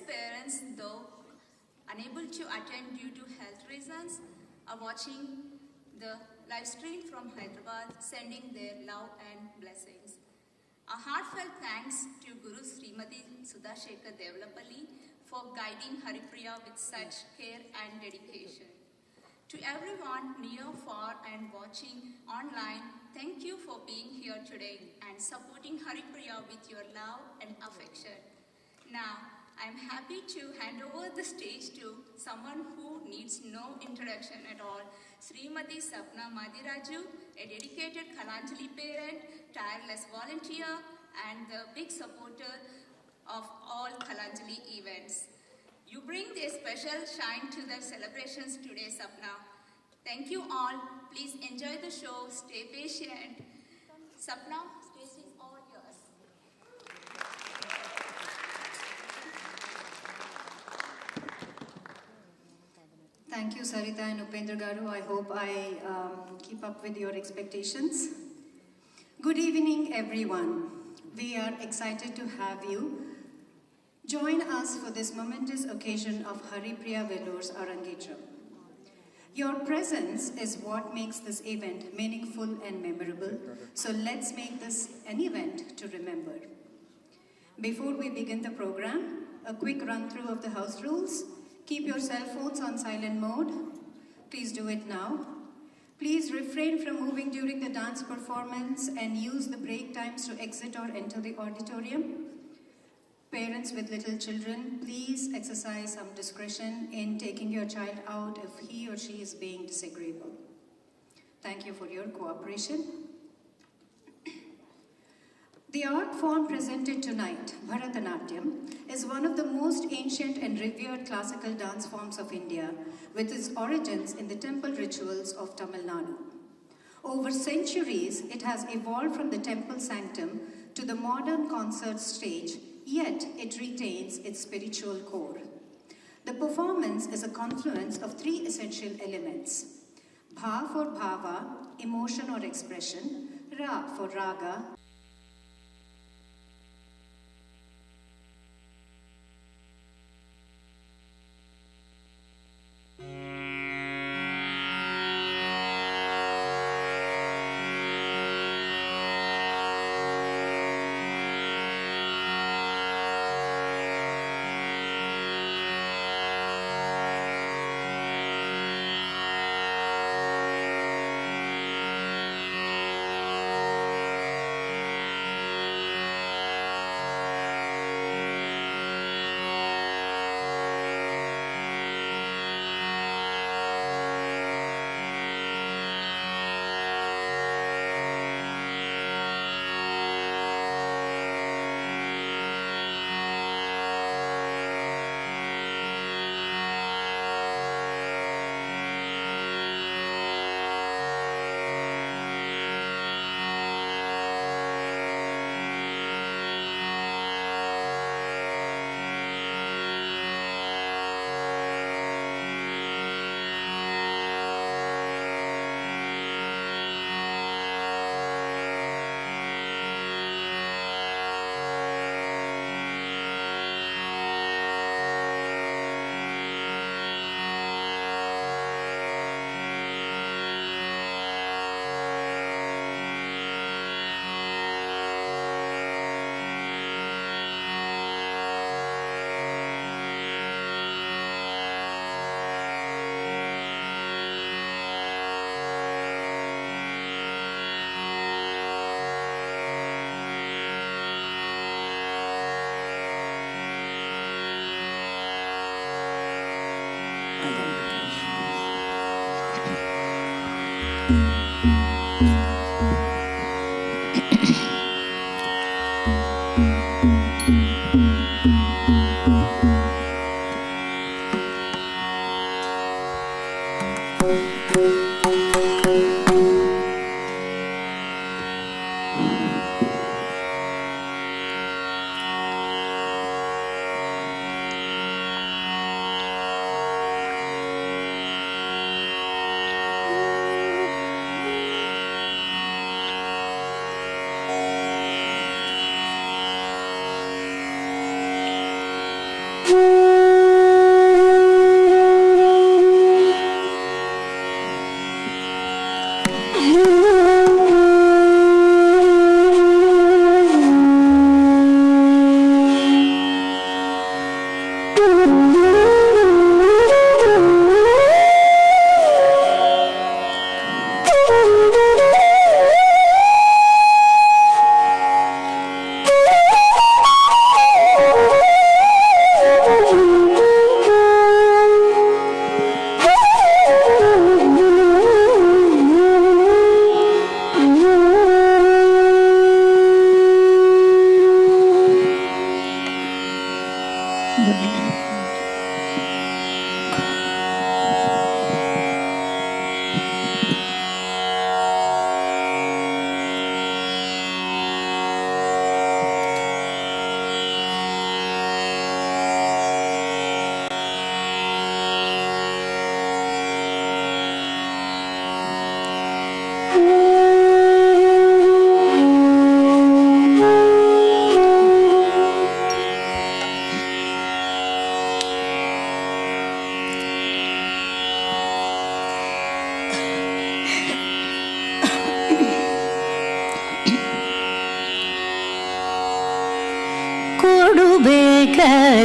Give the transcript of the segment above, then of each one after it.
parents, though unable to attend due to health reasons, are watching the live stream from Hyderabad, sending their love and blessings. A heartfelt thanks to Guru Srimati Sudhashekar Devlapalli for guiding Haripriya with such care and dedication. To everyone near, far and watching online, thank you for being here today and supporting Haripriya with your love and affection. Now, I am happy to hand over the stage to someone who needs no introduction at all, Srimati Sapna Madiraju, a dedicated Kalanjali parent, tireless volunteer, and the big supporter of all Kalanjali events. You bring a special shine to the celebrations today, Sapna. Thank you all. Please enjoy the show. Stay patient. Sapna, stage is all yours. Thank you, Sarita and Upendra Garu. I hope I keep up with your expectations. Good evening, everyone. We are excited to have you join us for this momentous occasion of Haripriya Arangetram. Your presence is what makes this event meaningful and memorable, so let's make this an event to remember. Before we begin the program, a quick run-through of the house rules. Keep your cell phones on silent mode. Please do it now. Please refrain from moving during the dance performance and use the break times to exit or enter the auditorium. Parents with little children, please exercise some discretion in taking your child out if he or she is being disagreeable. Thank you for your cooperation. The art form presented tonight, Bharatanatyam, is one of the most ancient and revered classical dance forms of India, with its origins in the temple rituals of Tamil Nadu. Over centuries, it has evolved from the temple sanctum to the modern concert stage, yet it retains its spiritual core. The performance is a confluence of three essential elements: Bha for bhava, emotion or expression; Ra for raga,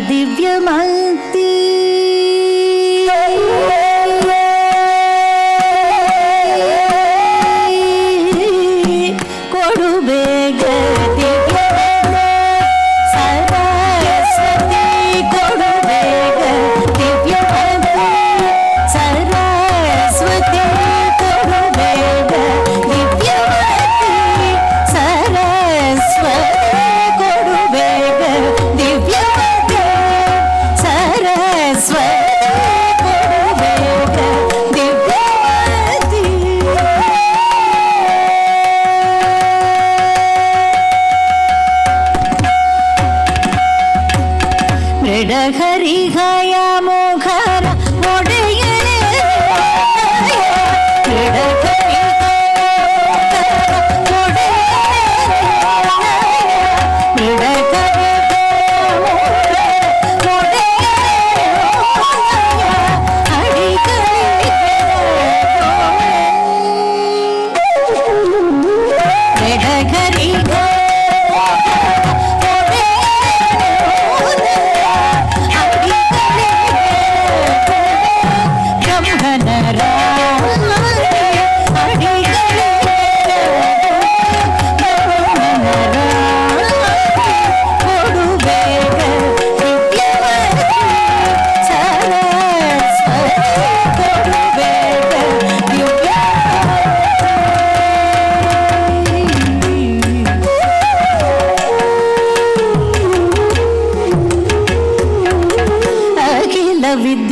ದಿವ್ಯಮತಿ ಕೊಡು ಬೇಗ ದಿವ್ಯಮತಿ ಸರಸ್ವತಿ ಕೊಡು ಬೇಗ ದಿವ್ಯಮತಿ ಸರಸ್ವತಿ ಕೊಡು ಬೇಗ ದಿವ್ಯಮತಿ ಸರಸ್ವತಿ ಕೊಡು ಬೇಗ ದಿವ್ಯಮತಿ ಸರಸ್ವತಿ ಕೊಡು ಬೇಗ ದಿವ್ಯಮತಿ ಮೃಡಹರಿಹಯ ಮೋಘರ ಒಡೆಯನೆ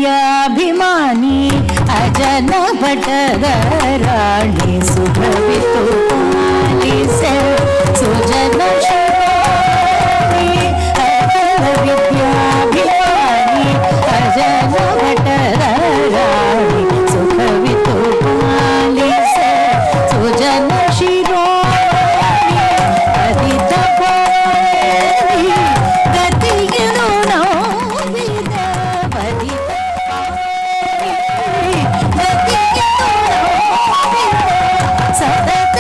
ವಿದ್ಯಾಭಿಮಾನಿ ಅಜನ ಭಟದ ರಾಣಿ ಸುಖವಿತು ಪಾಲಿಸೆ ಸುಜನ ಶಿರೋಮಣಿ ಅಜನ ವಿದ್ಯಾಭಿಮಾನಿ ಅಜನ ಭಟದ ರಾಣಿ ಸುಖವಿತು ಪಾಲಿಸೆ ಸುಜನ ಶಿರೋಮಣಿ ಅದಿತ ಪಾಲಿ ಗತಿಗಿನು ನೋವಿದ ಬದಿತ ಸತತ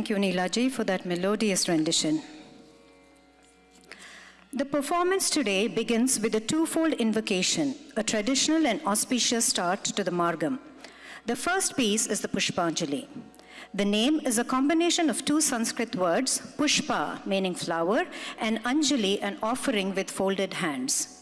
Thank you, Neelaji, for that melodious rendition. The performance today begins with a twofold invocation, a traditional and auspicious start to the Margam. The first piece is the Pushpanjali. The name is a combination of two Sanskrit words, Pushpa, meaning flower, and Anjali, an offering with folded hands.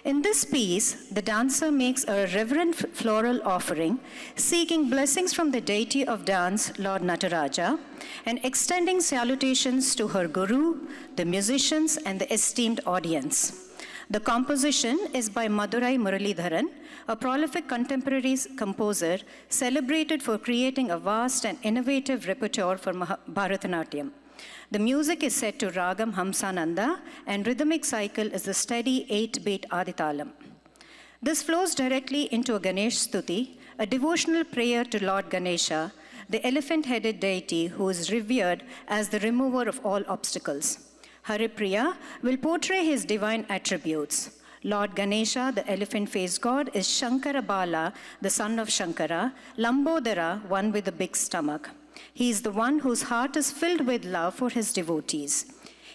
In this piece, the dancer makes a reverent floral offering, seeking blessings from the deity of dance, Lord Nataraja, and extending salutations to her guru, the musicians, and the esteemed audience. The composition is by Madurai Muralidharan, a prolific contemporary composer celebrated for creating a vast and innovative repertoire for Bharatanatyam. The music is set to Ragam Hamsananda, and rhythmic cycle is the steady 8-beat Aditalam. This flows directly into a Ganesh Stuti, a devotional prayer to Lord Ganesha, the elephant-headed deity who is revered as the remover of all obstacles. Haripriya will portray his divine attributes. Lord Ganesha, the elephant-faced god, is Shankara Bala, the son of Shankara, Lambodara, one with a big stomach. He is the one whose heart is filled with love for his devotees.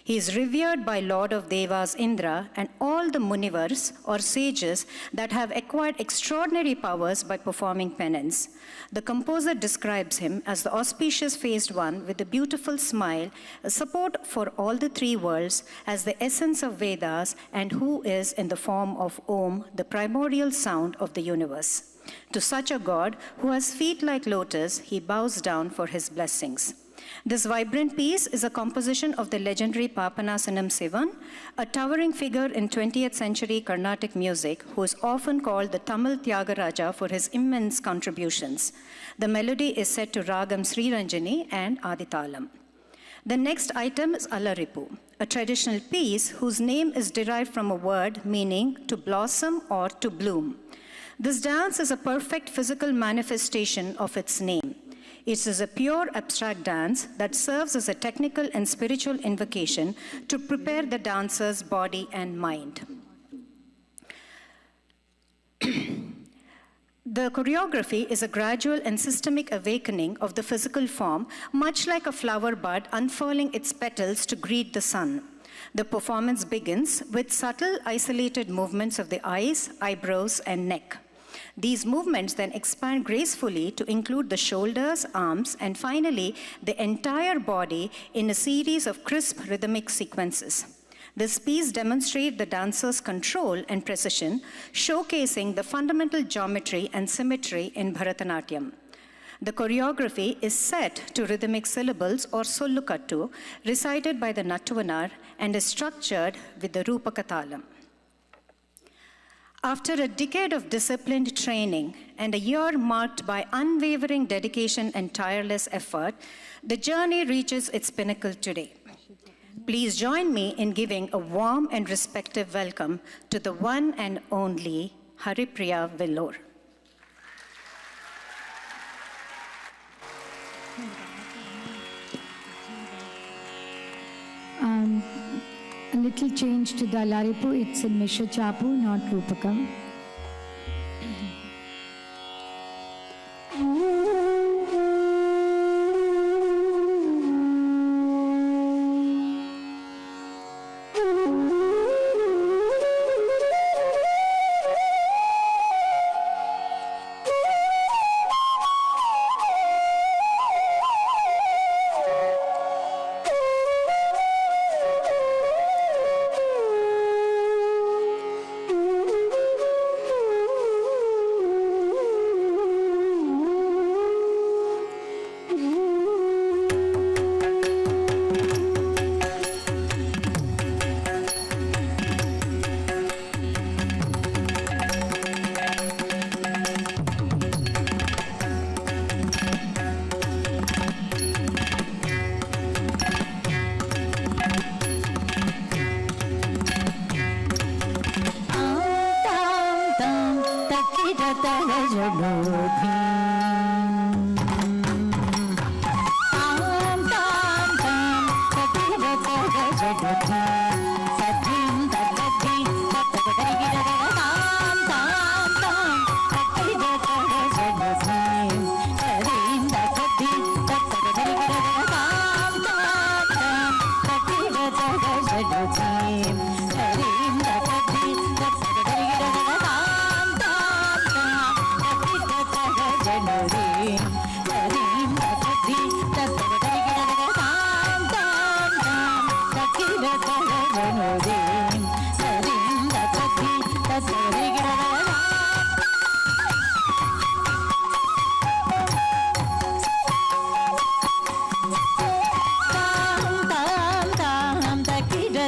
He is revered by Lord of Devas Indra and all the Munivars or sages that have acquired extraordinary powers by performing penance. The composer describes him as the auspicious-faced one with a beautiful smile, a support for all the three worlds as the essence of Vedas, and who is in the form of Om, the primordial sound of the universe. To such a god who has feet like lotus, he bows down for his blessings. This vibrant piece is a composition of the legendary Papanasanam Sivan, a towering figure in 20th century Carnatic music who is often called the Tamil Tyagaraja for his immense contributions. The melody is set to Ragam Sri Ranjani and Aditalam. The next item is Alaripu, a traditional piece whose name is derived from a word meaning to blossom or to bloom. This dance is a perfect physical manifestation of its name. It is a pure abstract dance that serves as a technical and spiritual invocation to prepare the dancer's body and mind. The choreography is a gradual and systemic awakening of the physical form, much like a flower bud unfurling its petals to greet the sun. The performance begins with subtle, isolated movements of the eyes, eyebrows, and neck. These movements then expand gracefully to include the shoulders, arms, and finally the entire body in a series of crisp rhythmic sequences. This piece demonstrates the dancer's control and precision, showcasing the fundamental geometry and symmetry in Bharatanatyam. The choreography is set to rhythmic syllables or sollukattu, recited by the Nattuvanar, and is structured with the Rupakatalam. After a decade of disciplined training and a year marked by unwavering dedication and tireless effort, the journey reaches its pinnacle today. Please join me in giving a warm and respectful welcome to the one and only Haripriya Vellore. A little change to the Alaripu, it's in Mishra Chapu, not Rupakam.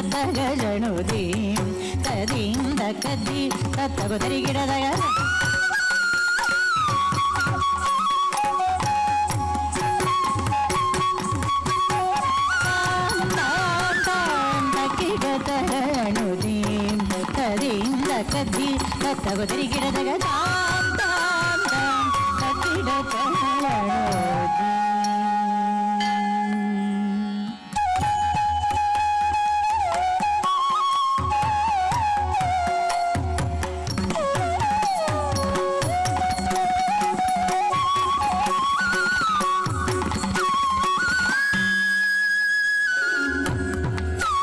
ತಗಜಣುದಿ ತದಿಂದ Kadri ತತ್ತಗುದರಿ ಗಿಡದಾಗ ತಗಣುದಿ ತದಿಂದ ಕದ್ದಿ ತತ್ತಗುದರಿ ಗಿಡದಾಗ ತಾಮ್ ತಾಮ್ ತಾಮ್ ತಗಿಡ ತಗಣುದಿ ತದಿಂದ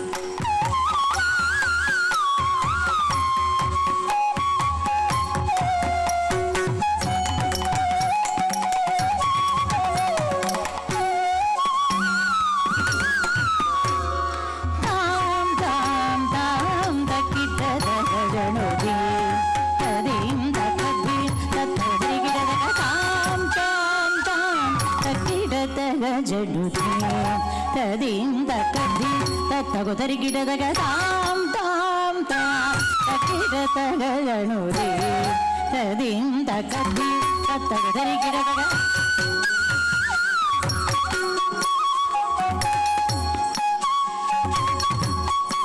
ಕದ್ದಿ ತತ್ತಗುದರಿ ಗಿಡದಾಗ ತಾಮ್ ತಾಮ್ ತಾಮ್ ತಕ್ಕಿಡ ತಗಣುದಿ ತದಿಂದ ಕದ್ದಿ ತತ್ತಗುದರಿ ಗಿಡದಾಗ ತಾಮ್ ತಾಮ್ ತಾಮ್ ತಕ್ಕಿಡ ತಗಣುದಿ ತದಿಂದ ಕದ್ದಿ ತತ್ತಗುದರಿ ಗಿಡದಾಗ ತಗಜಣುದಿ ತದಿಂದ ಕದ್ದಿ ತತ್ತಗುದರಿ ಗಿಡದಾಗ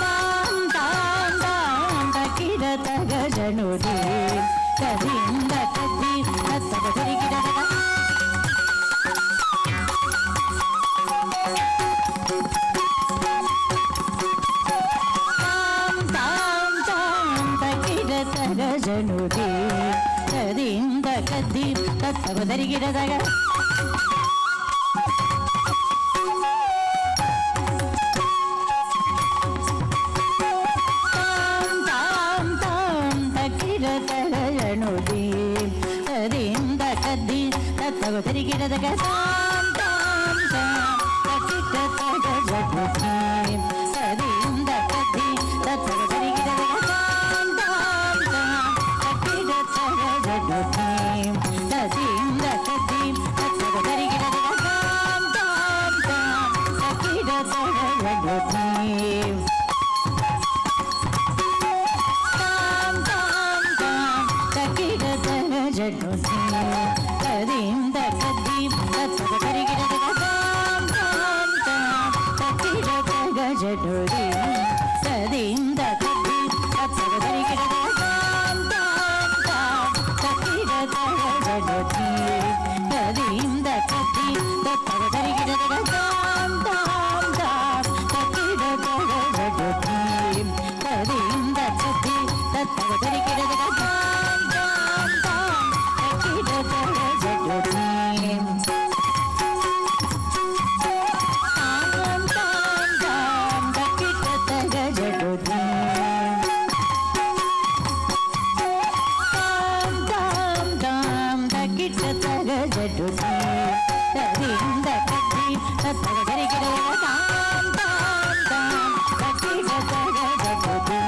ತಾಮ್ ತಾಮ್ ತಾಮ್ ತಗಿಡ ತಗಜಣುದಿ ತದಿಂದ ಕದ್ದಿ ತತ್ತಗುದರಿ ಗಿಡದಾಗ ತಾಮ್ ತಾಮ್ ತಾಮ್ ತಗಿಡ ತಗಜಣುದಿ ತದಿಂದ ಕದ್ದಿ ತತ್ತಗುದರಿ ಗಿಡದಾಗ ತದಿಂದ ಕದ್ದಿ ತತ್ತಗುದರಿ ಗಿಡದಾಗ ತಾಮ್ ತಾಮ್ ತಾಮ್ ತಗಿಡ ತಗಣುದಿ ತಾಮ್ ತಾಮ್ ತಾಮ್ ತಗಿಡ ತಗಣುದಿ ತದಿಂದ ಕದ್ದಿ ತತ್ತಗುದರಿ ಗಿಡದಾಗ ತಾಮ್ ತಾಮ್ ತಾಮ್ ತಗಿಡ ತಗಣುದಿ ತದಿಂದ ಕದ್ದಿ ತತ್ತಗುದರಿ ಗಿಡದಾಗ ತಾಮ್ ತಾಮ್ ತಾಮ್ ತಗಿಡ ತಗಣುದಿ ತದಿಂದ ಕದ್ದಿ ತತ್ತಗುದರಿ ಗಿಡದಾಗ ತಾಮ್ ತಾಮ್ ತಾಮ್ ತಗಿಡ ತಗಣುದಿ ತದಿಂದ ಕದ್ದಿ ತತ್ತಗುದರಿ ಗಿಡದಾಗ ತಾಮ್ ತಾಮ್ ತಾಮ್ ತಗಿಡ ತಗಣುದಿ ತಾಮ್ ತಾಮ್ ತಾಮ್ ತಗಿಡ ತಗಣುದಿ ತಗಜಡುದಿ ತದಿಂದ ಕದ್ದಿ ತತ್ತಗುದರಿ ಗಿಡದಾಗ ತಾಮ್ ತಾಮ್ ತಾಮ್ ತಗಿಡ ತಗಜಡುದಿ ತದಿಂದ ಕದ್ದಿ ತತ್ತಗುದರಿ ಗಿಡದಾಗ ತಾಮ್ ತಾಮ್ ತಾಮ್ ತಗಿಡ ತಗಜಡುದಿ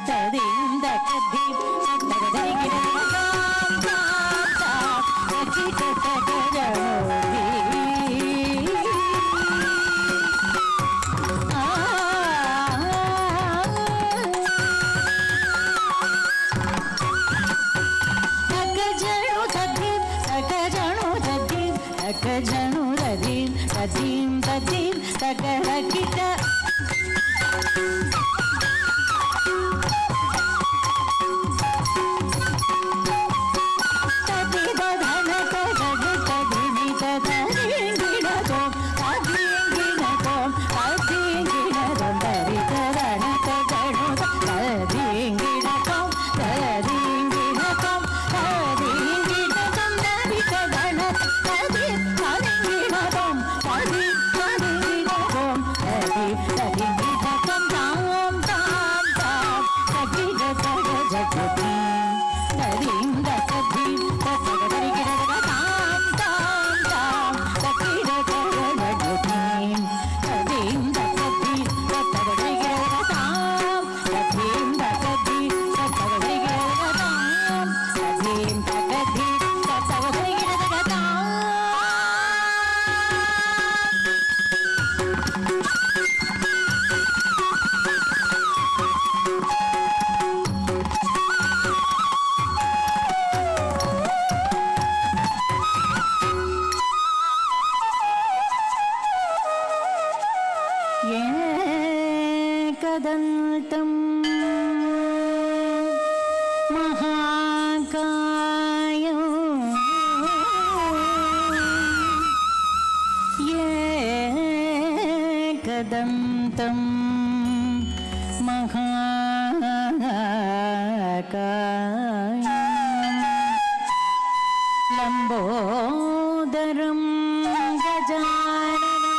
ತದಿಂದ ಕದ್ದಿ ತತ್ತಗುದರಿ ಗಿಡದಾಗ ತಾಮ್ ತಾಮ್ ತಾಮ್ ತಗಿಡ ತಗಜಡುದಿ ತಗಜಣು ರದೀಂ ರದೀಂ ರದೀಂ ತಗಡ ಗಿಡ ತದಿದ ಧನ ತಗಡು ತದಿನಿ ತದರಿಂಗಿಣದೋಂ ತದಿಂಗಿಣದೋಂ ತದಿಂಗಿಣದೋಂ ತರಿದರಣ ತಗಡು ತದಿಂಗಿಣದೋಂ ತದಿಂಗಿಣದೋಂ ತದಿಂಗಿಣದೋಂ ತರಿದರಣ ತದಿಂಗಿಣದೋಂ ತದಿಂಗಿಣದೋಂ ತದಿಂಗಿಣದೋಂ एकदन्तं महाकायं एकदन्तं महाकायं लम्बोदरं गजाननं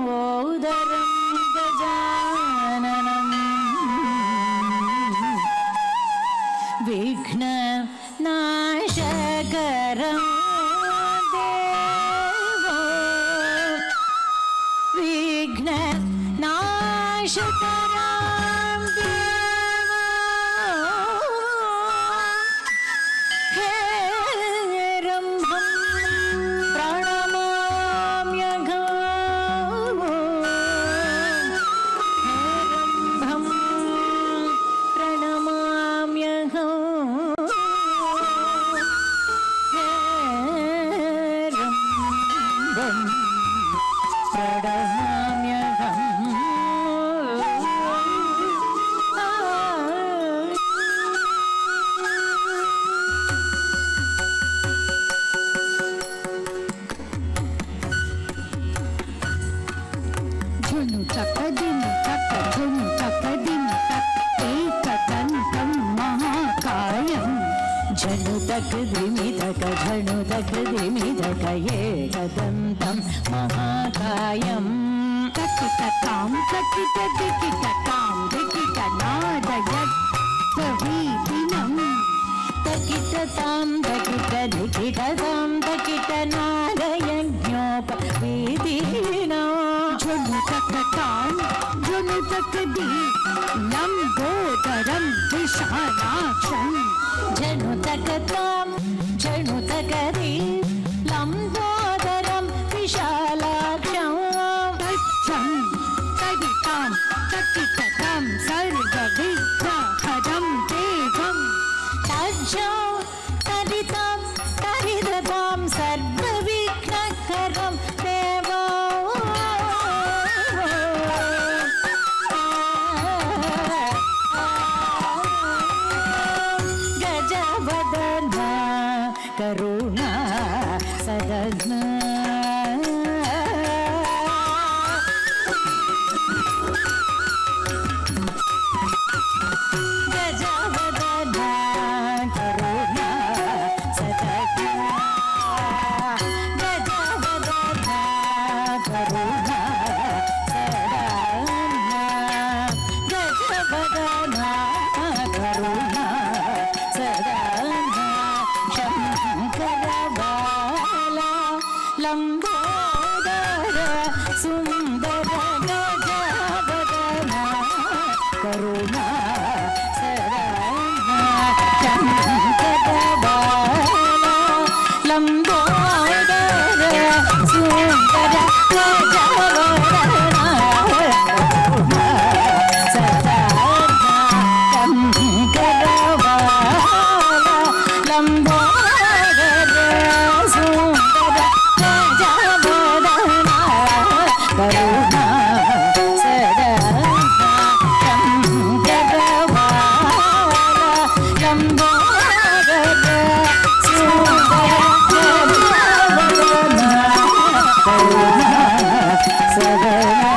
लम्बोदरं गजाननं विघ्ननाशकरं देवो विघ्ननाशकरं देवो हेरम्भं प्रणमाम्यघं हेरम्भं प्रणमाम्यघं हेरम्भं झणुदक द्विमिदक एकदन्तं महाकायं तकिटतां तकिटदिकिटतां दिकिटनादयत्सवीदिनं तकिटतां तकिटदिकिटतां तकिटनादयज्ञोपवीदिनं झणुदकतां झणुदकदि लम्बोदरं विशालाक्षं झणुदकतां झणुदकदि लम्बोदरं विशालाक्षं तच्छं तदितां तकिटतां सर्वविघ्नहरं देवं तज्जं तदितां तरिदतां सर्वविघ्नहरं देवं गजवदना करुणा सदना गजवदना करुणा सदना गजवदना करुणा सदना गजवदना करुणा सदना शङ्करबाला लम्बोदर सुन्दर गजवदना करुणा सदना शङ्करबाला लम्बोदर सुन्दर गजवदना करुणा सदना शङ्करबाला लम्बोदर सुन्दर गजवदना करुणा सदना शङ्करबाला लम्बोदर सुन्दर गजवदना करुणा सदना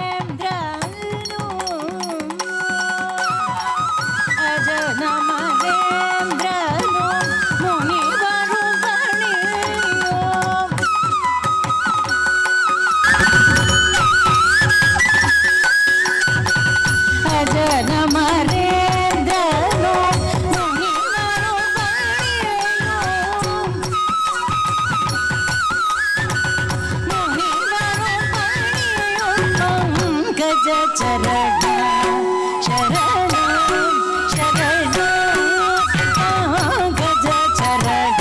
अजनमरेन्द्रनु अजनमरेन्द्रनु मुनिवरु गणियो अजनमरेन्द्रनु मुनिवरु गणियो गज चरण शरण शरण गज चरण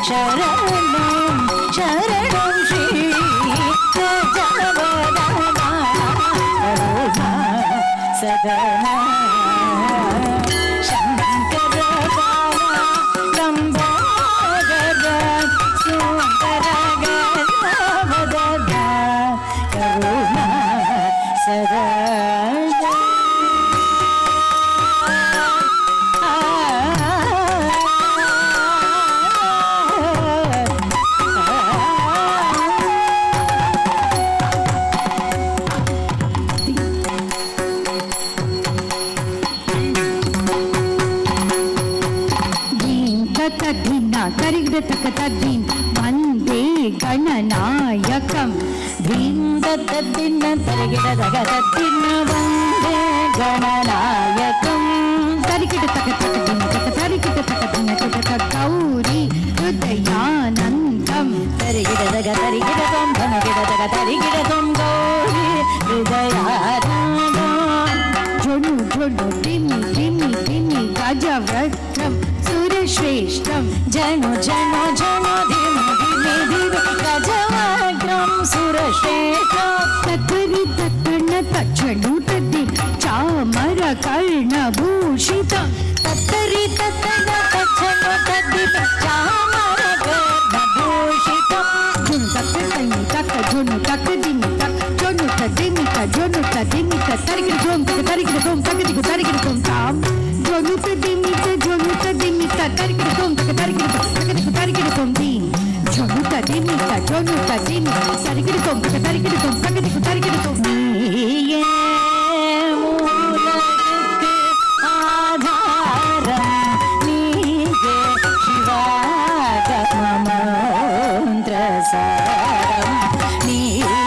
शरणं शरणं श्री गजानना करुणा सदना शंकर लंबोदर सुंदर गणवदना करुणा सदना करिगड़ तक तद्दीन वंदे गणनायकम धीं तद्दिन तरिगिड़ तक तद्दिन वंदे गणनायकम करिगड़ तक तद्दीन तक तरिगिड़ तक दिन तक गौरी हृदयानंदम तरिगिड़ तक तरिगिड़ तम धनगिड़ तक तरिगिड़ तम गौरी हृदयानंदम जोनु जोनु दिनी दिनी दिनी गजवक्त्रम सुरश्रेष्ठम जनो जनो जनो धीमे धीमे धीमे गजवक्त्रम सुरश्रेष्ठम तत्तरि तत्तन्न तच्छनु तद्दिन चामर कर्णभूषितम तत्तरि तत्तन्न तच्छनु तद्दिन चामर कर्णभूषितम जोनु तक तनि तक जोनु तक दिनी तक जोनु तदिनी तक जोनु तदिनी तक तरिगिड़ जोम तक तरिगिड़ जोम तक दिगु तरिगिड़ जोम ताम जोनु तदिनी तक जोनु तदिनी तक तरिगिड़ जोम तक तरिगिड़ जोम तक दिगु तरिगिड़ जोम दीन जोनु तदिनी तक जोनु तदिनी तरिगिड़ जोम तक तरिगिड़ जोम तक दिगु तरिगिड़ जोम ये मूलगुक्के आधारम नीगे शिवागममन्त्रसारम नीगे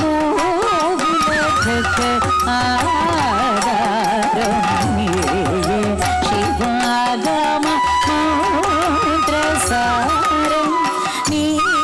मूलगुक्के आधारम नीगे शिवागममन्त्रसारम नीगे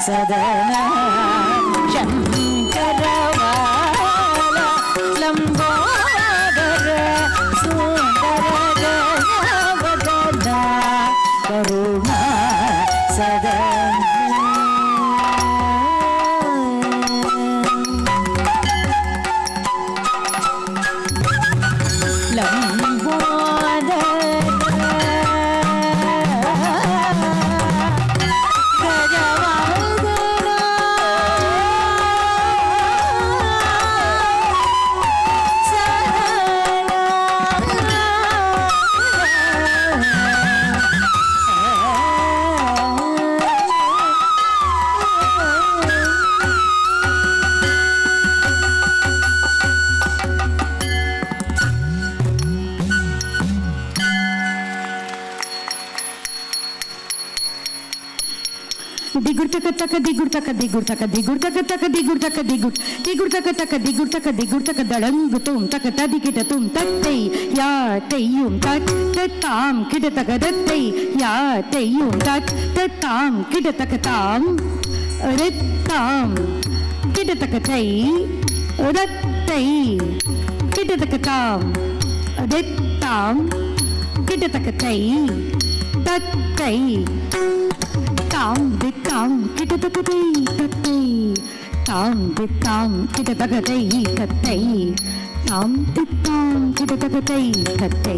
सदना शंकरवाला लंबोदर सुंदर गणवदना करुणा सदना दिगुर्तक दिगुर्तक दिगुर्तक दिगुर्तक तक दिगुर्तक दिगुर्त दिगुर्तक तक दिगुर्तक दिगुर्तक दड़ंग तुम तक तदिकिट तुम तत्ते या तेयुम तक तताम किट तक दत्ते या तेयुम तक तताम किट तक ताम रित्ताम किट तक तै रत्ते किट तक ताम रित्ताम किट तक तै तत्ते ताम दिताम किट तक तै तत्ते ताम दिताम किट तक तै तत्ते ताम दिताम किट तक तै तत्ते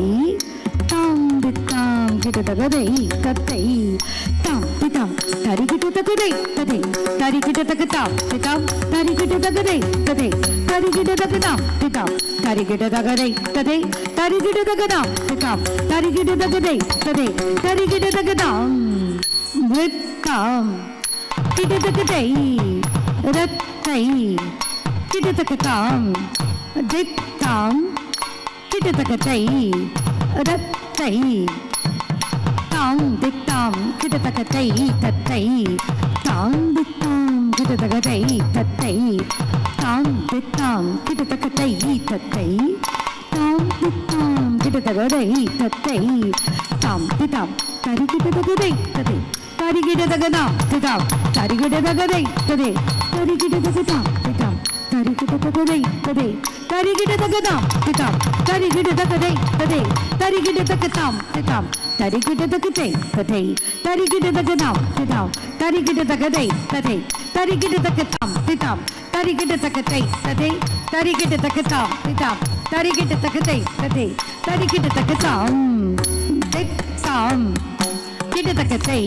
ताम दिताम किट तक तै तत्ते ताम दिताम तरि किट तक तै तत्ते tarigida tagatam, titam, tarigida tagade, tade, tarigida tagatam, titam, tarigida tagade, tade, tarigida tagadam, titam, tarigida tagade, tade, tarigida tagadam, vritam, kida tagadai, rattai, kida tagatam, dittam, kida tagatai, rattai, tam, dittam, kida tagatai, tattai, tam, dittam, kida tagatai, tattai, tam, dittam, kida tagatai, tattai, tam, dittam, kida tagatai, tattai, tam, dittam, tarigida tagadai, tade, tarigida tagadam, titam, tarigida tagadai, tade, tarigida tagadam, titam, tarigida tagadai, tade, tarigida tagadam, titam, tarigida tagadai, tade, tarigida tagatam, titam, tarigida tagadai, tade, tarigida tagadam, titam, tarigida tagadai, tade, tarigida tagatam, titam, tarigida tagadai, tade, tarigida tagatam, titam, tarigida tagadai, tade, tarigida tagatam, dittam, kida tagatai,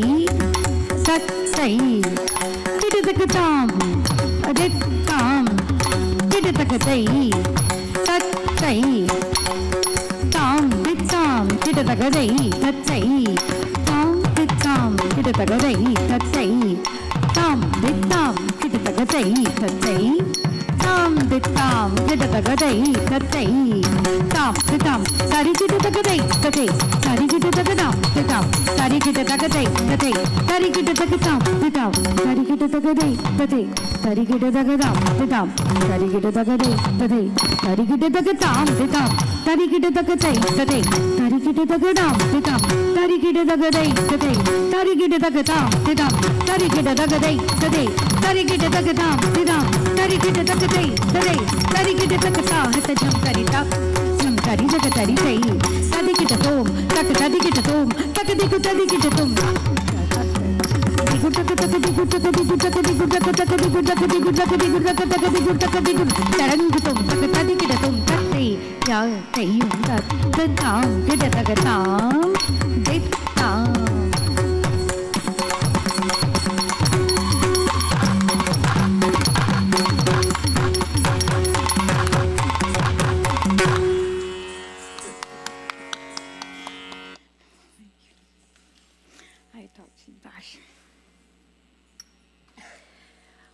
tattai, kida tagatam, dittam, kida tagatai, tattai, tam, dittam, kida tagatai, tattai, tam, dittam, kida tagatai, tattai, tam, dittam, kida tagatai, tattai, tam, dittam, kida tagatai, tattai, tam, dittam, tarigida tagatai, tattai, tarigida tagadam, titam, tarigida tagatai, tattai, tarigida tagatam, titam, tarigida tagadai, tattai, tarigida tagadam, titam, tarigida tagadai, tattai, tarigida tagatam, titam, tarigida tagatai, tattai, tarigida tagadam, titam, tarigida tagadai, tattai, tarigida tagatam, titam, tarigida tagadai, tattai, tarigida tagatam, titam, tarigida tagatai, tattai, tarigida tagatam, hitajam karita, jam kari jagatari tai, tadigida tom, tadigida tom, tadigida tom.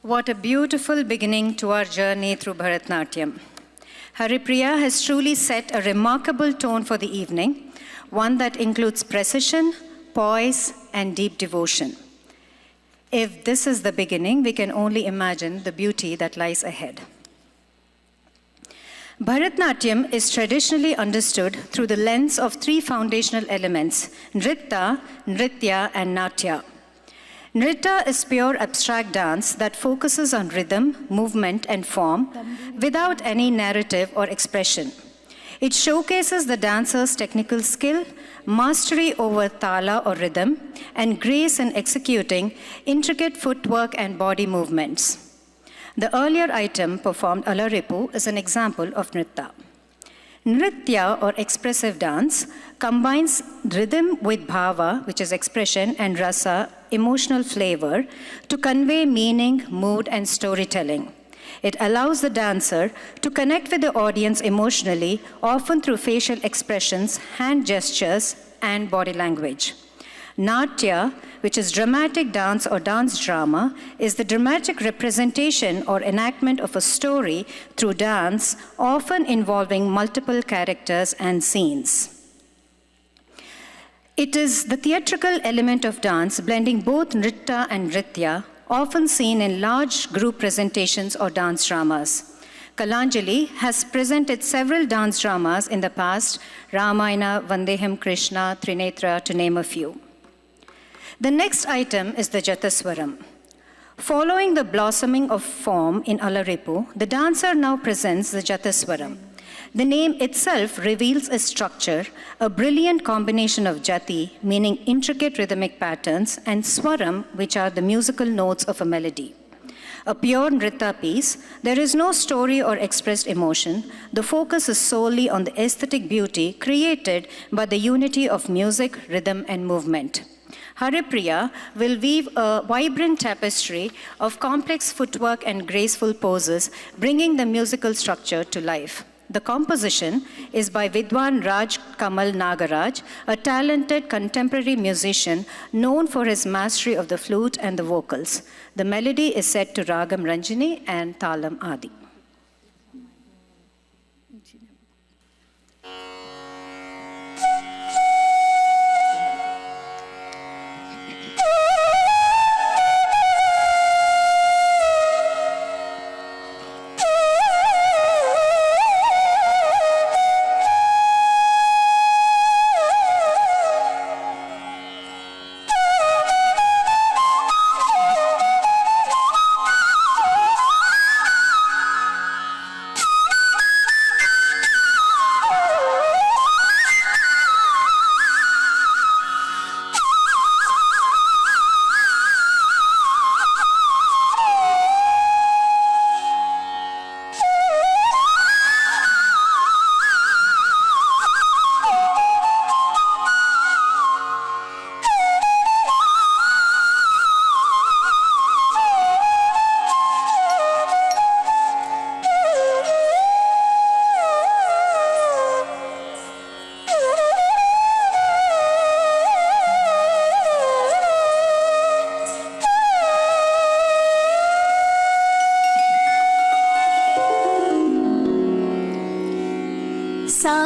What a beautiful beginning to our journey through Bharatnatyam. Haripriya has truly set a remarkable tone for the evening, one that includes precision, poise, and deep devotion. If this is the beginning, we can only imagine the beauty that lies ahead. Bharatnatyam is traditionally understood through the lens of three foundational elements: Nritta, Nritya, and Natya. Nritta is pure abstract dance that focuses on rhythm, movement, and form without any narrative or expression. It showcases the dancer's technical skill, mastery over thala or rhythm, and grace in executing intricate footwork and body movements. The earlier item performed Alaripu is an example of Nritta. Nritya, or expressive dance, combines rhythm with bhava, which is expression, and rasa, emotional flavor, to convey meaning, mood, and storytelling. It allows the dancer to connect with the audience emotionally, often through facial expressions, hand gestures, and body language. Natya, which is dramatic dance or dance drama, is the dramatic representation or enactment of a story through dance, often involving multiple characters and scenes. It is the theatrical element of dance, blending both Nritta and Nritya, often seen in large group presentations or dance dramas. Kalanjali has presented several dance dramas in the past, Ramayana, Vandeham Krishna, Trinetra, to name a few. The next item is the Jataswaram. Following the blossoming of form in Alaripu, the dancer now presents the Jataswaram. The name itself reveals a structure, a brilliant combination of jati, meaning intricate rhythmic patterns, and swaram, which are the musical notes of a melody. A pure nritta piece, there is no story or expressed emotion. The focus is solely on the aesthetic beauty created by the unity of music, rhythm, and movement. Haripriya will weave a vibrant tapestry of complex footwork and graceful poses, bringing the musical structure to life. The composition is by Vidwan Raj Kamal Nagaraj, a talented contemporary musician known for his mastery of the flute and the vocals. The melody is set to Ragam Ranjini and Talam Adi. Sa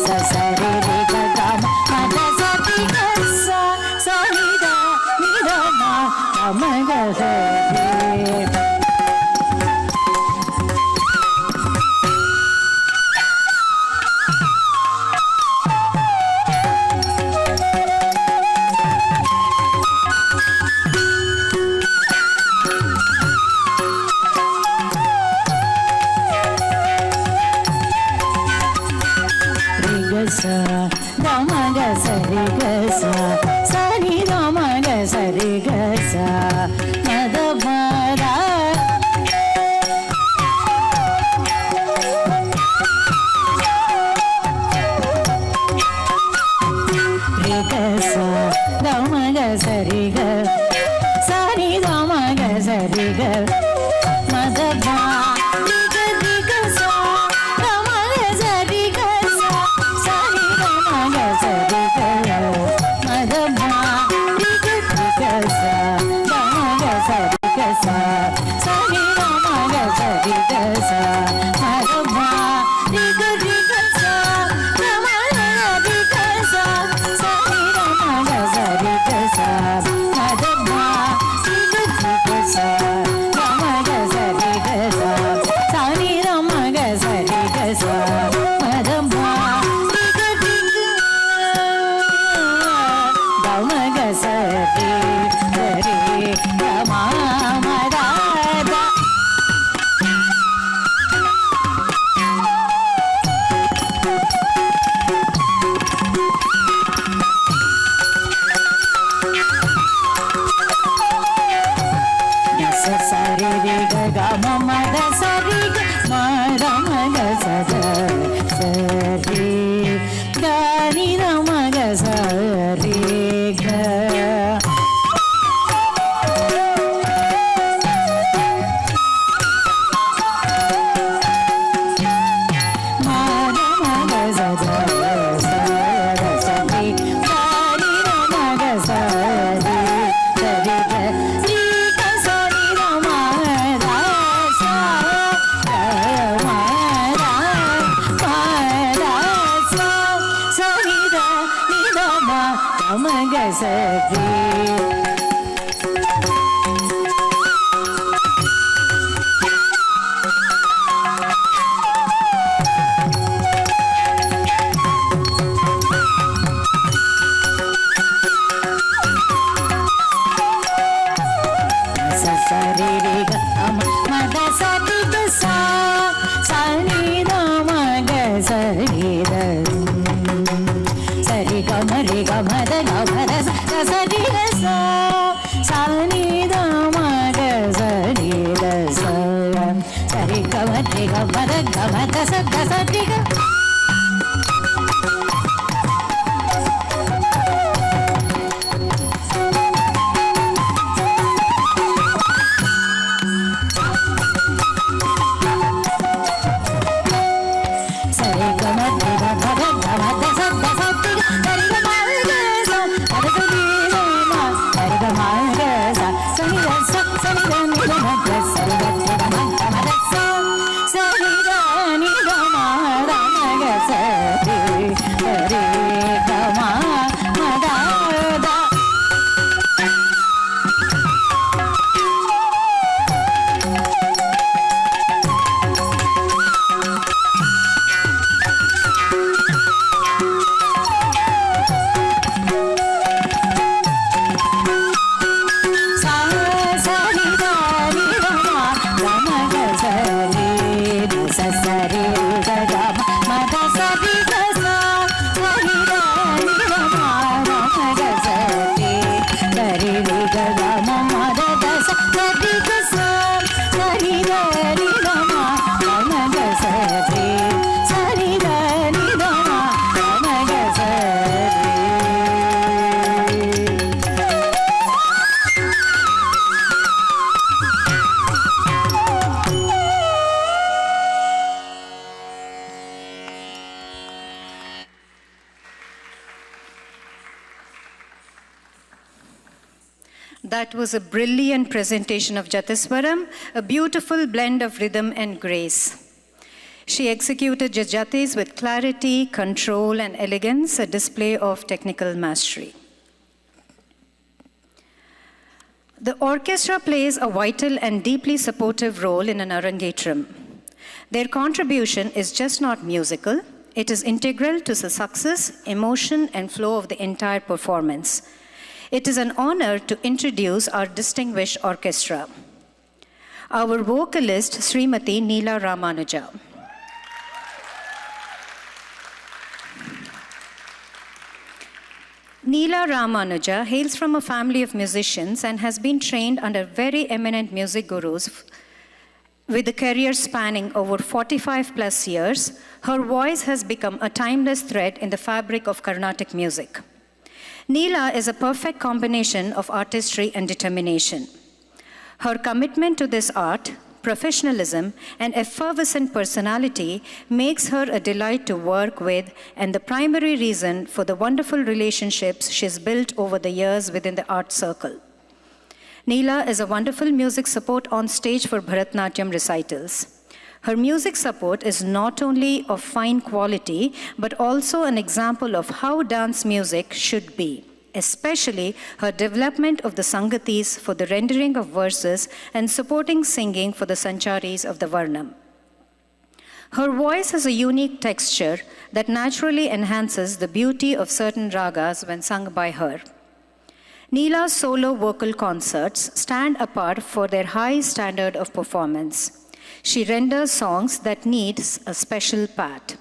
sa sa re re That was a brilliant presentation of Jatiswaram, a beautiful blend of rhythm and grace. She executed Jatis with clarity, control, and elegance, a display of technical mastery. The orchestra plays a vital and deeply supportive role in an Arangetram. Their contribution is just not musical, it is integral to the success, emotion, and flow of the entire performance. It is an honor to introduce our distinguished orchestra. Our vocalist, Srimati Neela Ramanuja. Neela Ramanuja hails from a family of musicians and has been trained under very eminent music gurus. With a career spanning over 45 plus years, her voice has become a timeless thread in the fabric of Carnatic music. Neela is a perfect combination of artistry and determination. Her commitment to this art, professionalism, and effervescent personality makes her a delight to work with and the primary reason for the wonderful relationships she's built over the years within the art circle. Neela is a wonderful music support on stage for Bharatnatyam recitals. Her music support is not only of fine quality, but also an example of how dance music should be, especially her development of the sangatis for the rendering of verses and supporting singing for the sancharis of the Varnam. Her voice has a unique texture that naturally enhances the beauty of certain ragas when sung by her. Neela's solo vocal concerts stand apart for their high standard of performance. She renders songs that need a special pat.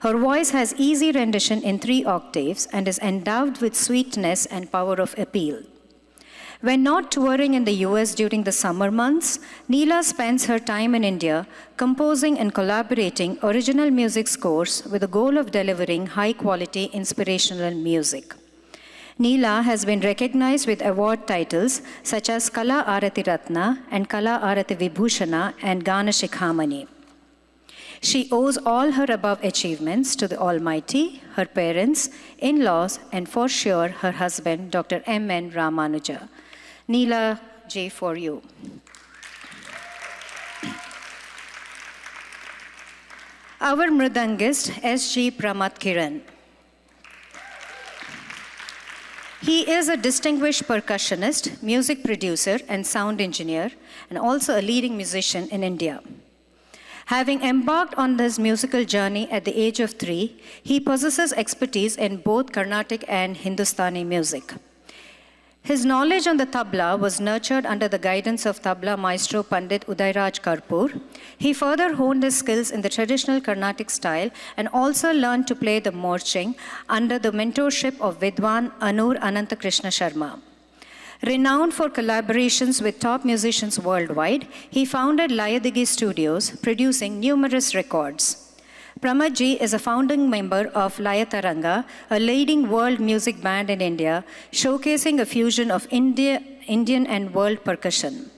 Her voice has easy rendition in 3 octaves and is endowed with sweetness and power of appeal. When not touring in the US during the summer months, Neela spends her time in India composing and collaborating original music scores with the goal of delivering high-quality inspirational music. Neela has been recognized with award titles such as Kala Arati Ratna and Kala Arati Vibhushana and Gana Shikhamani. She owes all her above achievements to the Almighty, her parents, in-laws, and for sure her husband, Dr. M.N. Ramanuja. Neela J. for you. Our mridangist, S.G. Pramat Kiran. He is a distinguished percussionist, music producer, and sound engineer, and also a leading musician in India. Having embarked on this musical journey at the age of 3, he possesses expertise in both Carnatic and Hindustani music. His knowledge on the tabla was nurtured under the guidance of tabla maestro Pandit Udairaj Karpur. He further honed his skills in the traditional Carnatic style and also learned to play the morching under the mentorship of Vidwan Anur Anantakrishna Sharma. Renowned for collaborations with top musicians worldwide, he founded Layadigi Studios, producing numerous records. Pramadji is a founding member of Layataranga, a leading world music band in India, showcasing a fusion of Indian and world percussion.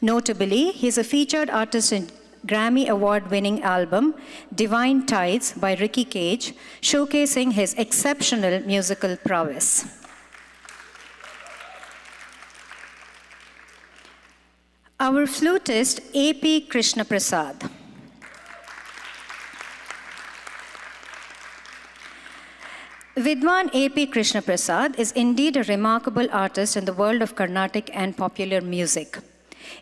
Notably, he is a featured artist in Grammy Award-winning album, Divine Tides by Ricky Cage, showcasing his exceptional musical prowess. Our flutist, A.P. Krishna Prasad. Vidwan A.P. Krishna Prasad is indeed a remarkable artist in the world of Carnatic and popular music.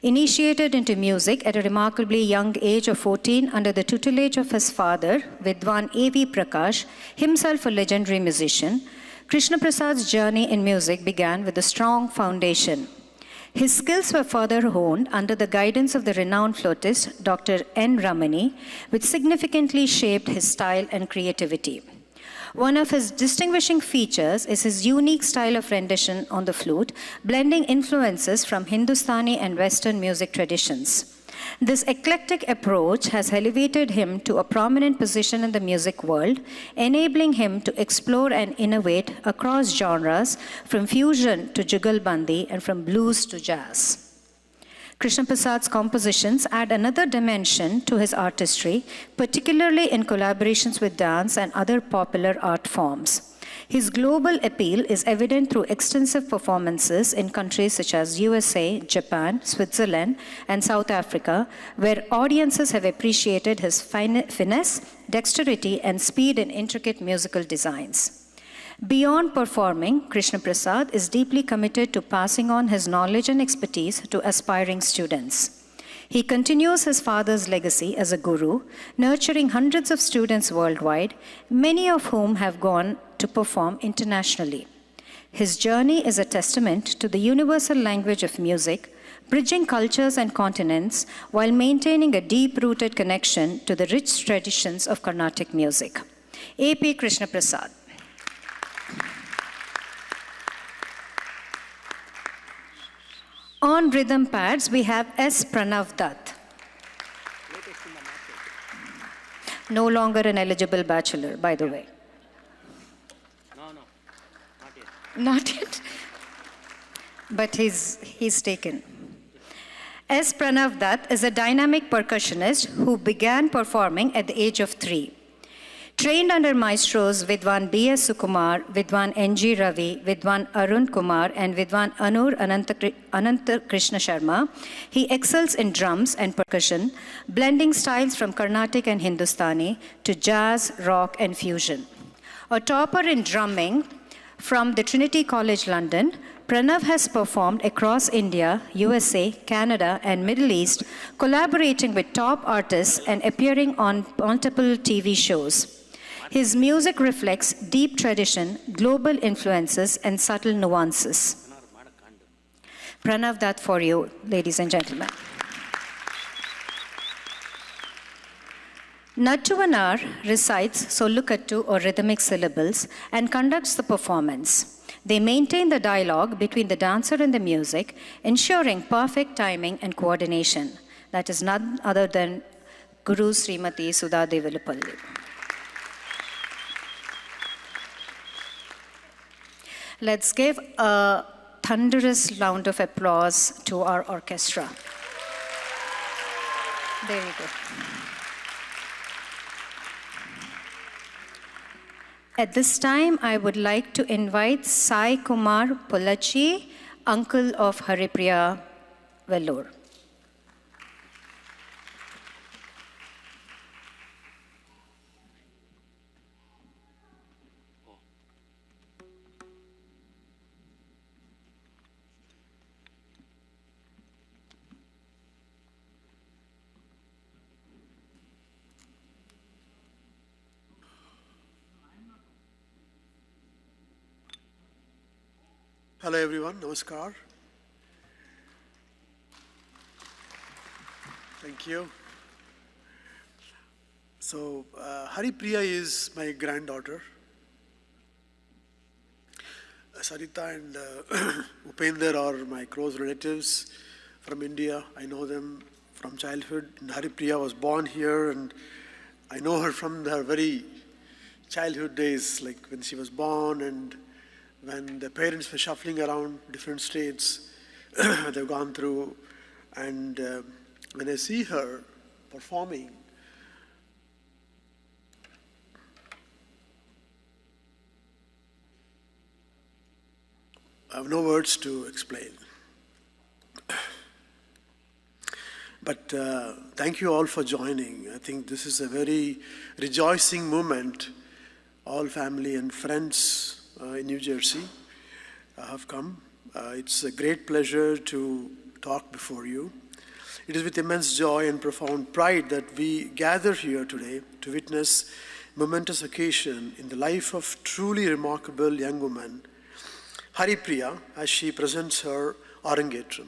Initiated into music at a remarkably young age of 14 under the tutelage of his father, Vidwan A.V. Prakash, himself a legendary musician, Krishna Prasad's journey in music began with a strong foundation. His skills were further honed under the guidance of the renowned flautist, Dr. N. Ramani, which significantly shaped his style and creativity. One of his distinguishing features is his unique style of rendition on the flute, blending influences from Hindustani and Western music traditions. This eclectic approach has elevated him to a prominent position in the music world, enabling him to explore and innovate across genres, from fusion to jugalbandi and from blues to jazz. Krishna Prasad's compositions add another dimension to his artistry, particularly in collaborations with dance and other popular art forms. His global appeal is evident through extensive performances in countries such as USA, Japan, Switzerland, and South Africa, where audiences have appreciated his finesse, dexterity, and speed in intricate musical designs. Beyond performing, Krishna Prasad is deeply committed to passing on his knowledge and expertise to aspiring students. He continues his father's legacy as a guru, nurturing hundreds of students worldwide, many of whom have gone to perform internationally. His journey is a testament to the universal language of music, bridging cultures and continents while maintaining a deep-rooted connection to the rich traditions of Carnatic music. A.P. Krishna Prasad. On rhythm pads, we have S. Pranav Dutt. No longer an eligible bachelor, by the way. No, not yet. Not yet? But he's taken. S. Pranav Dutt is a dynamic percussionist who began performing at the age of 3. Trained under maestros Vidwan B.S. Sukumar, Vidwan N.G. Ravi, Vidwan Arun Kumar, and Vidwan Ananta Krishna Sharma, he excels in drums and percussion, blending styles from Carnatic and Hindustani to jazz, rock, and fusion. A topper in drumming from the Trinity College London, Pranav has performed across India, USA, Canada, and Middle East, collaborating with top artists and appearing on multiple TV shows. His music reflects deep tradition, global influences, and subtle nuances. Pranav Dutt for you, ladies and gentlemen. Nattuvanar recites Sollukattu or rhythmic syllables and conducts the performance. They maintain the dialogue between the dancer and the music, ensuring perfect timing and coordination. That is none other than Guru Srimati Sudha Devilapalli. Let's give a thunderous round of applause to our orchestra. There you go. At this time, I would like to invite Sai Kumar Polachi, uncle of Haripriya Vellore. Hello everyone, namaskar. Thank you. So, Haripriya is my granddaughter. Sarita and Upender are my close relatives from India. I know them from childhood. And Haripriya was born here, and I know her from her very childhood days, like when she was born and when the parents were shuffling around different states they've gone through. And when I see her performing, I have no words to explain. But thank you all for joining. I think this is a very rejoicing moment. All family and friends in New Jersey have come. It's a great pleasure to talk before you. It is with immense joy and profound pride that we gather here today to witness a momentous occasion in the life of truly remarkable young woman, Haripriya, as she presents her Arangetram.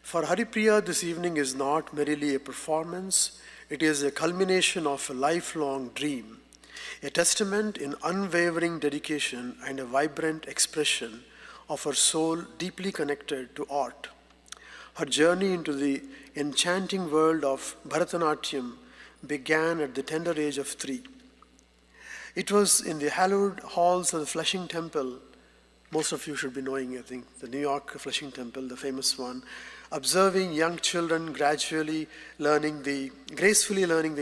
For Haripriya, this evening is not merely a performance, it is a culmination of a lifelong dream, a testament in unwavering dedication and a vibrant expression of her soul deeply connected to art. Her journey into the enchanting world of Bharatanatyam began at the tender age of 3. It was in the hallowed halls of the Flushing Temple. Most of you should be knowing, I think, the New York Flushing Temple, the famous one, observing young children gracefully learning the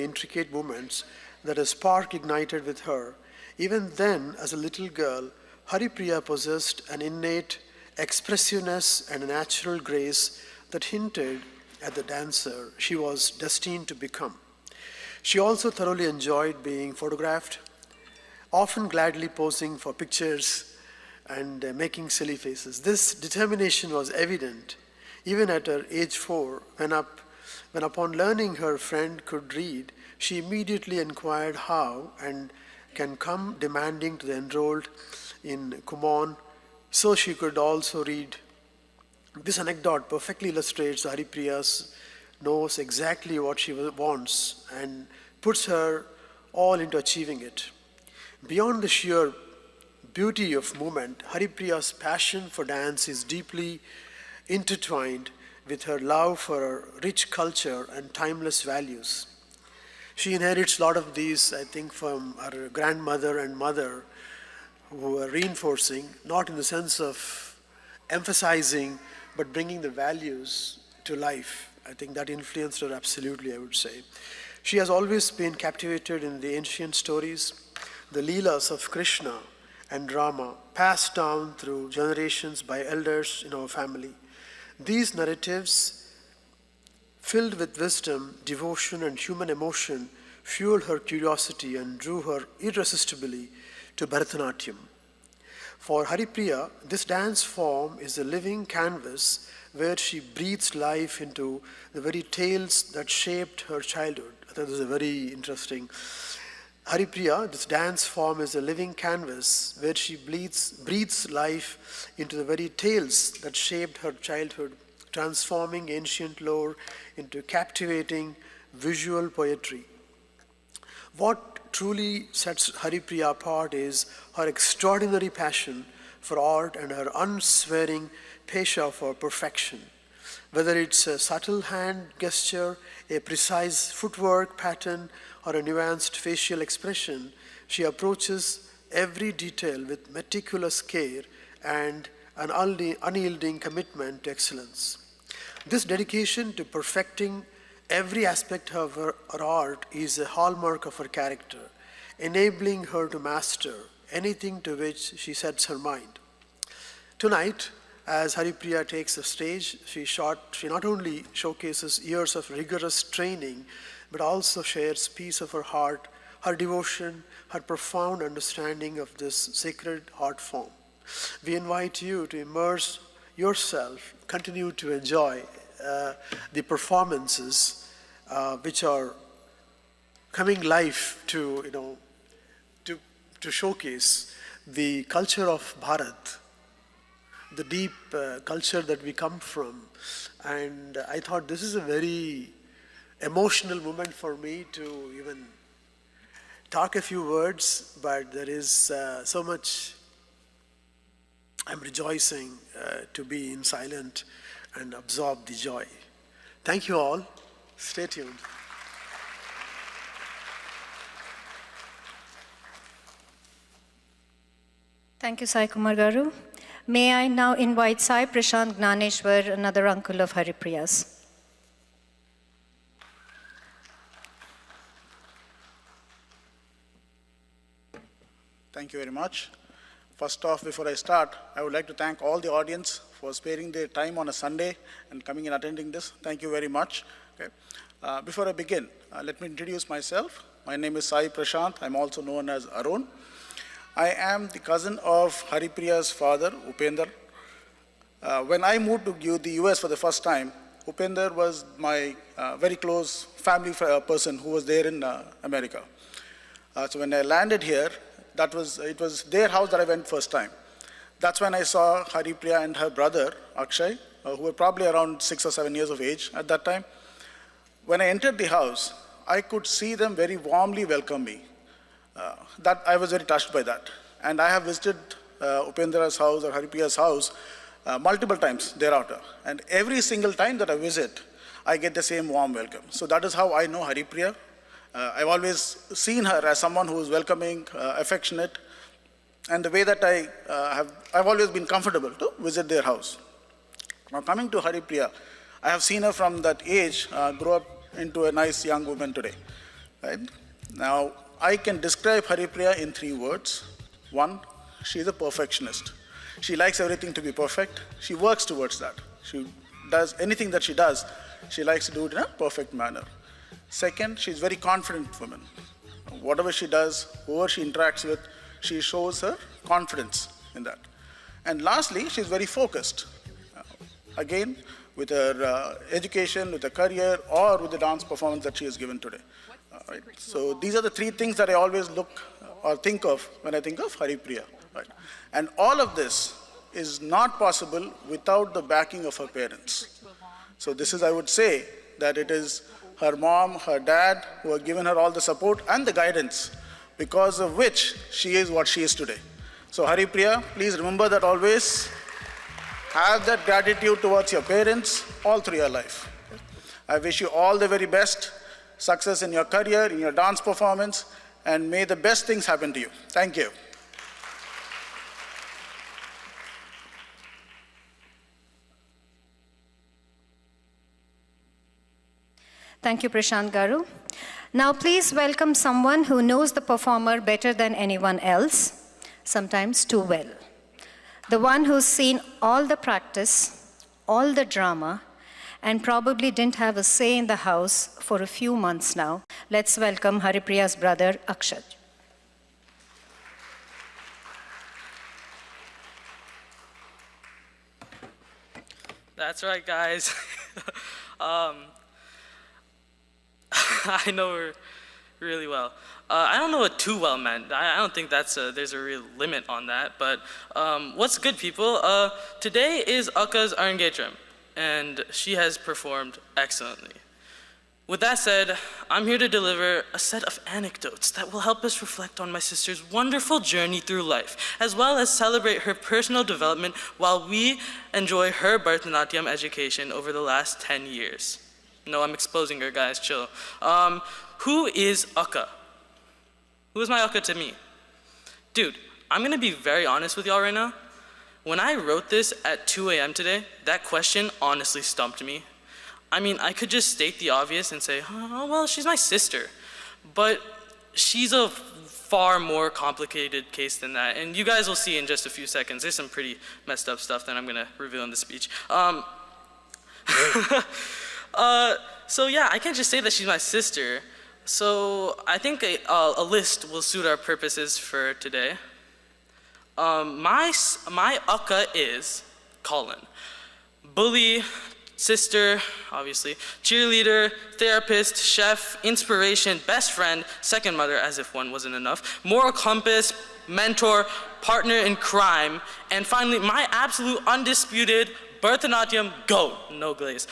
intricate movements that a spark ignited with her. Even then, as a little girl, Haripriya possessed an innate expressiveness and a natural grace that hinted at the dancer she was destined to become. She also thoroughly enjoyed being photographed. often gladly posing for pictures and making silly faces. This determination was evident even at her age 4, when upon learning her friend could read, she immediately inquired how and can come demanding to the enrolled in Kumon so she could also read. This anecdote perfectly illustrates Haripriya knows exactly what she wants and puts her all into achieving it. Beyond the sheer beauty of movement, Haripriya's passion for dance is deeply intertwined with her love for her rich culture and timeless values. She inherits a lot of these, I think, from her grandmother and mother, who are reinforcing, not in the sense of emphasizing, but bringing the values to life. I think that influenced her absolutely, I would say. She has always been captivated in the ancient stories, the Leelas of Krishna and Rama, passed down through generations by elders in our family. These narratives, filled with wisdom, devotion, and human emotion, fueled her curiosity and drew her irresistibly to Bharatanatyam. For Haripriya, this dance form is a living canvas where she breathes life into the very tales that shaped her childhood. I thought this is a very interesting. Haripriya, this dance form is a living canvas where she breathes life into the very tales that shaped her childhood, transforming ancient lore into captivating visual poetry. What truly sets Haripriya apart is her extraordinary passion for art and her unswearing passion for perfection. Whether it's a subtle hand gesture, a precise footwork pattern, or a nuanced facial expression, she approaches every detail with meticulous care and an unyielding commitment to excellence. This dedication to perfecting every aspect of her art is a hallmark of her character, enabling her to master anything to which she sets her mind. Tonight, as Haripriya takes the stage, she not only showcases years of rigorous training, but also shares piece of her heart, her devotion, her profound understanding of this sacred art form. We invite you to immerse yourself, continue to enjoy the performances which are coming live to showcase the culture of Bharat, the deep culture that we come from. And I thought this is a very emotional moment for me to even talk a few words, but there is so much. I'm rejoicing to be in silent and absorb the joy. Thank you all. Stay tuned. Thank you, Sai Kumar Garu. May I now invite Sai Prashant Gnaneshwar, another uncle of Haripriya's. Thank you very much. First off, before I start, I would like to thank all the audience for sparing their time on a Sunday and coming and attending this. Thank you very much. Okay. Before I begin, let me introduce myself. My name is Sai Prashant. I'm also known as Arun. I am the cousin of Haripriya's father, Upender. When I moved to the US for the first time, Upender was my very close family person who was there in America. So when I landed here, it was their house that I went first time. That's when I saw Haripriya and her brother, Akshay, who were probably around 6 or 7 years of age at that time. When I entered the house, I could see them very warmly welcome me. That I was very touched by that. And I have visited Upendra's house or Haripriya's house multiple times thereafter. And every single time that I visit, I get the same warm welcome. So that is how I know Haripriya. I've always seen her as someone who is welcoming, affectionate, and the way that I've always been comfortable to visit their house. Now coming to Haripriya, I have seen her from that age grow up into a nice young woman today. Right? Now, I can describe Haripriya in 3 words. 1, she is a perfectionist. She likes everything to be perfect. She works towards that. She does anything that she does, she likes to do it in a perfect manner. Second, she's a very confident woman. Whatever she does, whoever she interacts with, She shows her confidence in that. And lastly, she's very focused. Again, with her education, with her career, or with the dance performance that she has given today. Right? So these are the three things that I always look or think of when I think of Haripriya. Right? And all of this is not possible without the backing of her parents. So this is, I would say, that it is her mom, her dad, who have given her all the support and the guidance, because of which she is what she is today. So Haripriya, please remember that always. Have that gratitude towards your parents all through your life. I wish you all the very best, success in your career, in your dance performance, and may the best things happen to you. Thank you. Thank you, Prashant Garu. Now please welcome someone who knows the performer better than anyone else, sometimes too well. The one who's seen all the practice, all the drama, and probably didn't have a say in the house for a few months now. Let's welcome Haripriya's brother, Akshat. That's right, guys. I know her really well. I don't know what too well meant. I don't think there's a real limit on that. But what's good, people? Today is Akka's Arangetram, and she has performed excellently. With that said, I'm here to deliver a set of anecdotes that will help us reflect on my sister's wonderful journey through life, as well as celebrate her personal development while we enjoy her Bharatanatyam education over the last 10 years. No, I'm exposing her, guys, chill. Who is Akka? Who is my Akka to me? Dude, I'm gonna be very honest with y'all right now. When I wrote this at 2 a.m. today, that question honestly stumped me. I mean, I could just state the obvious and say, oh, well, she's my sister. But she's a far more complicated case than that. And you guys will see in just a few seconds. There's some pretty messed up stuff that I'm gonna reveal in the speech. So yeah, I can't just say that she's my sister. So I think a list will suit our purposes for today. My Akka is Colin. Bully, sister, obviously, cheerleader, therapist, chef, inspiration, best friend, second mother, as if one wasn't enough, moral compass, mentor, partner in crime, and finally, my absolute undisputed Bharatanatyam GOAT, no glaze.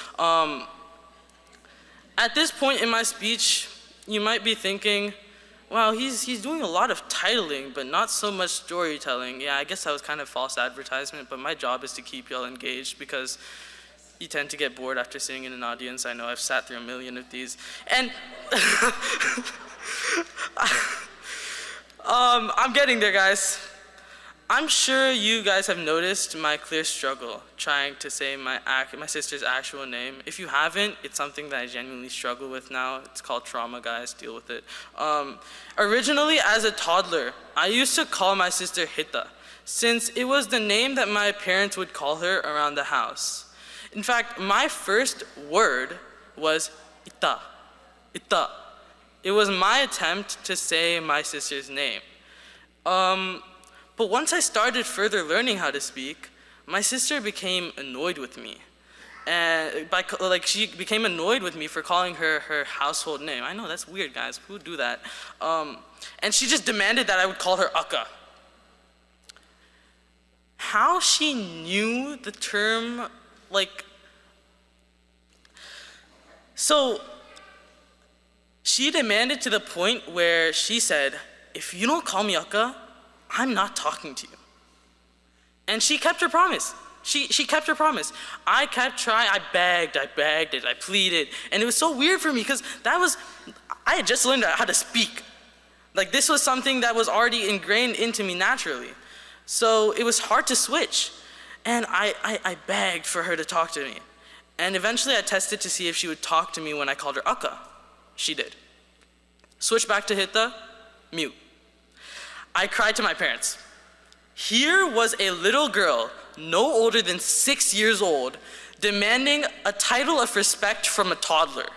At this point in my speech, you might be thinking, wow, he's doing a lot of titling, but not so much storytelling. Yeah, I guess that was kind of false advertisement, but my job is to keep y'all engaged because you tend to get bored after sitting in an audience. I know I've sat through a million of these. And I'm getting there, guys. I'm sure you guys have noticed my clear struggle trying to say my sister's actual name. If you haven't, it's something that I genuinely struggle with now. It's called trauma, guys. Deal with it. Originally, as a toddler, I used to call my sister Hita, since it was the name that my parents would call her around the house. In fact, my first word was Ita. Ita. It was my attempt to say my sister's name. But once I started further learning how to speak, my sister became annoyed with me. And she became annoyed with me for calling her household name. I know, that's weird, guys. Who would do that? And she just demanded that I would call her Akka. How she knew the term, so she demanded to the point where she said, if you don't call me Akka, I'm not talking to you. And she kept her promise. She kept her promise. I kept trying, I begged it, I pleaded. And it was so weird for me because I had just learned how to speak. Like, this was something that was already ingrained into me naturally. So it was hard to switch. And I begged for her to talk to me. And eventually I tested to see if she would talk to me when I called her Akka. She did. Switch back to Hita, mute. I cried to my parents. Here was a little girl, no older than 6 years old, demanding a title of respect from a toddler.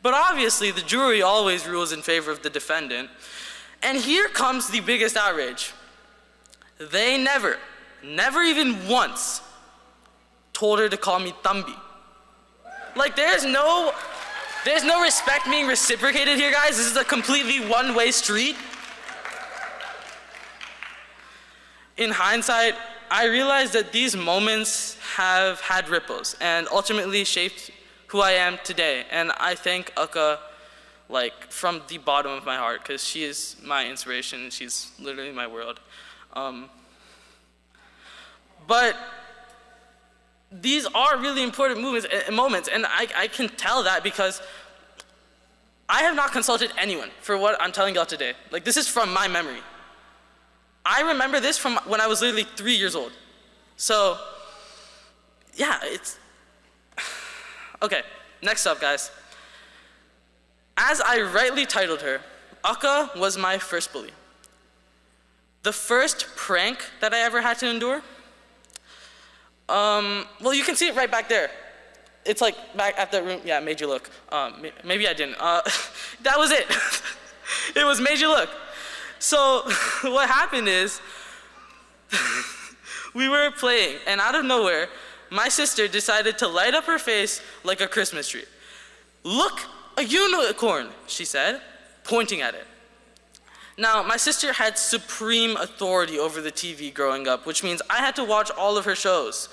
But obviously, the jury always rules in favor of the defendant. And here comes the biggest outrage. They never even once told her to call me Tambi. Like, there's no respect being reciprocated here, guys. This is a completely one-way street. In hindsight, I realized that these moments have had ripples and ultimately shaped who I am today. And I thank Akka, like, from the bottom of my heart, because she is my inspiration and she's literally my world. But these are really important moments, and I can tell that because I have not consulted anyone for what I'm telling y'all today. Like, this is from my memory. I remember this from when I was literally 3 years old. So, yeah, it's... Okay, next up, guys. As I rightly titled her, Akka was my first bully. The first prank that I ever had to endure, well, you can see it right back there. It's like back at the room. Yeah, made you look. Maybe I didn't. That was it. It was made you look. So what happened is we were playing, and out of nowhere, my sister decided to light up her face like a Christmas tree. "Look, a unicorn," she said, pointing at it. Now, my sister had supreme authority over the TV growing up, which means I had to watch all of her shows.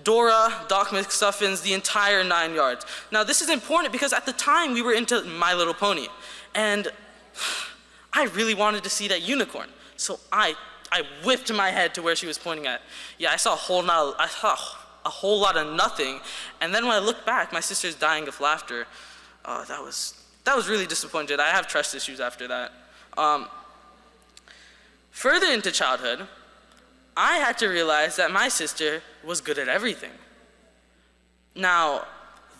Dora, Doc McStuffins, the entire 9 yards. Now, this is important because at the time we were into My Little Pony, and I really wanted to see that unicorn. So I whipped my head to where she was pointing at. Yeah, I saw a whole lot of nothing, and then when I looked back, my sister's dying of laughter. That was really disappointed. I have trust issues after that. Further into childhood, I had to realize that my sister was good at everything. Now,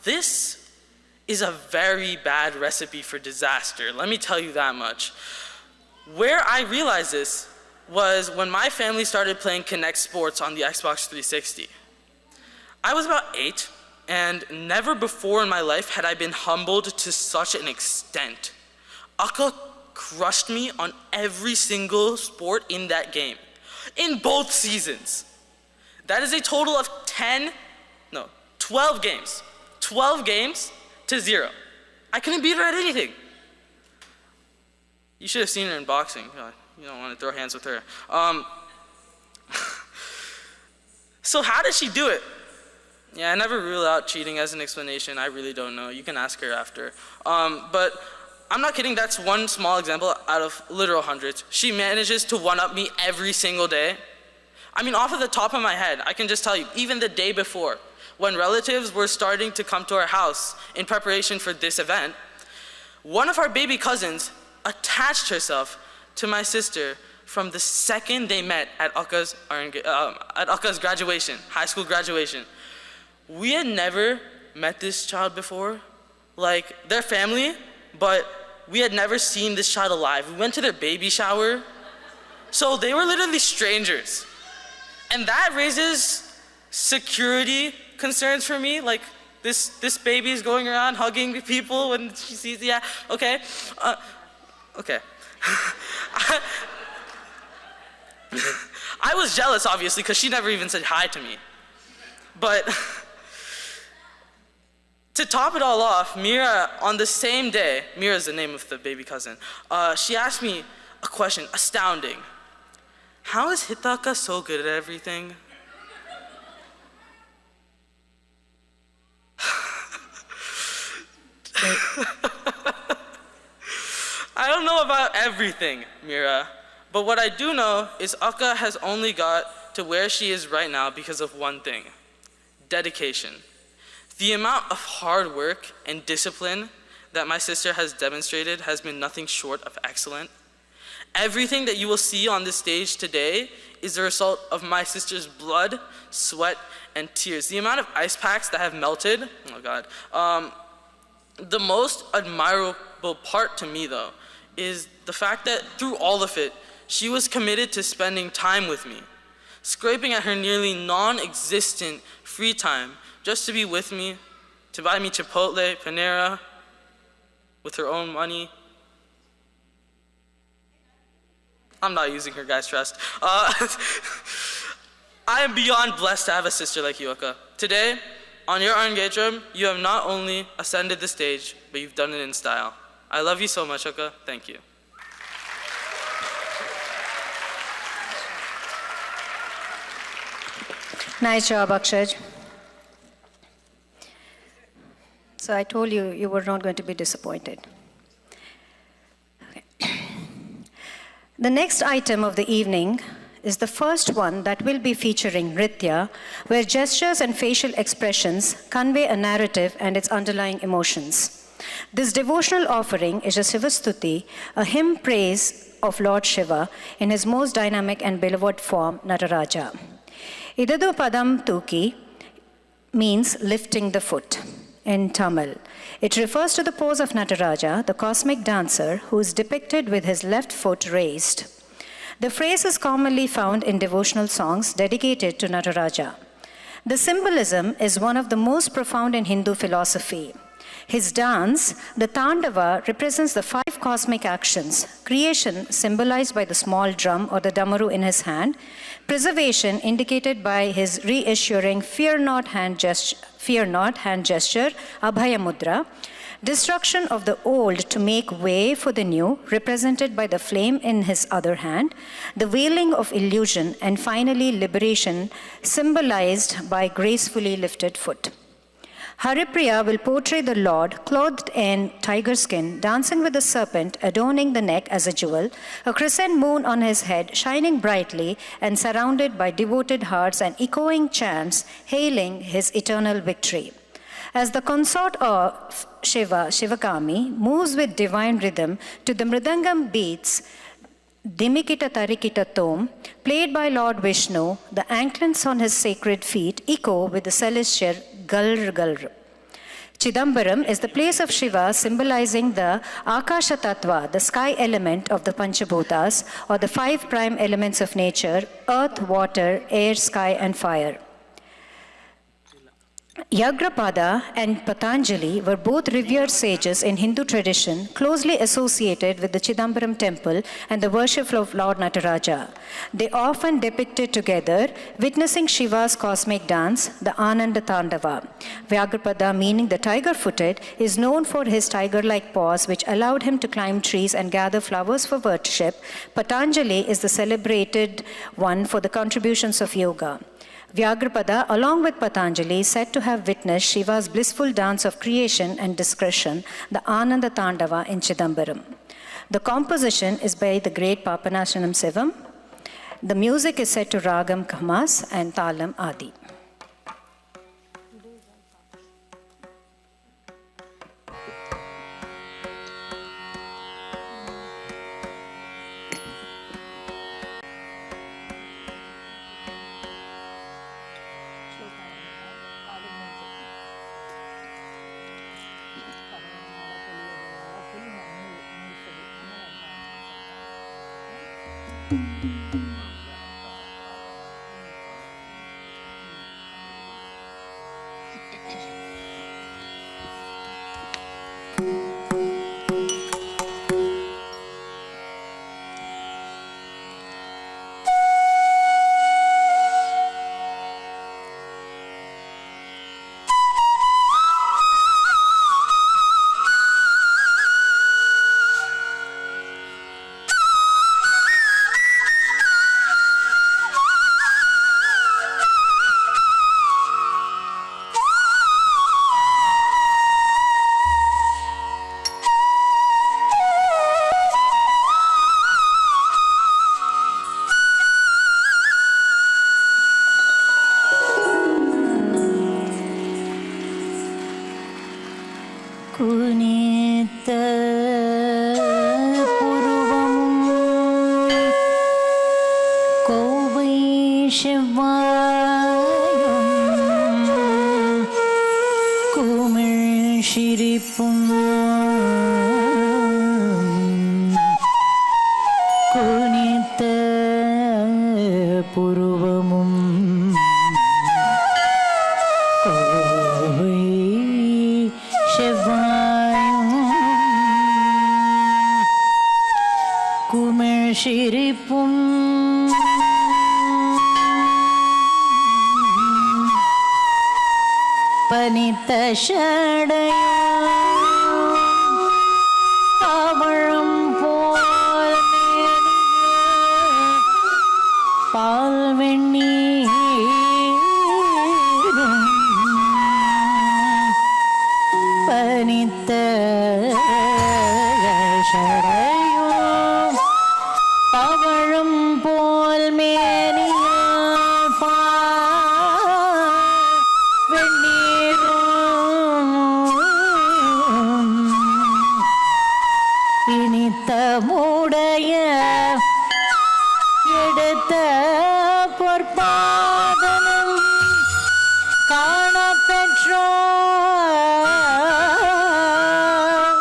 this is a very bad recipe for disaster, let me tell you that much. Where I realized this was when my family started playing Kinect Sports on the Xbox 360. I was about 8, and never before in my life had I been humbled to such an extent. Akka crushed me on every single sport in that game, in both seasons. That is a total of 12 games. 12 games to 0. I couldn't beat her at anything. You should have seen her in boxing. You don't want to throw hands with her. So how did she do it? Yeah, I never rule out cheating as an explanation. I really don't know. You can ask her after. But I'm not kidding, that's one small example out of literal hundreds. She manages to one-up me every single day. I mean, off of the top of my head, I can just tell you, even the day before, when relatives were starting to come to our house in preparation for this event, one of our baby cousins attached herself to my sister from the second they met at Akka's graduation, high school graduation. We had never met this child before, like their family, but we had never seen this child alive. We went to their baby shower, so they were literally strangers. And that raises security concerns for me, like this baby is going around hugging people when she sees, yeah, okay. Okay. I was jealous, obviously, because she never even said hi to me. But to top it all off, Mira, on the same day, Mira is the name of the baby cousin, she asked me a question, astounding. How is Hitaka so good at everything? I don't know about everything, Mira, but what I do know is Akka has only got to where she is right now because of one thing: dedication. The amount of hard work and discipline that my sister has demonstrated has been nothing short of excellent. Everything that you will see on this stage today is the result of my sister's blood, sweat, and tears. The amount of ice packs that have melted, oh God. The most admirable part to me, though, is the fact that through all of it, she was committed to spending time with me, scraping at her nearly non-existent free time just to be with me, to buy me Chipotle, Panera, with her own money. I'm not using her, guys, trust. I am beyond blessed to have a sister like you, Akka. Today, on your Arangetram, you have not only ascended the stage, but you've done it in style. I love you so much, Akka. Thank you. Nice job, Akshaj. So I told you, you were not going to be disappointed. Okay. The next item of the evening is the first one that will be featuring Nritya, where gestures and facial expressions convey a narrative and its underlying emotions. This devotional offering is a Shivastuti, a hymn praise of Lord Shiva in his most dynamic and beloved form, Nataraja. Idadu Padam Tuki means lifting the foot in Tamil. It refers to the pose of Nataraja, the cosmic dancer, who is depicted with his left foot raised. The phrase is commonly found in devotional songs dedicated to Nataraja. The symbolism is one of the most profound in Hindu philosophy. His dance, the Tandava, represents the 5 cosmic actions: creation, symbolized by the small drum or the damaru in his hand; preservation, indicated by his reassuring fear not hand gesture, Abhaya Mudra; destruction of the old to make way for the new, represented by the flame in his other hand; the veiling of illusion; and finally liberation, symbolized by gracefully lifted foot. Haripriya will portray the Lord clothed in tiger skin, dancing with a serpent adorning the neck as a jewel, a crescent moon on his head shining brightly, and surrounded by devoted hearts and echoing chants hailing his eternal victory. As the consort of Shiva, Shivakami, moves with divine rhythm to the mridangam beats, Dimikita Tarikita Tom, played by Lord Vishnu, the anklets on his sacred feet echo with the celestial Galr Galr. Chidambaram is the place of Shiva, symbolizing the Akasha Tattva, the sky element of the Panchabhutas, or the 5 prime elements of nature: earth, water, air, sky, and fire. Yagrapada and Patanjali were both revered sages in Hindu tradition, closely associated with the Chidambaram temple and the worship of Lord Nataraja. They often depicted together, witnessing Shiva's cosmic dance, the Ananda Tandava. Vyagrapada, meaning the tiger-footed, is known for his tiger-like paws, which allowed him to climb trees and gather flowers for worship. Patanjali is the celebrated one for the contributions of yoga. Vyagrapada, along with Patanjali, is said to have witnessed Shiva's blissful dance of creation and discretion, the Ananda Tandava in Chidambaram. The composition is by the great Papanashanam Sivam. The music is set to Ragam Khamas and Talam Adi. Haripriya பனித்த ஷடையும் பவழம் போல் பால் வெண்ணீரும் பனித்த ஷடையும் பவழம் போல் மேனியால் வெண்ணீரும் இனித்த மூடைய எடுத்த பொற்பாதனம் காண பெற்றோர்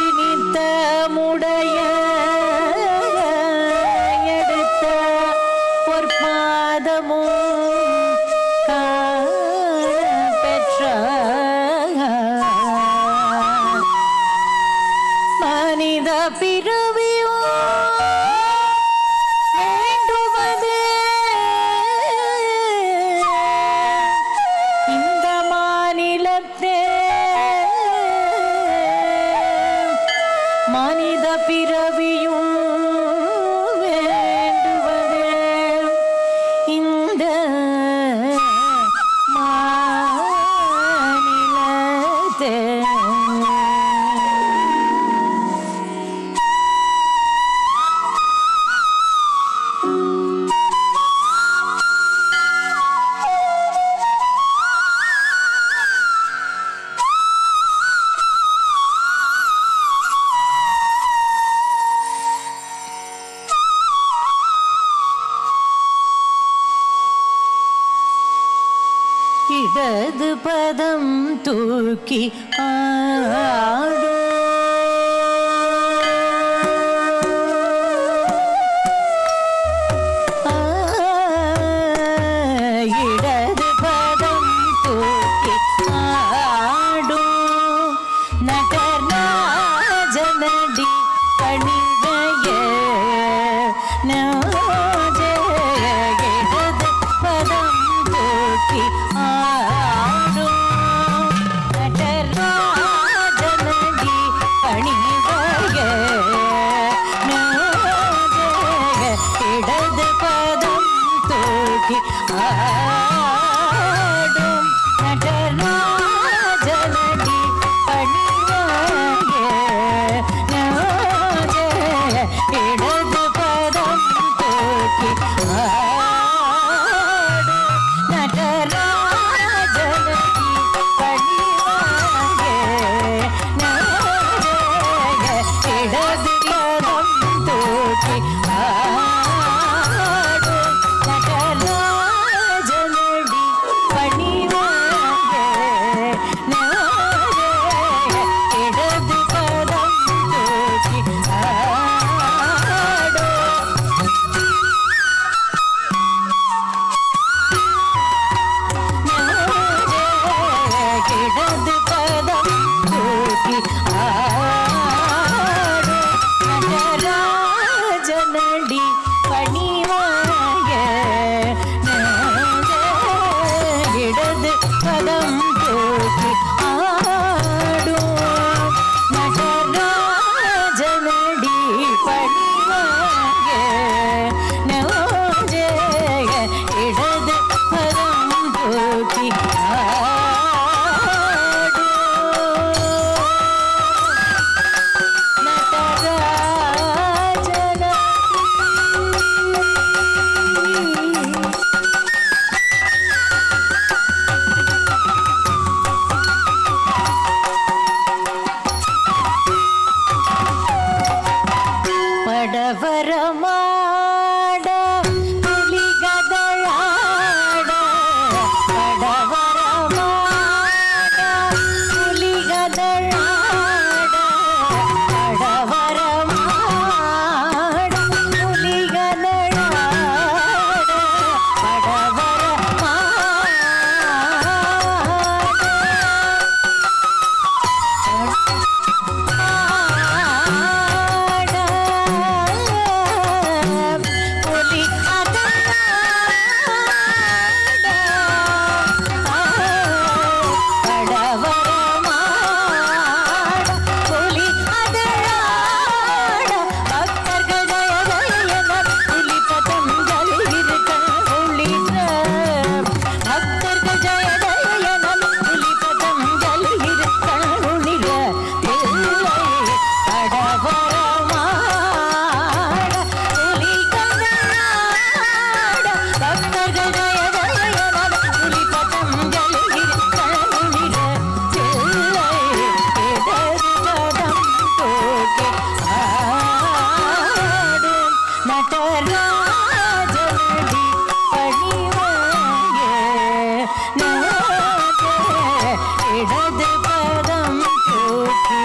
இனித்த முடைய எடுத்த பொற்பாதமும் காண பெற்றோர் மனித பிறவியோ வேண்டுவதே இந்த மாநிலத்தே மனித பிறவியும் வேண்டுவதே இந்த மாநிலத்தே இடது பதம் தூக்கி ஆடும் இடது பதம் தூக்கி ஆடும் நடராஜனடி கணிகைய இடது பதம் தூக்கி ஆடும் நடராஜனடி இடது பதம் தூக்கி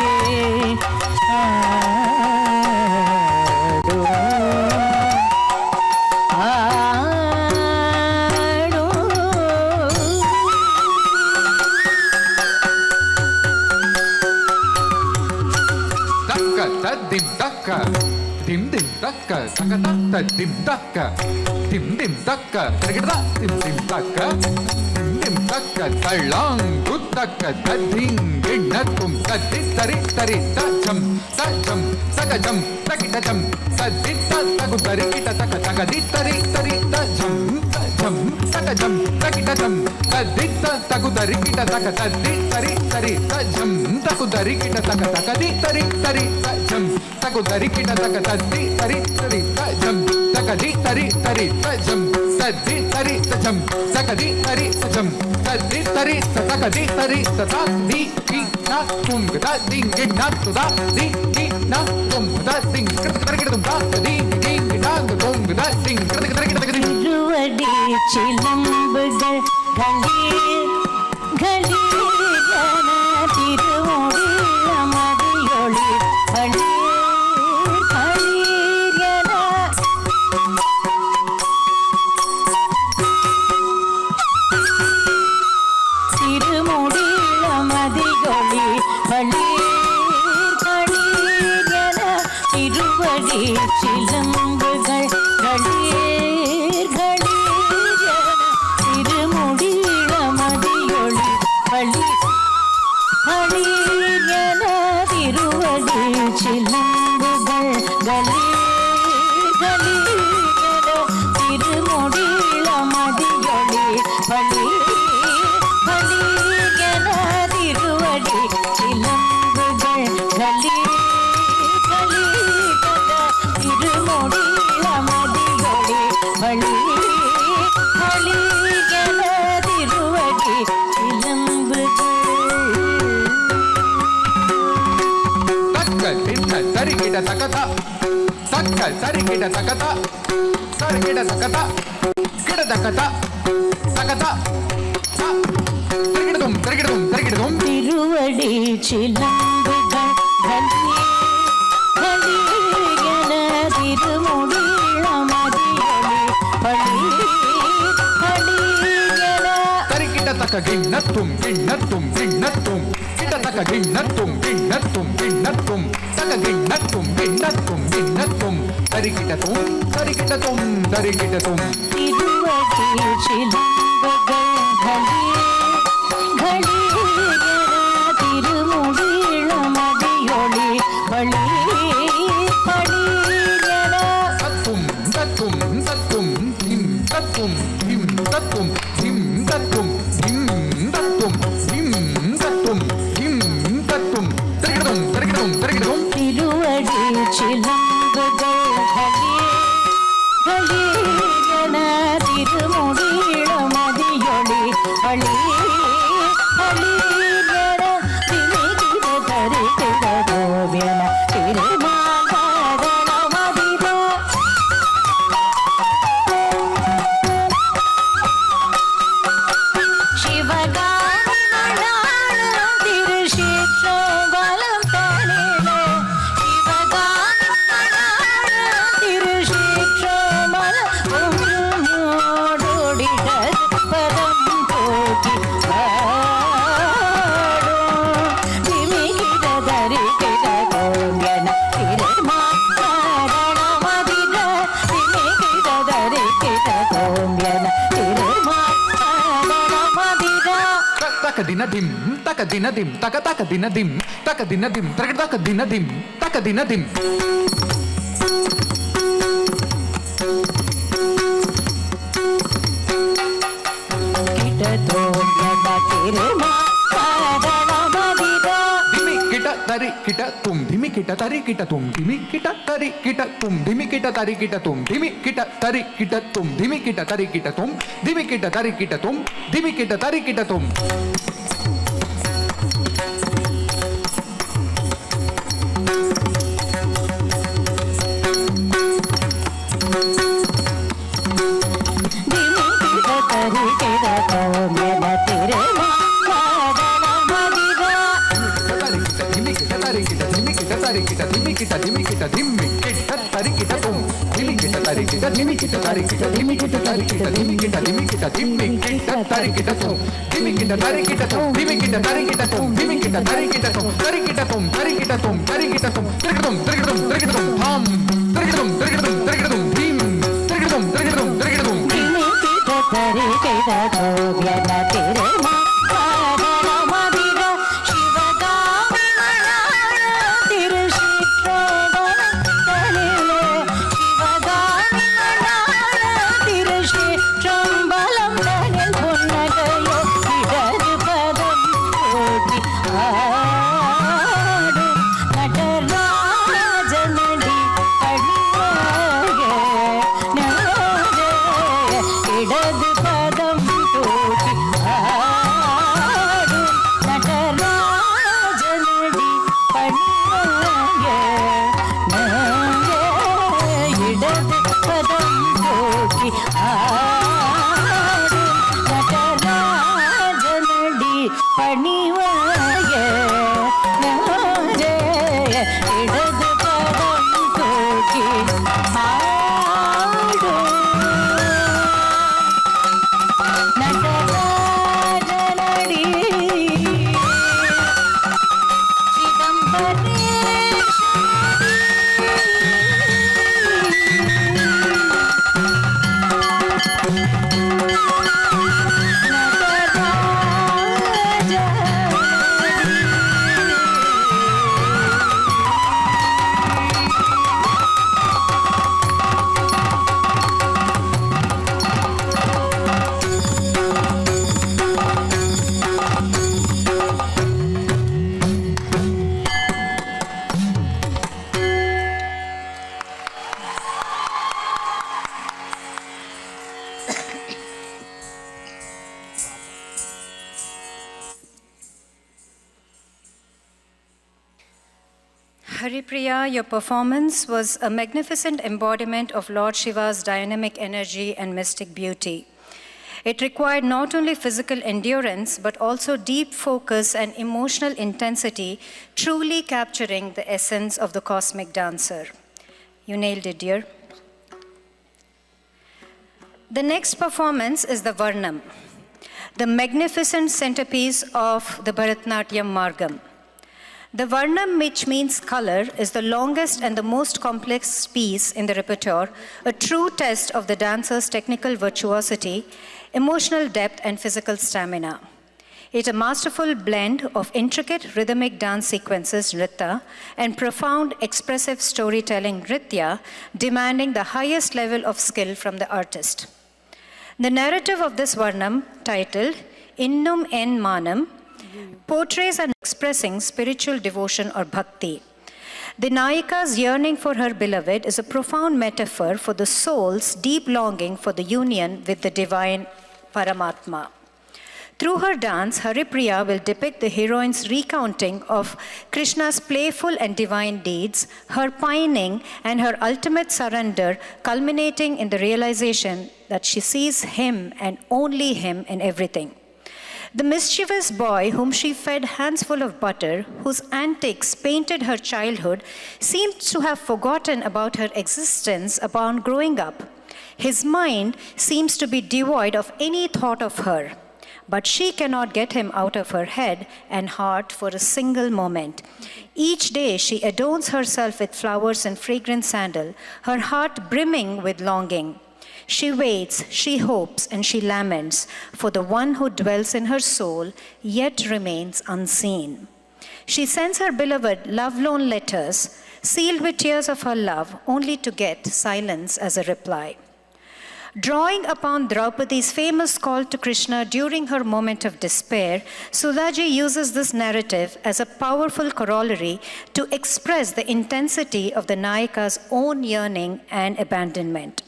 ஆடும் dim dakka dim dim dakka takata dim dakka dim dim dakka takata dim dim dakka dim dim dakka talang guttakka tadding ginnatum taddi tari tari tajam tajam sagajam takidajam taddi tagu tari kita takadi tari tari tajam tajam sagajam takidajam taddi tagu tari kita takadi tari tari tajam tagu tari kita takadi tari tari tajam tagu tari kita takadi tari tari tajam takadi tari tari tajam taddi tari tajam takadi tari tajam taddi tari takadi tari tatadi na tum gada ding na tuda di na tum gada ding kirtum da di na tum gada ding திருவடி சிலம்புகள் களீர் களீர் என திருமுடி மதியொளி களீர் களீர் என திருமுடி மதியொளி களீர் களீர் என திருவடி சிலம்புகள் களீர் களீர் என திருமுடி மதியொளி களீர் களீர் என திருவடி சிலம்புகள் களீர் களீர் என திருமுடி மதியொளி களீர் களீர் என திருவடி சிலம்புகள் களீர் களீர் என திருமுடி மதியொளி களீர் களீர் என திருவடி சிலம்புகள் தரிகிட தகதா தக்க தரிகிட தகதா தரிகிட தகதா கிட தகதா தகதா தரிகிடதும் தரிகிடதும் தரிகிடதும் திருவடி சிலம்புகள் களீர் என திருமுடி மதியொளி களீர் களீர் என தரிகிட தக்க கிண்ணத்தும் கிண்ணத்தும் கிண்ணத்தும் கிட தக்க கிண்ணத்தும் கிண்ணத்தும் கிண்ணத்தும் தக்க கிண்ணத்தும் கிண்ணத்தும் கிண்ணத்தும் தரிகிடதும் தரிகிடதும் தரிகிடதும் திருவடி சிலம்புகள் களீர் களீர் என திருமுடி மதியொளி களீர் களீர் என தத்தும் தத்தும் தத்தும் திம் தத்தும் திம் தத்தும் திம் தத்தும் திம் தத்தும் திம் தத்தும் திம் தத்தும் தரிகிடதும் தரிகிடதும் தரிகிடதும் திருவடி சிலம்புகள் களீர் களீர் என திருமுடி மதியொளி களீர் களீர் என திமிகிட தரிகிட கோவியன திருமாதன மதிர சிவகாமி மணாளம் திருஷேற்றோபலம் தனிலே சிவகாமி மணாளம் திருஷேற்றோபலம் ஓடோடிடது பதம் போக்கி திமிகிட தரிகிட கோங்கன திருமாதன மதிர திமிகிட தரிகிட கோங்கன திருமாதன மதிர taka dinadim taka dinadim taka taka dinadim taka dinadim taka dinadim taka dinadim கிட தோங்கன திருமாதன மதிர dimi kita tari kita tum dimi kita tari kita tum dimi kita tari kita tum dimi kita tari kita tum dimi kita tari kita tum dimi kita tari kita tum dimi kita tari kita tum dimi kita tari kita tum திமிகிட தரிகிட கோங்கன திருமாதன மதிர dimikita dimikita tarikita tum dimikita tarikita dimikita tarikita dimikita tarikita dimikita dimikita dimikita tarikita tum dimikita tarikita tum dimikita tarikita tum dimikita tarikita tum tarikita tum tarikita tum tarikita tum tarikita tum tarikita tum tarikita tum ham tarikita tum tarikita tum tarikita tum dim tarikita tum tarikita tum tarikita tum dimikita tarikita govyana tirema Haripriya, your performance was a magnificent embodiment of Lord Shiva's dynamic energy and mystic beauty. It required not only physical endurance, but also deep focus and emotional intensity, truly capturing the essence of the cosmic dancer. You nailed it, dear. The next performance is the Varnam, the magnificent centerpiece of the Bharatanatyam Margam. The Varnam, which means color, is the longest and the most complex piece in the repertoire, a true test of the dancer's technical virtuosity, emotional depth, and physical stamina. It is a masterful blend of intricate rhythmic dance sequences, nritta, and profound expressive storytelling, nritya, demanding the highest level of skill from the artist. The narrative of this Varnam, titled Innum En Manam, portrays and expressing spiritual devotion or bhakti. The Nayika's yearning for her beloved is a profound metaphor for the soul's deep longing for the union with the divine Paramatma. Through her dance, Haripriya will depict the heroine's recounting of Krishna's playful and divine deeds, her pining, and her ultimate surrender, culminating in the realization that she sees him and only him in everything. The mischievous boy whom she fed handsful of butter, whose antics painted her childhood, seemed to have forgotten about her existence upon growing up. His mind seems to be devoid of any thought of her, but she cannot get him out of her head and heart for a single moment. Each day she adorns herself with flowers and fragrant sandal, her heart brimming with longing. She waits, she hopes, and she laments for the one who dwells in her soul, yet remains unseen. She sends her beloved love-lone letters, sealed with tears of her love, only to get silence as a reply. Drawing upon Draupadi's famous call to Krishna during her moment of despair, Sudhaji uses this narrative as a powerful corollary to express the intensity of the Nayika's own yearning and abandonment.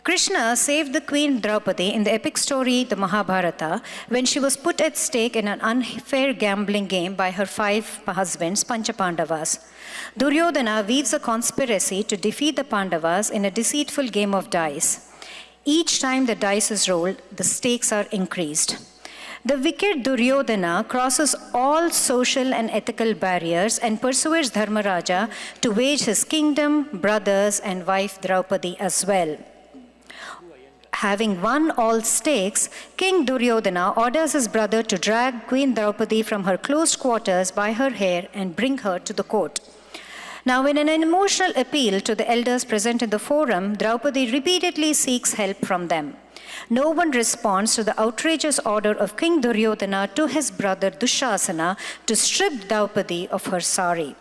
Krishna saved the queen Draupadi in the epic story, the Mahabharata, when she was put at stake in an unfair gambling game by her 5 husbands, Panchapandavas. Duryodhana weaves a conspiracy to defeat the Pandavas in a deceitful game of dice. Each time the dice is rolled, the stakes are increased. The wicked Duryodhana crosses all social and ethical barriers and persuades Dharmaraja to wage his kingdom, brothers, and wife Draupadi as well. Having won all stakes, King Duryodhana orders his brother to drag Queen Draupadi from her closed quarters by her hair and bring her to the court. Now, in an emotional appeal to the elders present in the forum, Draupadi repeatedly seeks help from them. No one responds to the outrageous order of King Duryodhana to his brother Dushasana to strip Draupadi of her sari.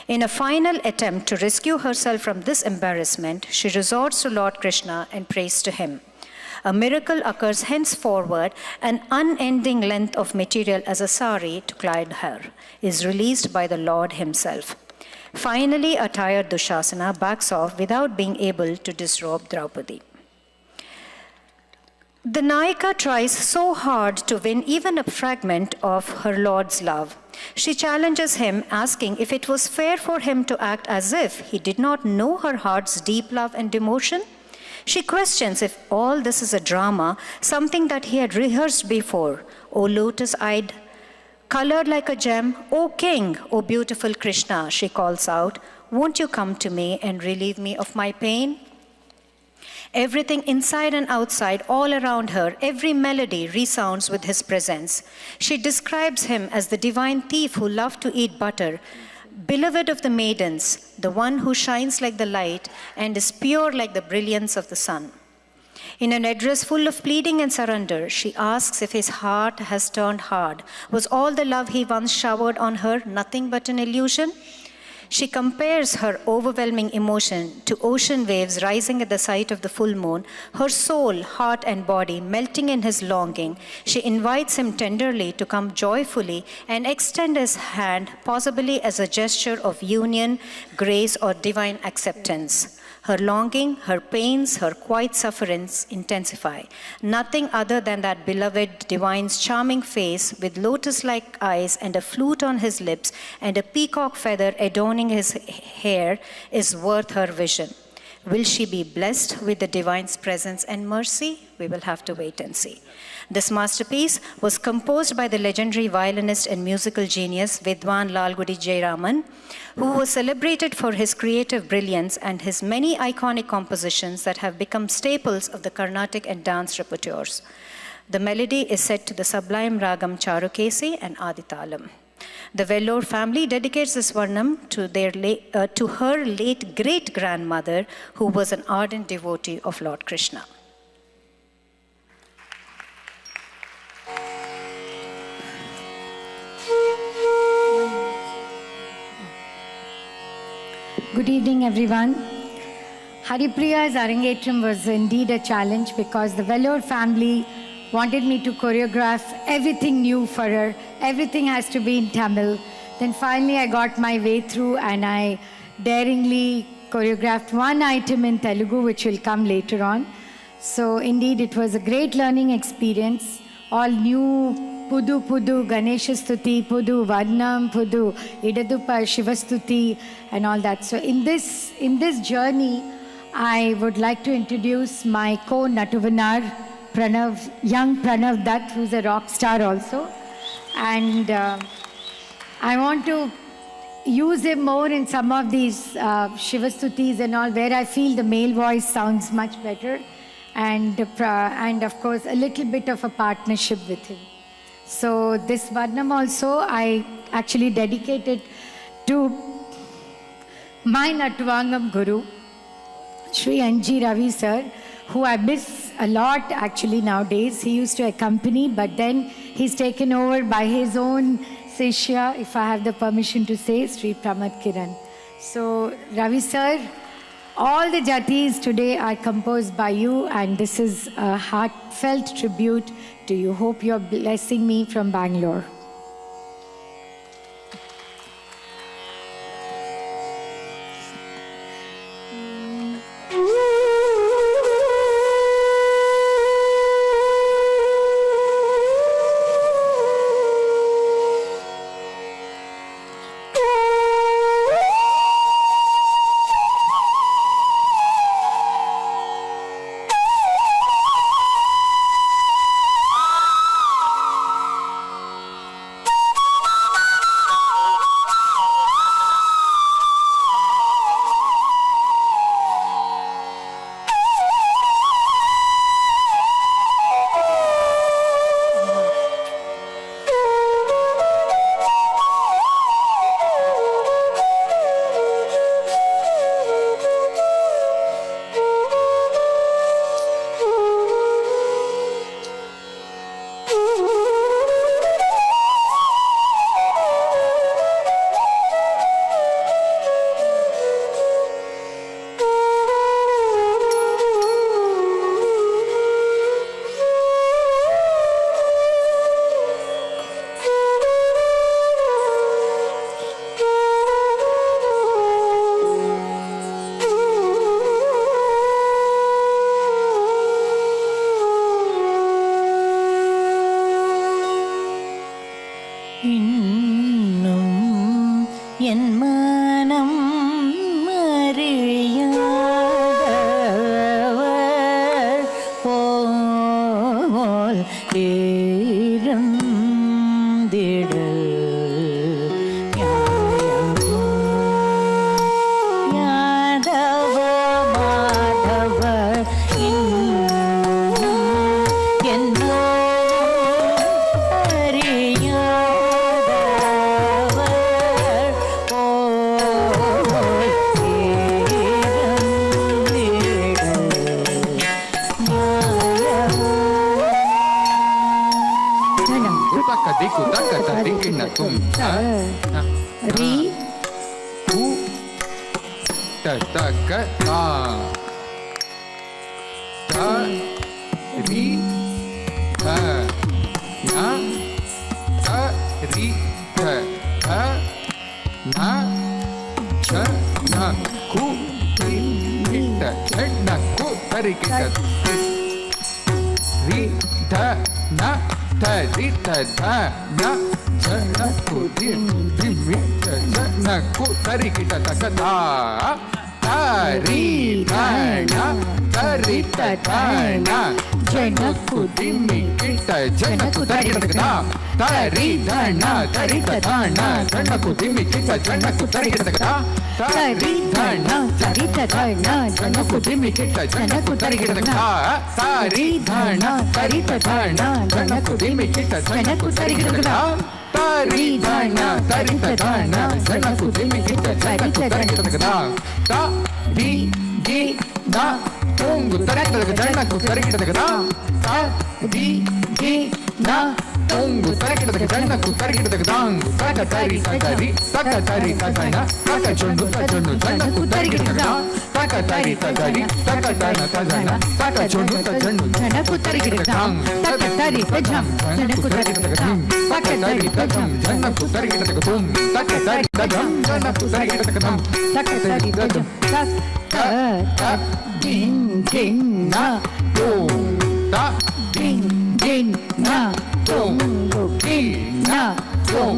In a final attempt to rescue herself from this embarrassment, she resorts to Lord Krishna and prays to him. A miracle occurs henceforward. An unending length of material as a sari to clad her is released by the Lord himself. Finally, a tired Dushasana backs off without being able to disrobe Draupadi. The Nayika tries so hard to win even a fragment of her lord's love. She challenges him, asking if it was fair for him to act as if he did not know her heart's deep love and devotion. She questions if all this is a drama, something that he had rehearsed before. O lotus-eyed, colored like a gem, O king, O beautiful Krishna, she calls out, won't you come to me and relieve me of my pain? Everything inside and outside, all around her, every melody resounds with his presence. She describes him as the divine thief who loved to eat butter, beloved of the maidens, the one who shines like the light and is pure like the brilliance of the sun. In an address full of pleading and surrender, she asks if his heart has turned hard. Was all the love he once showered on her nothing but an illusion? She compares her overwhelming emotion to ocean waves rising at the sight of the full moon, her soul, heart, and body melting in his longing. She invites him tenderly to come joyfully and extend his hand, possibly as a gesture of union, grace, or divine acceptance. Her longing, her pains, her quiet sufferings intensify. Nothing other than that beloved divine's charming face with lotus-like eyes and a flute on his lips and a peacock feather adorning his hair is worth her vision. Will she be blessed with the divine's presence and mercy? We will have to wait and see. This masterpiece was composed by the legendary violinist and musical genius Vidwan Lalgudi Jayaraman, who was celebrated for his creative brilliance and his many iconic compositions that have become staples of the Carnatic and dance repertoires. The melody is set to the sublime ragam Charukesi and Aditalam. The Vellore family dedicates this varnam to her late great-grandmother, who was an ardent devotee of Lord Krishna. Good evening, everyone. Haripriya's Arangetram was indeed a challenge because the Vellore family wanted me to choreograph everything new for her. Everything has to be in Tamil. Then finally I got my way through and I daringly choreographed one item in Telugu, which will come later on. So indeed it was a great learning experience. All new Pudu Pudu, Ganesha Stuti, Pudu Varnam, Pudu Idadupa, Shivastuti, and all that. So in this journey, I would like to introduce my co-Natuvanar, Pranav, young Pranav Dutt, who's a rock star also. And I want to use him more in some of these Shivastutis and all, where I feel the male voice sounds much better. And of course, a little bit of a partnership with him. So this Varnam also I actually dedicated to my Natvangam Guru, Sri N.G. Ravi sir, who I miss a lot actually nowadays. He used to accompany, but then he's taken over by his own Sishya, if I have the permission to say, Sri Pramad Kiran. So Ravi sir, all the jatis today are composed by you, and this is a heartfelt tribute to you. Hope you're blessing me from Bangalore. இன்னும் என் மனம் அறியாதவர் போல் இருந்திடல் யாதவ மாதவ இன்னும் என் அறியாதவர் போல் ரி கு ட த க தா த ரி த ந த ரி த த ந ச ந கு ரி ட ச ந கு தரி கிட்ட ரி த ந த ரி த த ந ச ந கு ரி ரி ரி த ச ந கு தரி கிட்ட தக தா த ரி த ந த ரி த த ந ச ந கு ரி மி கிட்ட ச ந கு தரி கிட்ட தக தா த ரி த ந த ரி த த ந ச ந கு ரி மி கிட்ட ச ந கு தரி கிட்ட தக தா த ரி த ந த ரி த த ந ச ந கு ரி மி கிட்ட ச ந கு தரி கிட்ட தக தா த ரி த ந த ரி த த ந ச ந கு ரி மி கிட்ட ச ந கு தரி கிட்ட தக தா த ரி த ந த ரி த த ந ச ந கு ரி மி கிட்ட ச ந கு தரி கிட்ட தக தா த ரி தி த தொங்கு தரி கிட்ட தக ச ந கு தரி கிட்ட தக தா த ரி தி த தொங்கு தரி கிட்ட தக ச ந கு தரி கிட்ட தக தாங் தக தரி தகரி தக தரி தகன தக சொண்டு தஜொண்டு ச ந கு தரி கிட்ட தக தா தக தரி தகரி தக தன தகன தக சொண்டு தஜொண்டு ச ன கு தரி கிட்ட தக தாங் தக தரி தஜம் ச ன கு தரி கிட்ட தக தாங் தக தரி தஜம் ச ன கு தரி கிட்ட தக தும் தக தரி தஜம் ச ன கு தரி கிட்ட தக தாங் தக தரி தஜம் தக த din din na dum ta din din na dum din na dum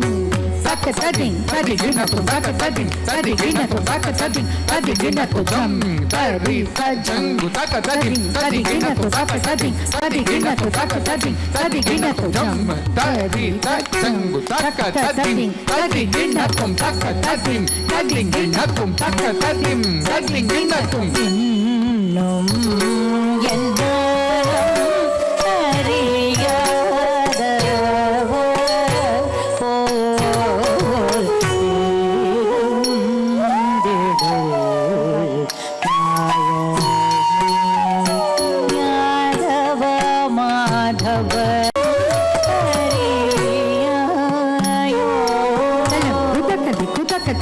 taka tadin tadi gina to taka tadin tadi gina to taka tadin tadi gina to jam tari tajang taka tadin tadi gina to taka tadin tadi gina to taka tadin tadi gina to jam tari tajang taka tadin tadi gina to taka tadin tadi gina to taka tadin tadi gina to இன்னும் என் அறியாதவர் போல் இருந்திடல் யாதவ மாதவ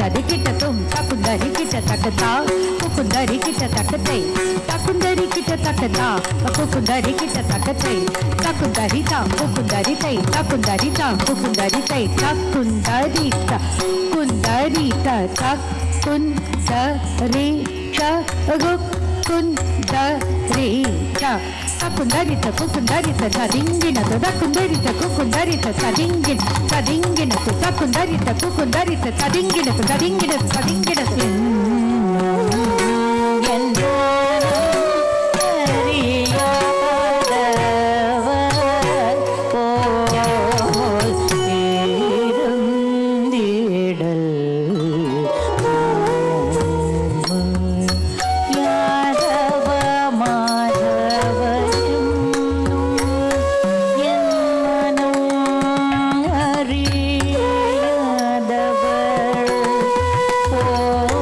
தடி கிட்ட தும் தக்குந்தரி கிட்ட தக்கதா குக்குந்தரி கிட்ட தக்கத்தை தக்குந்தரி கிட்ட தக்கதா குக்குந்தரி கிட்ட தக்கத்தை தக்குந்தரி தா குக்குந்தரி தை தக்குந்தரி தா குக்குந்தரி தை தக்குந்தரி த குந்தரி த தக்குந்தரி த குக்குந்தரி த தக்குந்தரி த குக்குந்தரி த ததிங்கின தக்குந்தரி த குக்குந்தரி த ததிங்கின ததிங்கின தக்குந்தரி த குக்குந்தரி த ததிங்கின ததிங்கின ததிங்கின என்றோ அறியாதவர் போல் இருந்திடல் யாதவ மாதவ என் மனம் அறியாதவர் போல்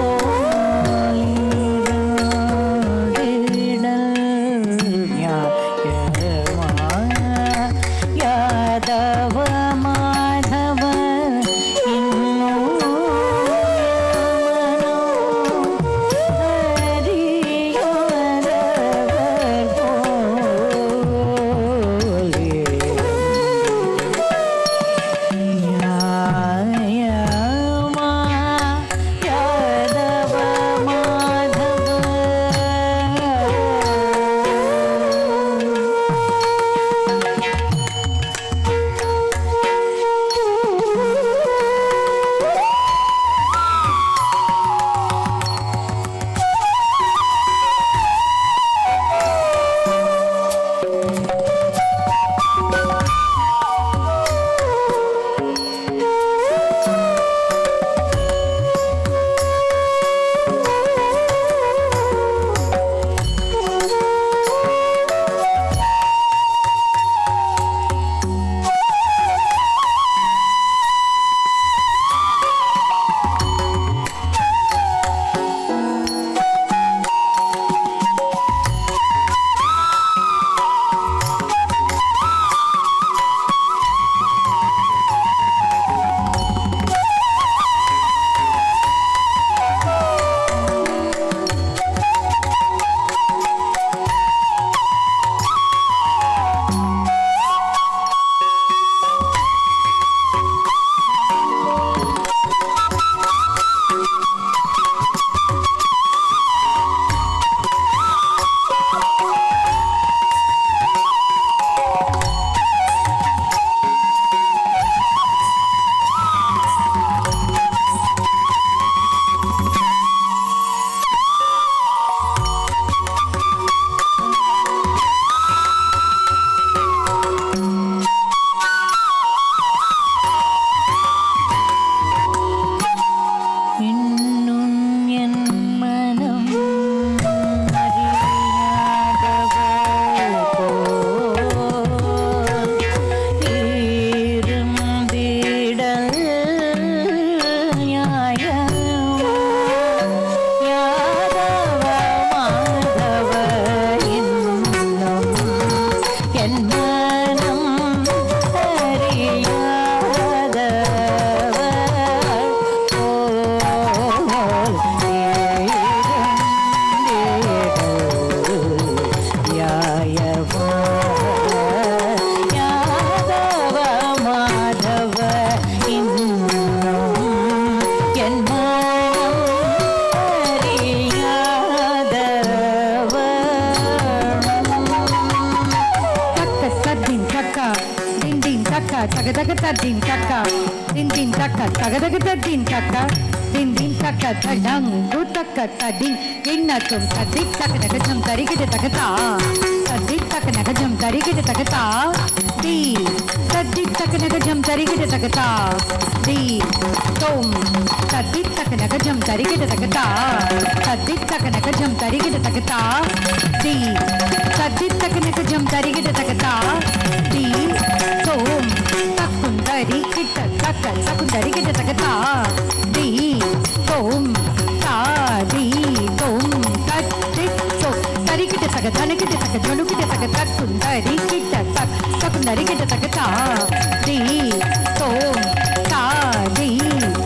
taka ta din taka taga taka ta din taka tadang du taka ta din inna tum tadik taka naga jam tari kite taka ta tadik taka naga jam tari kite taka ta di tadik taka naga jam tari kite taka ta di tum tadik taka naga jam tari kite taka ta tadik taka naga jam tari kite taka ta di tadik taka naga jam tari kite taka ta di tum takundari kita takundari kita taka ta di tum ta di tum tadik tum tari kita taka tane kita taka jonu kita taka takundari kita takundari kita taka ta di tum ta di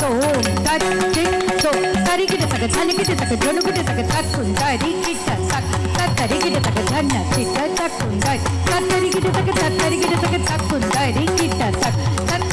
tum tadik tum tari kita taka tane kita taka jonu kita taka takundari kita tari kita taka jana kita takundari tari kita taka takundari kita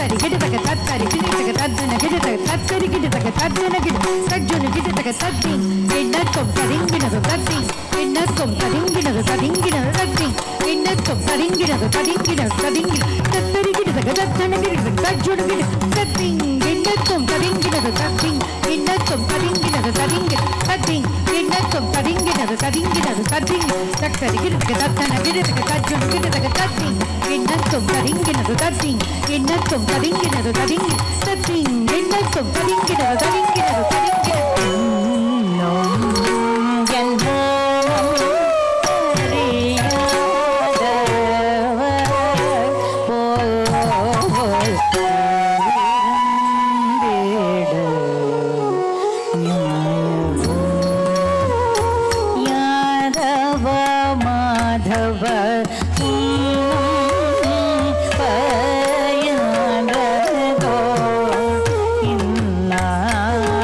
tari kita taka tari kita taka tadana kita taka tari kita taka tadana kita tajjonu kita taka tadin innakum taringina tadin innakum taringina tadingina tadin innakum taringina tadingina tadingina tari kita taka tadana kita tajjonu kita tadin innakum taringina tadin innakum taringina tadingina tadin innakum taringina tadingina tadin tari kita taka tadana kita taka tajjonu kita taka tadin innakum taringina tadin innakum taringina tadingina tadin innakum taringina tadingina tadingina Inna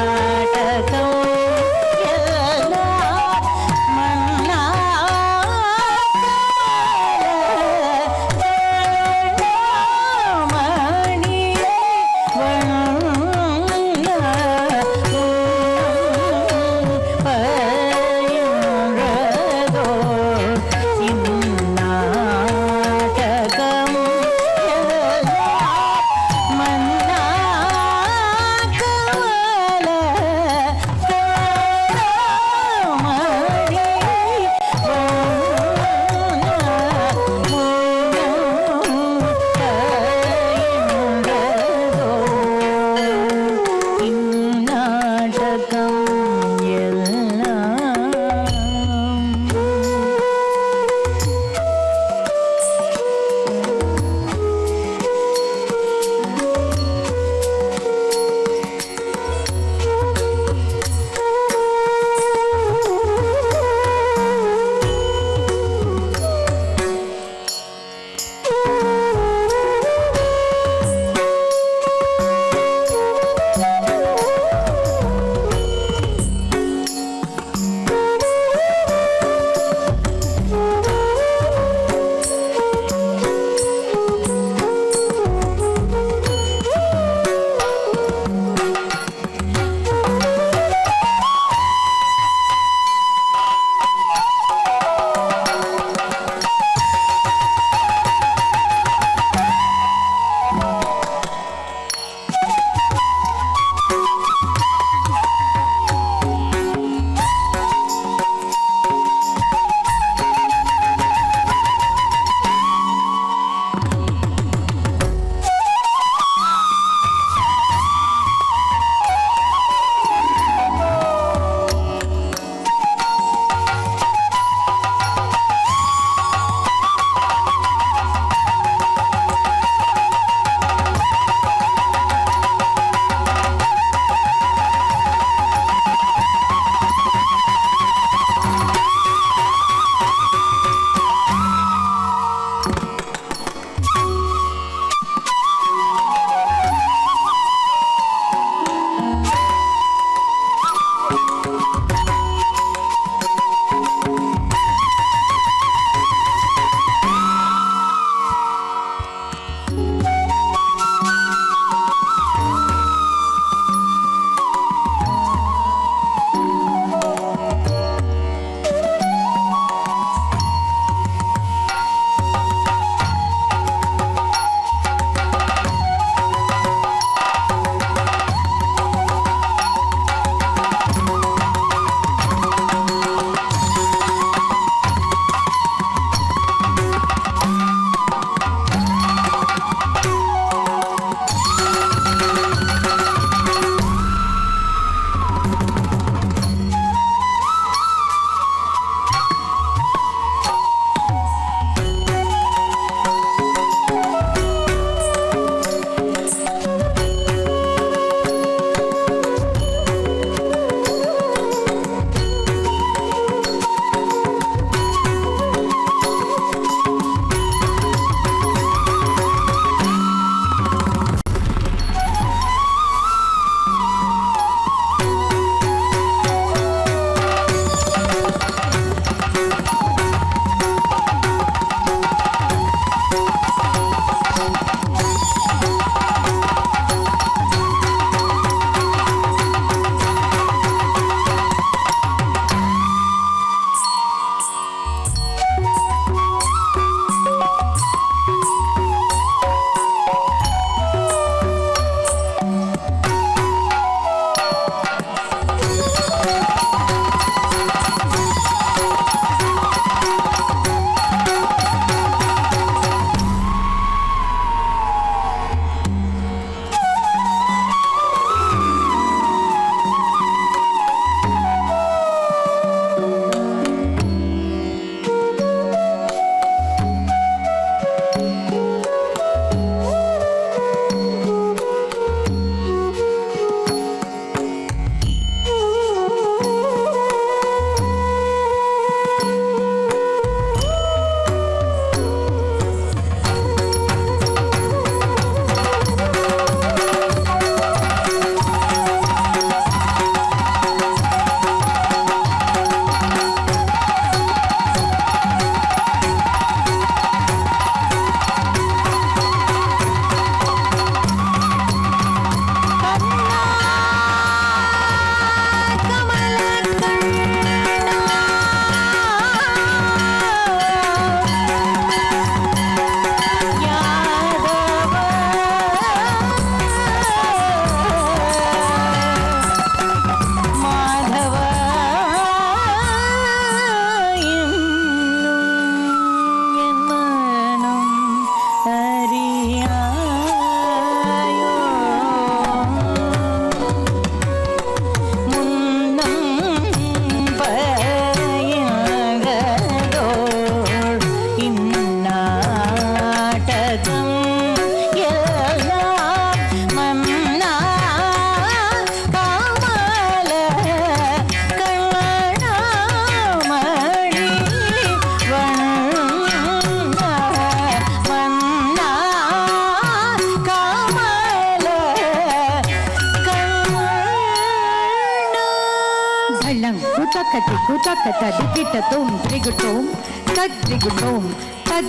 taka tiku taka tadikita tum trigutum tad trigutum tad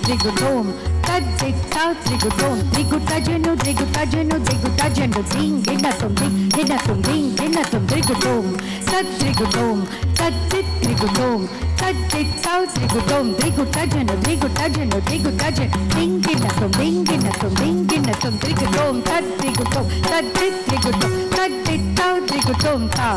trigutum tad ta trigutum trigutajenu trigutajenu trigutajenu ding ginatum trigutum tad trigutum tad trigutum tad ta trigutum trigutajenu ding ginatum trigutum tad trigutum tad trigutum tad ta trigutum ta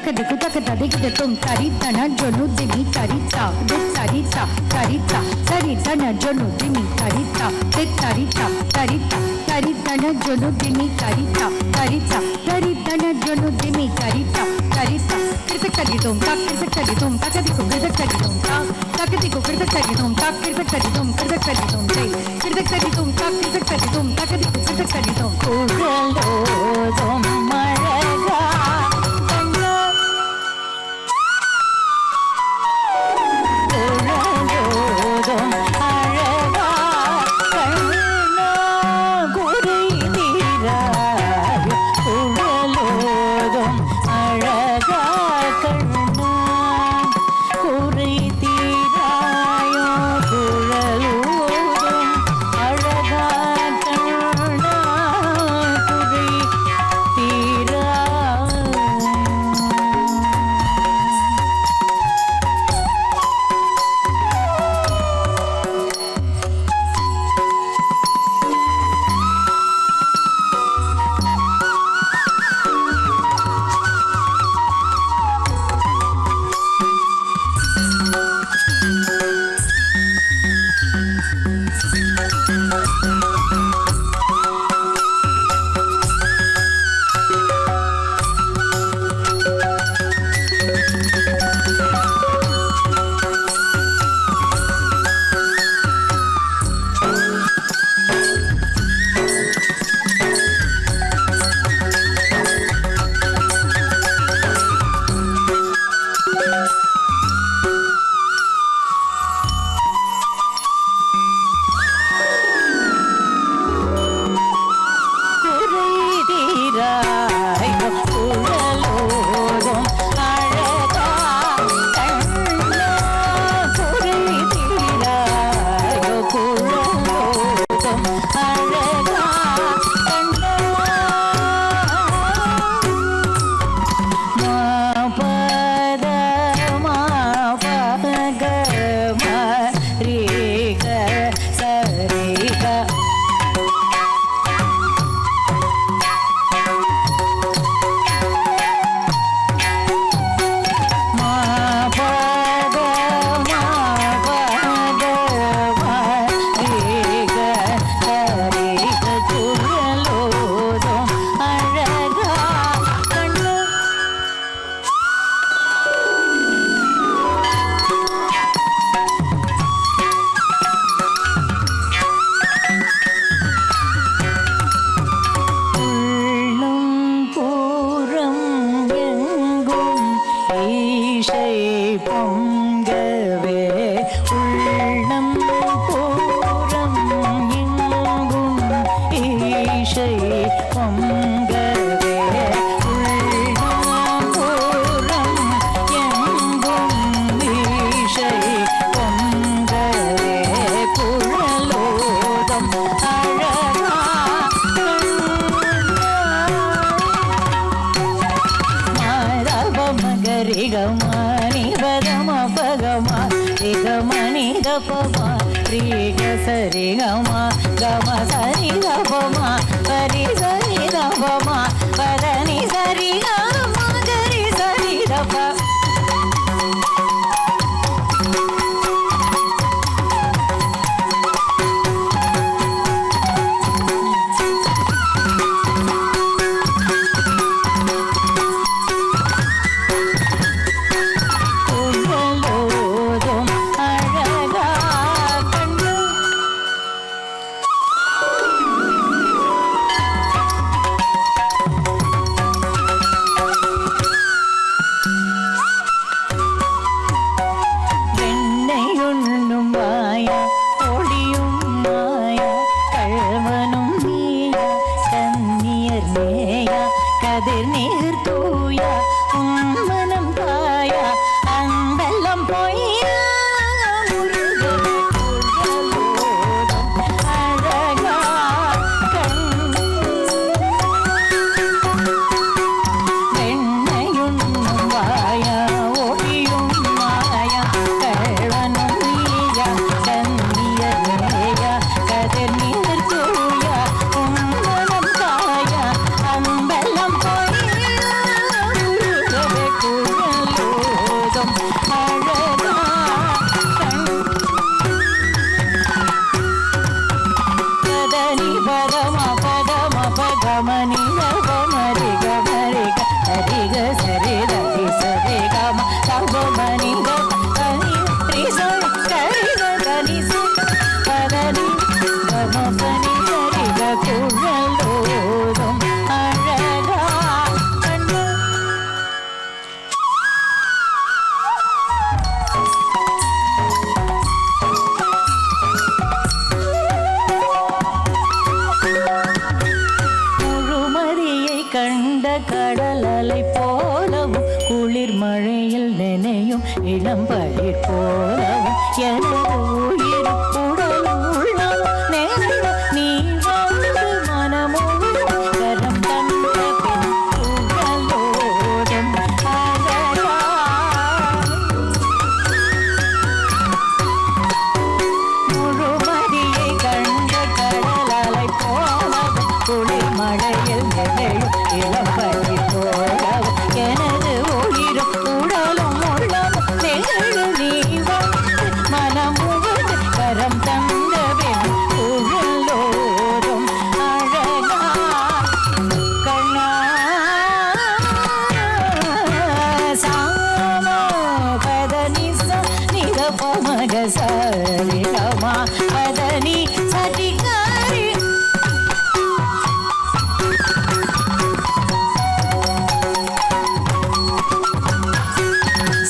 taka digu taka dadigida tum taritana jonu dimi tarita de tarita tarita taritana jonu dimi tarita de tarita tarita taritana jonu dimi tarita tarita taritana jonu dimi tarita tarita kirta karidum tak kirta karidum takadiku kirta karidum tak takadiku kirta karidum tak kirta karidum kirta karidum dei kirta karidum tak kirta karidum takadiku kirta karidum kuralodum maraga kanna kuralodum araga kanna kurai dira kuralodum araga kanna kurai dirayo kuralodum araga kanna kurai dira பமபனி சரிக குழலோதும் அழகா கண்ணு முழுமதியை கண்ட கடலலை போலவும் குளிர் மழையில் நினையும் இளம்பயிர் போலவும் எனது உயிர் உடலும் உள்ளமும் நேரம் நீ வந்து மனமும் கரம் தந்த பின் உடலோடும் அழகா முழுமதியை கண்ட கடலலை போலவும் குளிர் மழையில் நினையும் இளம்பயிர் போலவும் எனது உயிர் உடலும் உள்ளமும் நேரம் நீ வந்து மனமும் கரம் தந்தவின் உழலோடும் அழகா கண்ணா சாமோ பதனி நித பமக சரி கமா பதனி சதிகாரி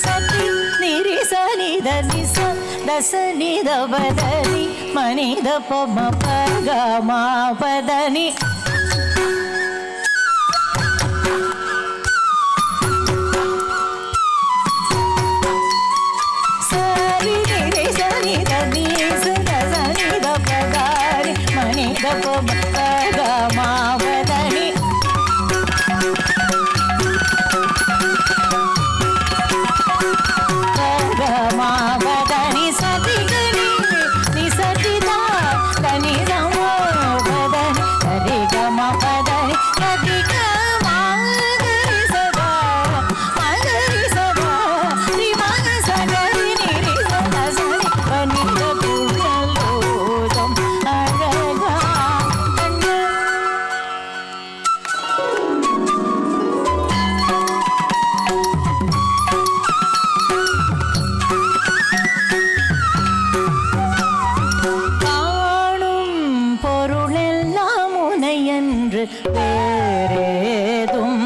சதி நிரி சனித நிச தச நித பதனி மனித பம பகமா பதனி சரி நிரி சனித நிச தச நித பகாரி மனித பம பகமா பதனி பகமா பதனி சதிகரி நிசதிதா தனி ரமோ பதனி சரிகமா பதனி சதிகமா கரி சதா மகரி சதா ரிமக சகரி நிரி சதா சரி பனித குழலோதும் அழகா கண்ணு காணும் பொருளெல்லாம் உனையன்று வேறேதும்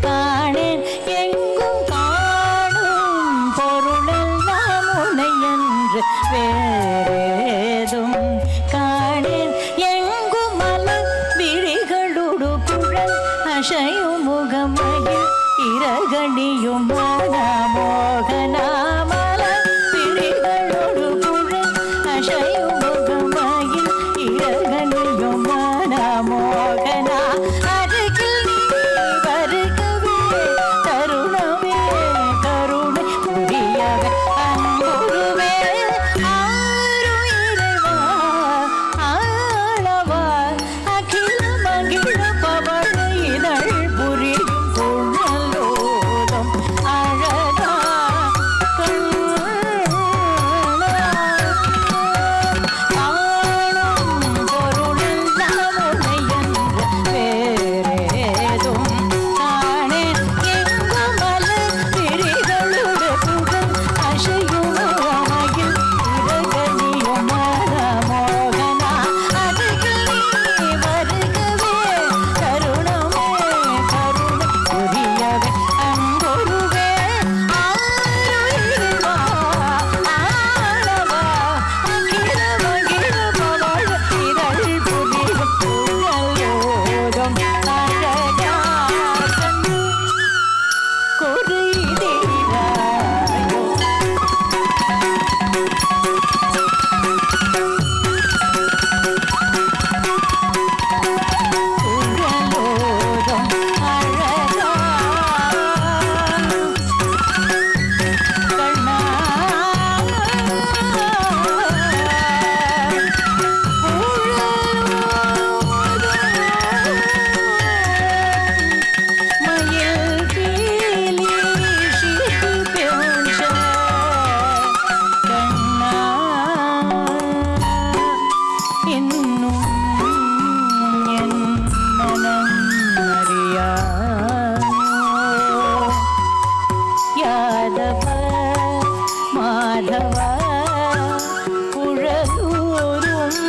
காணேன் எங்கும் காணும் பொருளெல்லாம் உனையன்று வேறேதும் காணேன் எங்கும் மலர் விழிகளோடு குழல் அசையும் முகமகிழ் இரகணியும் மனமோகனா மலர் விழிகளோடு குழல் அசையும் முகமகிழ் இரகணியும் மனமோகனா அருகில் நீ வருகவே தருணமே கருணை புரியவே அன்புருவே ஆருயிரவா ஆளவா அகில மகிழ பவள இதழ் புரியும் குழலோடும் அழகா காணும் பொருளெல்லாம் உனையன்று வேறேதும் காணேன் எங்கும் மலர் விழிகளோடு புகழ் அசையும் அழகில் இரகணியும் மனமோகனா அருகில் நீ வருகவே கருணமே கருணை புரியவே அன்புருவே ஆருயிரவா ஆளவா அகில மகிழ பவள இதழ் புரியும் குழலோடும் அழகா கண்ணு கொரிதீராயோ குழலோடும் அழகா கண்ணா மயில் பீலி சிறு பெருஞ்ச கண்ணா இன்னும் என் மனம் அறியானோ Yadava Madhava குழலூரும்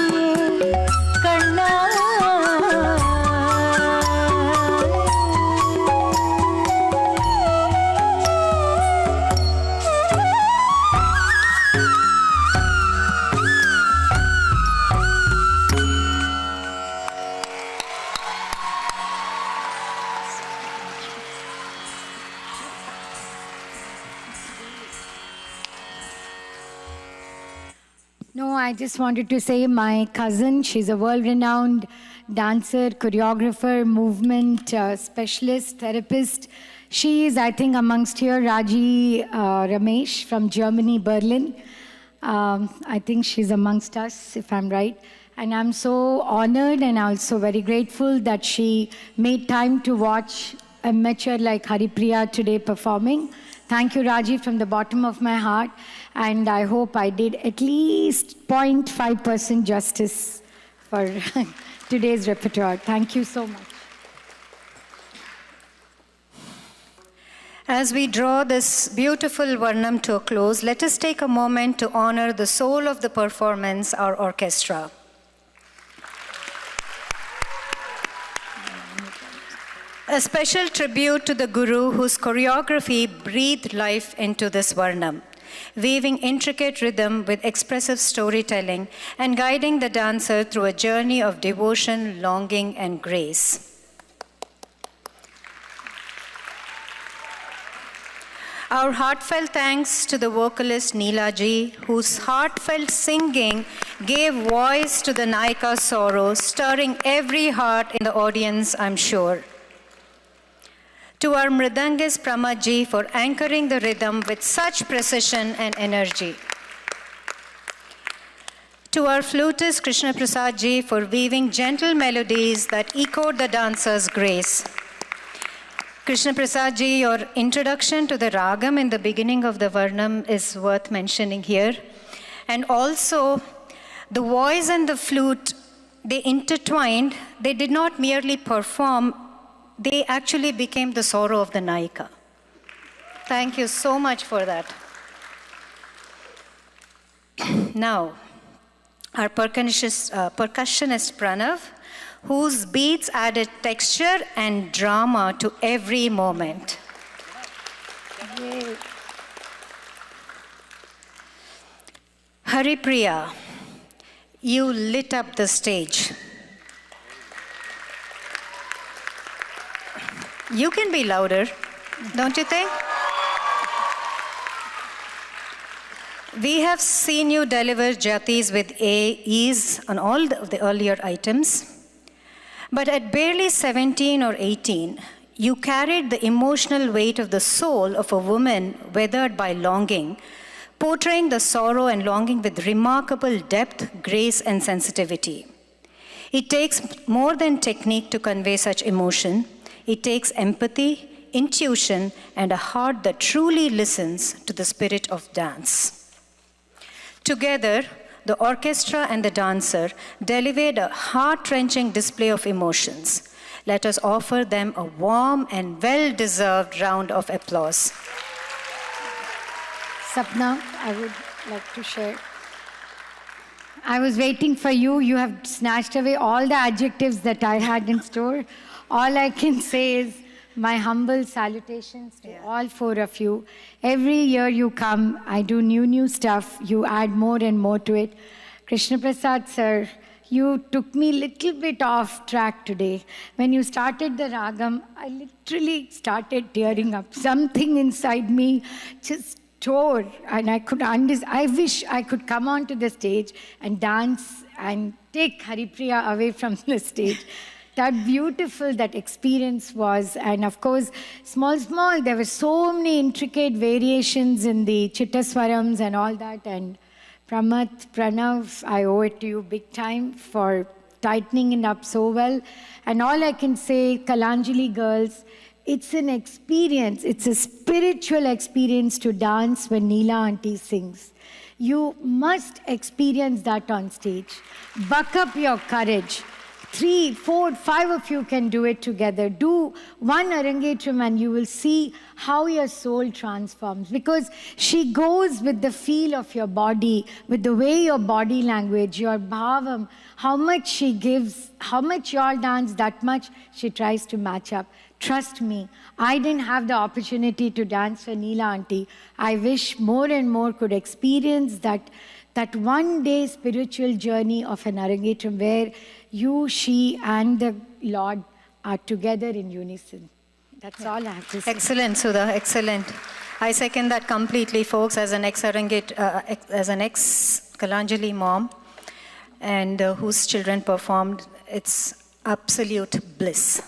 I just wanted to say my cousin, she's a world-renowned dancer, choreographer, movement specialist, therapist. She is, I think, amongst here, Raji Ramesh from Germany, Berlin. I think she's amongst us, if I'm right. And I'm so honored and also very grateful that she made time to watch a amateur like Haripriya today performing. Thank you, Raji, from the bottom of my heart. And I hope I did at least 0.5% justice for today's repertoire. Thank you so much. As we draw this beautiful Varnam to a close, let us take a moment to honor the soul of the performance, our orchestra. A special tribute to the Guru whose choreography breathed life into this Varnam, weaving intricate rhythm with expressive storytelling and guiding the dancer through a journey of devotion, longing, and grace. Our heartfelt thanks to the vocalist Neela Ji, whose heartfelt singing gave voice to the Nayika's sorrow, stirring every heart in the audience, I'm sure. To our Mridangist Pramad Ji for anchoring the rhythm with such precision and energy. To our flutist Krishna Prasad Ji for weaving gentle melodies that echoed the dancer's grace. Krishna Prasad Ji, your introduction to the ragam in the beginning of the Varnam is worth mentioning here. And also, the voice and the flute, they intertwined. They did not merely perform, they actually became the sorrow of the Nayika. Thank you so much for that. Now, our percussionist Pranav, whose beats added texture and drama to every moment. Yay. Haripriya, you lit up the stage. You can be louder, don't you think? We have seen you deliver jatis with ease on all the earlier items. But at barely 17 or 18, you carried the emotional weight of the soul of a woman weathered by longing, portraying the sorrow and longing with remarkable depth, grace, and sensitivity. It takes more than technique to convey such emotion. It takes empathy, intuition, and a heart that truly listens to the spirit of dance. Together, the orchestra and the dancer delivered a heart-wrenching display of emotions. Let us offer them a warm and well-deserved round of applause. Sapna, I would like to share. I was waiting for you. You have snatched away all the adjectives that I had in store. All I can say is my humble salutations to all four of you. Every year you come, I do new stuff. You add more and more to it. Krishna Prasad sir, you took me a little bit off track today. When you started the ragam, I literally started tearing up. Something inside me just tore, and I wish I could come onto the stage and dance and take Haripriya away from the stage. That beautiful that experience was, and of course, small, there were so many intricate variations in the Chittaswarams and all that, and Pranav, I owe it to you big time for tightening it up so well. And all I can say, Kalanjali girls, it's an experience, it's a spiritual experience to dance when Neela auntie sings. You must experience that on stage. Buck up your courage. 3, 4, 5 of you can do it together. Do one Arangetram and you will see how your soul transforms. Because she goes with the feel of your body, with the way your body language, your bhavam, how much she gives, how much you all dance, that much she tries to match up. Trust me, I didn't have the opportunity to dance for Neela auntie. I wish more and more could experience that one day spiritual journey of an Arangetram where you, she, and the Lord are together in unison. That's all I have to say. Excellent, Sudha, excellent. I second that completely, folks, as an ex-Kalanjali mom. and whose children performed. It's absolute bliss.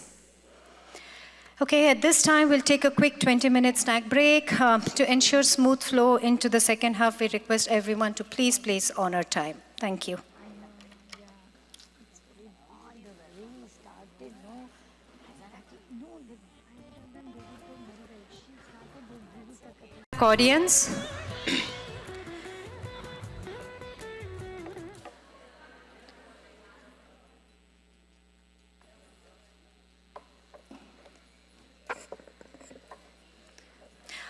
Okay, at this time, we'll take a quick 20-minute snack break. To ensure smooth flow into the second half, we request everyone to please honor time. Thank you. Audience.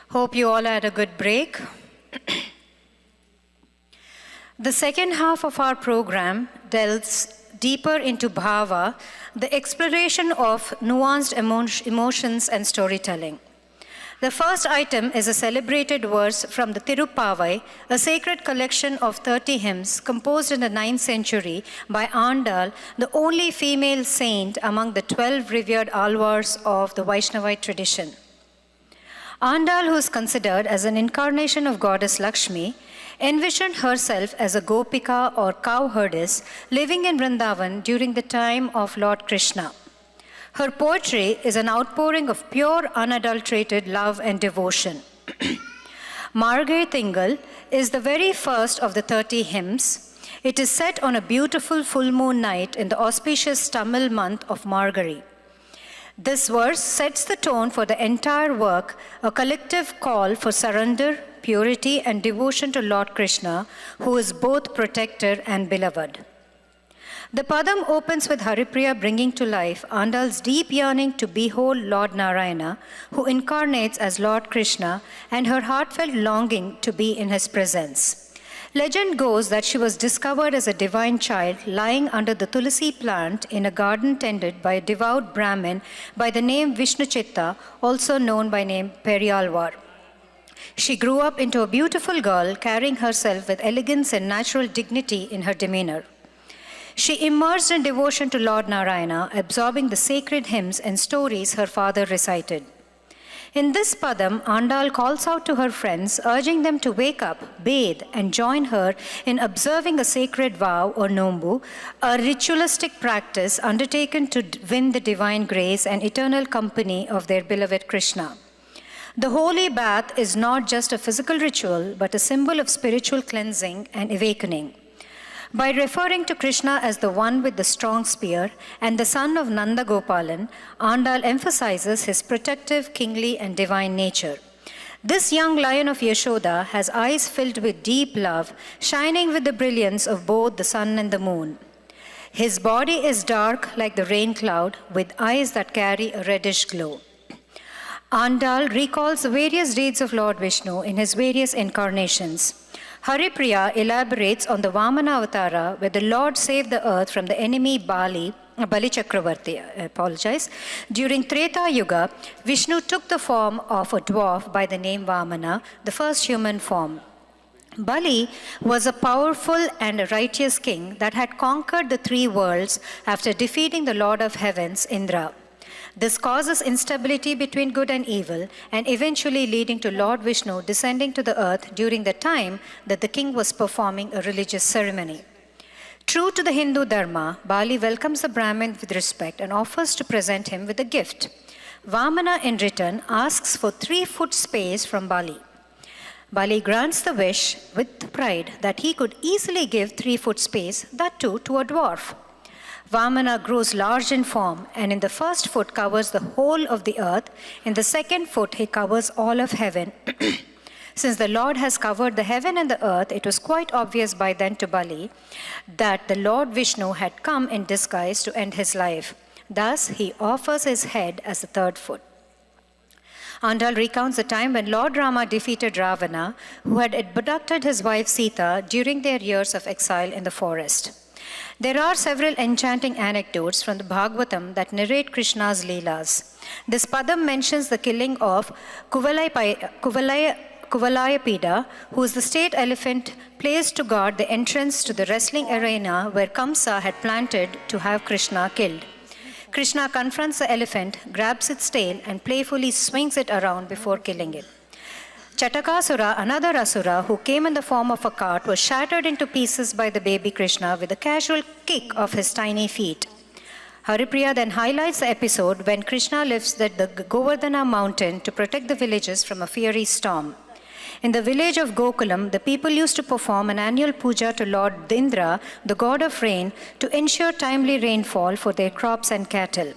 Hope you all had a good break. The second half of our program delves deeper into bhava, the exploration of nuanced emotions and storytelling. The first item is a celebrated verse from the Tirupavai, a sacred collection of 30 hymns composed in the 9th century by Andal, the only female saint among the 12 revered alvars of the Vaishnavite tradition. Andal, who is considered as an incarnation of goddess Lakshmi, envisioned herself as a gopika or cowherdess living in Vrindavan during the time of Lord Krishna. Her poetry is an outpouring of pure, unadulterated love and devotion. Margai Tingal is the very first of the 30 hymns. It is set on a beautiful full moon night in the auspicious Tamil month of Margari. This verse sets the tone for the entire work, a collective call for surrender, purity, and devotion to Lord Krishna, who is both protector and beloved. The Padam opens with Haripriya bringing to life Andal's deep yearning to behold Lord Narayana, who incarnates as Lord Krishna, and her heartfelt longing to be in his presence. Legend goes that she was discovered as a divine child lying under the tulsi plant in a garden tended by a devout Brahmin by the name Vishnuchitta, also known by name Periyalvar. She grew up into a beautiful girl, carrying herself with elegance and natural dignity in her demeanor. She immersed in devotion to Lord Narayana, absorbing the sacred hymns and stories her father recited. In this padam, Andal calls out to her friends, urging them to wake up, bathe, and join her in observing a sacred vow or nombu, a ritualistic practice undertaken to win the divine grace and eternal company of their beloved Krishna. The holy bath is not just a physical ritual, but a symbol of spiritual cleansing and awakening. By referring to Krishna as the one with the strong spear and the son of Nanda Gopalan, Andal emphasizes his protective, kingly, and divine nature. This young lion of Yashoda has eyes filled with deep love, shining with the brilliance of both the sun and the moon. His body is dark like the rain cloud, with eyes that carry a reddish glow. Andal recalls the various deeds of Lord Vishnu in his various incarnations. Haripriya elaborates on the Vamana Avatara, where the Lord saved the earth from the enemy Bali Chakravarti, During Treta Yuga, Vishnu took the form of a dwarf by the name Vamana, the first human form. Bali was a powerful and a righteous king that had conquered the three worlds after defeating the Lord of Heavens, Indra. This causes instability between good and evil, and eventually leading to Lord Vishnu descending to the earth during the time that the king was performing a religious ceremony. True to the Hindu Dharma, Bali welcomes the Brahmin with respect and offers to present him with a gift. Vamana, in return, asks for 3-foot space from Bali. Bali grants the wish with pride that he could easily give 3-foot space, that too to a dwarf. Vamana grows large in form, and in the first foot covers the whole of the earth. In the second foot, he covers all of heaven. Since the Lord has covered the heaven and the earth, it was quite obvious by then to Bali that the Lord Vishnu had come in disguise to end his life. Thus, he offers his head as the third foot. Andal recounts the time when Lord Rama defeated Ravana, who had abducted his wife Sita during their years of exile in the forest. There are several enchanting anecdotes from the Bhagavatam that narrate Krishna's Leelas. This padam mentions the killing of Kuvalayapida, who is the state elephant placed to guard the entrance to the wrestling arena where Kamsa had planted to have Krishna killed. Krishna confronts the elephant, grabs its tail, and playfully swings it around before killing it. Chatakasura, another asura who came in the form of a cart, was shattered into pieces by the baby Krishna with a casual kick of his tiny feet. Haripriya then highlights the episode when Krishna lifts the Govardhana mountain to protect the villages from a fiery storm. In the village of Gokulam, the people used to perform an annual puja to Lord Indra, the god of rain, to ensure timely rainfall for their crops and cattle.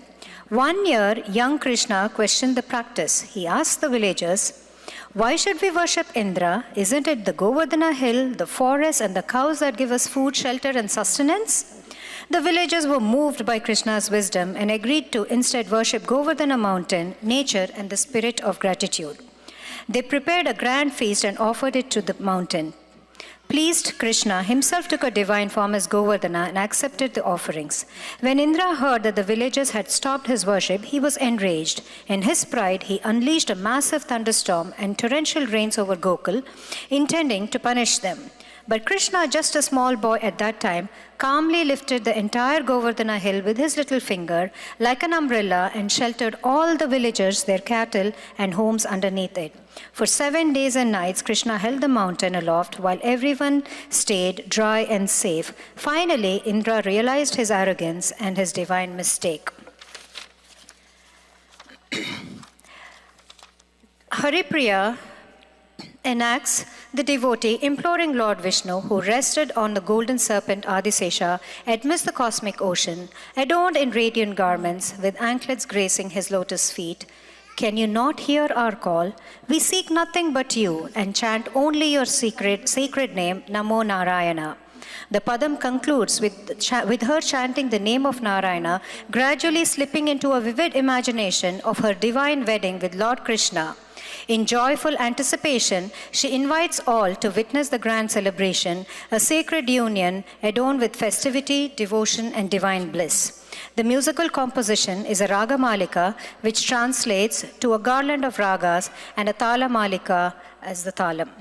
One year, young Krishna questioned the practice. He asked the villagers, "Why should we worship Indra? Isn't it the Govardhana hill, the forest, and the cows that give us food, shelter, and sustenance?" The villagers were moved by Krishna's wisdom and agreed to instead worship Govardhana mountain, nature, and the spirit of gratitude. They prepared a grand feast and offered it to the mountain. Pleased, Krishna himself took a divine form as Govardhana and accepted the offerings. When Indra heard that the villagers had stopped his worship, he was enraged. In his pride, he unleashed a massive thunderstorm and torrential rains over Gokul, intending to punish them. But Krishna, just a small boy at that time, calmly lifted the entire Govardhana hill with his little finger like an umbrella and sheltered all the villagers, their cattle, and homes underneath it. For 7 days and nights, Krishna held the mountain aloft while everyone stayed dry and safe. Finally, Indra realized his arrogance and his divine mistake. Haripriya enacts the devotee imploring Lord Vishnu, who rested on the golden serpent Adisesha amidst the cosmic ocean, adorned in radiant garments with anklets gracing his lotus feet. "Can you not hear our call? We seek nothing but you and chant only your sacred name, Namo Narayana." The Padam concludes with her chanting the name of Narayana, gradually slipping into a vivid imagination of her divine wedding with Lord Krishna. In joyful anticipation, she invites all to witness the grand celebration, a sacred union adorned with festivity, devotion, and divine bliss. The musical composition is a Raga Malika, which translates to a garland of ragas, and a Tala Malika as the Talam.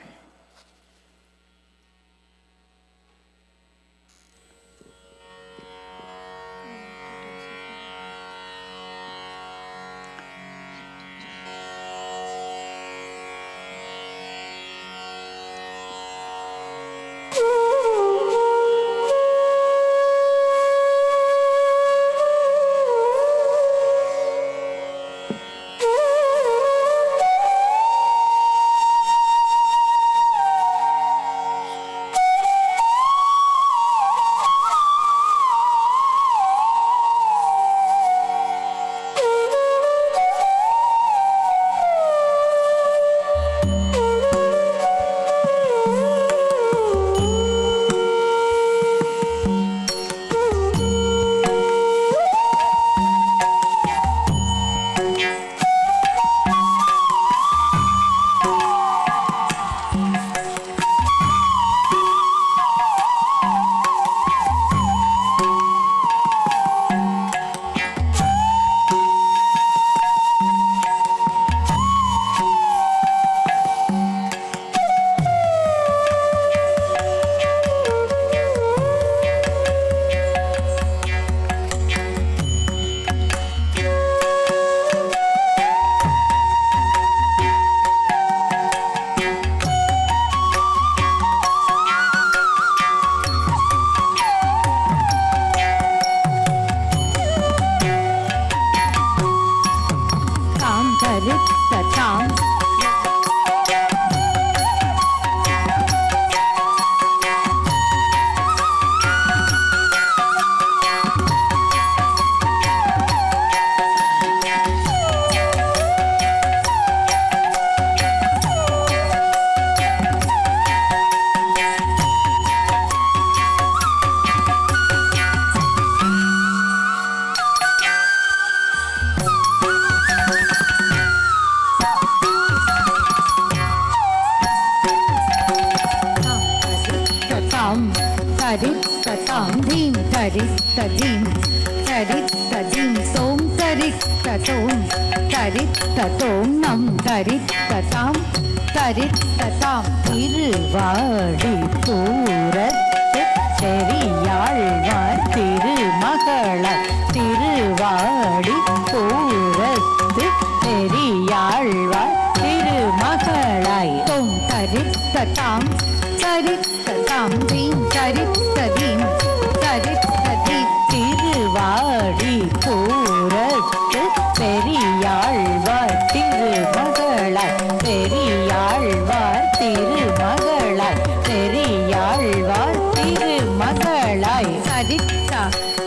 Thiruvadi பூரத்து Periyazhwar திருமகளாய்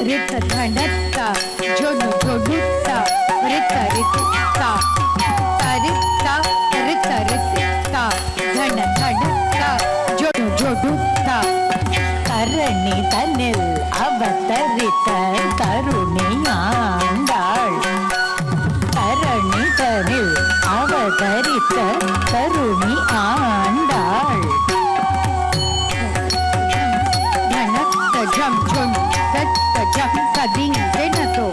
rita dhanata, jodu jodutta, rita ritita, tarita, rita ritita, dhana dhanata, jodu jodutta. Karani tanil avatarita taruniyandal. Karani tanil avatarita taruni andal. Dhanatta jam jum tatta jam kading denato.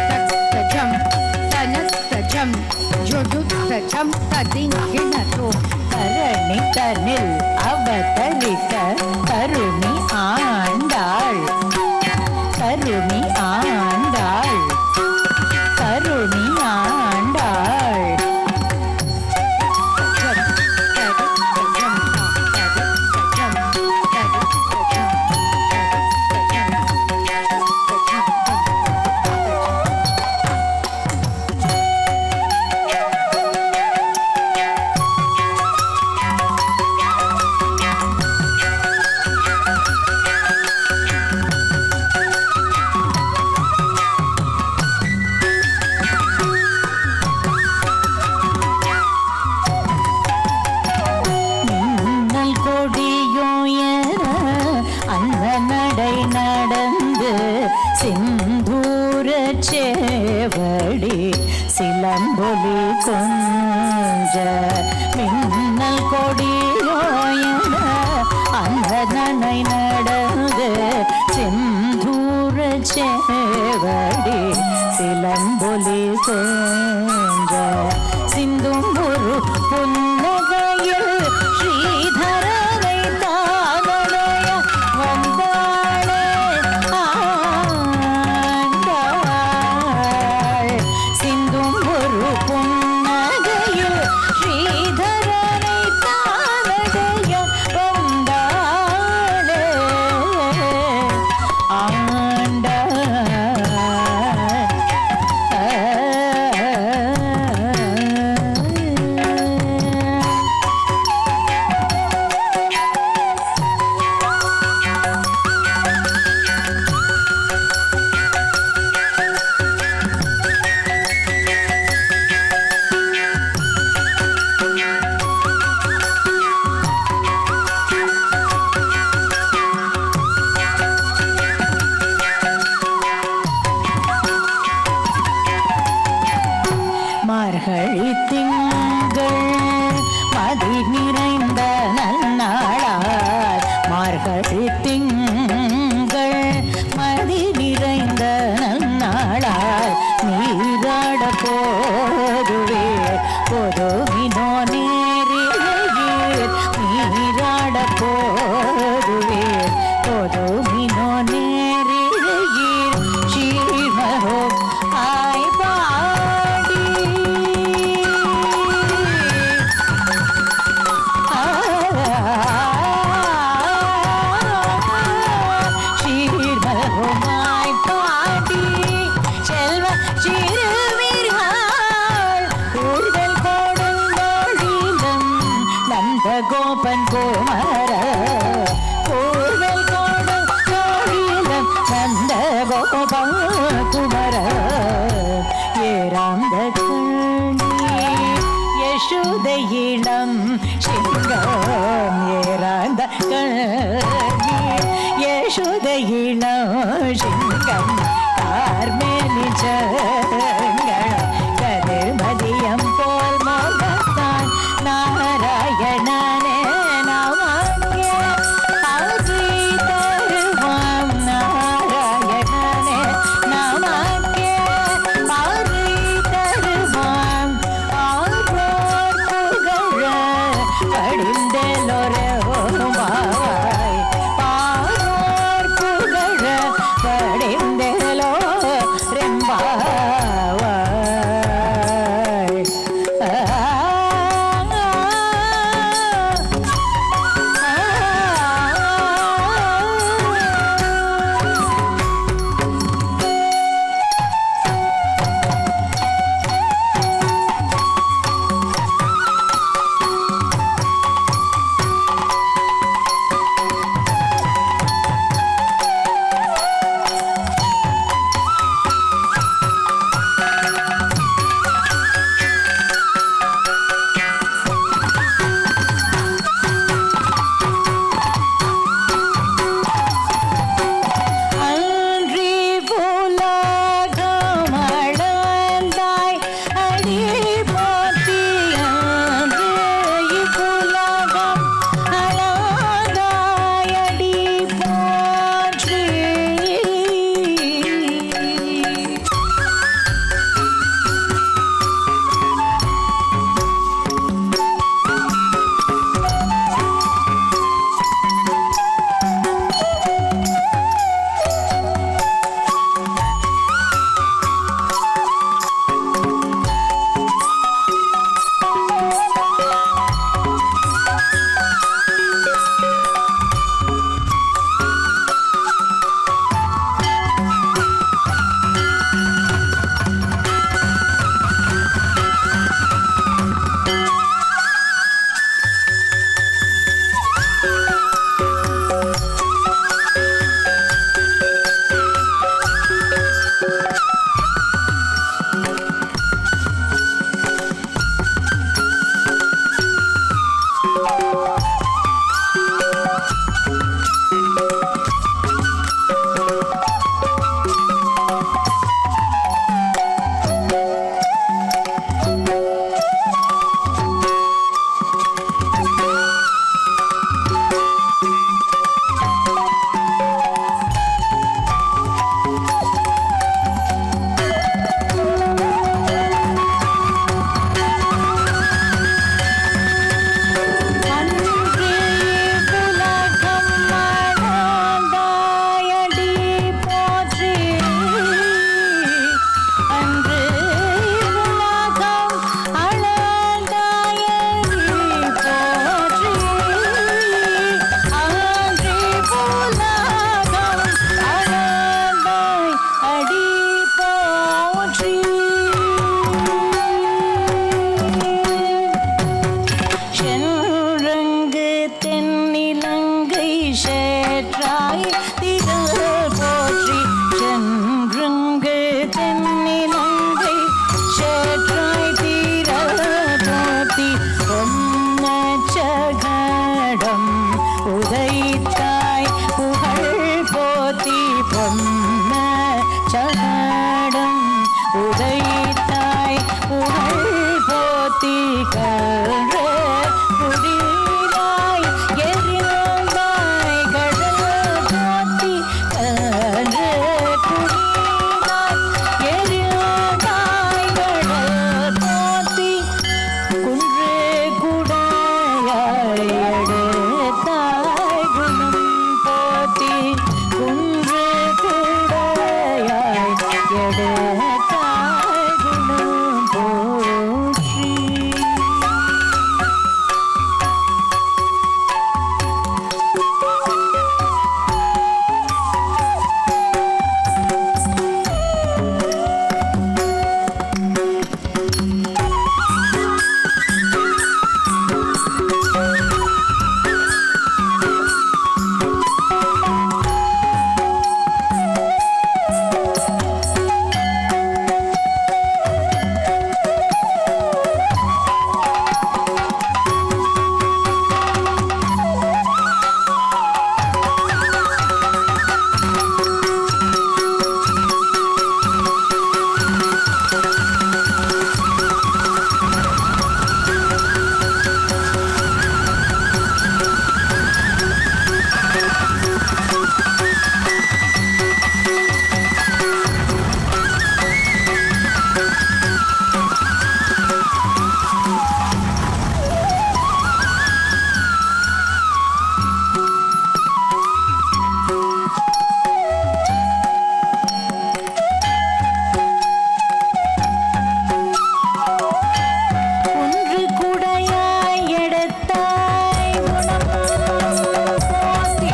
Tatta jam dhanatta jam jodutta jam kading denato. Karani tanil avatarita taruni andal. Taruni andal. Taruni andal. சேவடி சிலம்பொலி கொஞ்ச மின்னல் கொடியோயன அந்த நனை நடந்து செந்தூர சேவடி சிலம்பொலி கொஞ்ச சிந்தும் ஒரு புன்னகையில் ஸ்ரீதரனை தானடைய வந்தாளே சிந்தும் ஒரு புன்னகையில் ஸ்ரீதரனை தானடைய வந்தாளே மார்கழி திங்கள் மதி நிறைந்த நன்னாளார் மார்கழி திங்கள் மதி நிறைந்த நன்னாளார் நீராட போதுவே பொதுவினோ நேரிழையீர் நீராட போதுவே பொதுவினோ நேரிழையீர் சீர்மரோ ஆய் பாடி சீர்மருமாய் பாடி செல்வ சிறுவீர்கள் கூடுதல் கொடுந்தொழிலும் நந்த கோபன் கோமர கூடுதல் கொடுந்தொழிலும் நந்த கோபன் குமர ஏராந்த கண்ணி யசோத இளம் சிங்கம் ஏராந்த கண்ணி யசோத இளம் சிங்கம் கார்மேனி சங்கள் கதிர் மதியம் போல் மோகத்தான் நாராயணனே நமக்கே ஆசி தருவாம் நாராயணனே நமக்கே ஆசி தருவாம் ஆரோர் புகழ படிந்தெல்லோரே ஓவாய் ஆரோர் புகழ படிந்தெல்லோ ரெம்பாய் சகடம் உதைத்தாய் புகழ் போத்தி கன்று குடிலாய் எரிந்தாய் கடல் போத்தி கன்று குடிலாய் எரிந்தாய் கடல் போத்தி குன்று குடையாய் எடுத்தாய் குணம் போத்தி குன்று குடையாய் எடுத்தாய் குணம் போற்றி. குன்று குடையாய் எடுத்தாய் குணம் போற்றி.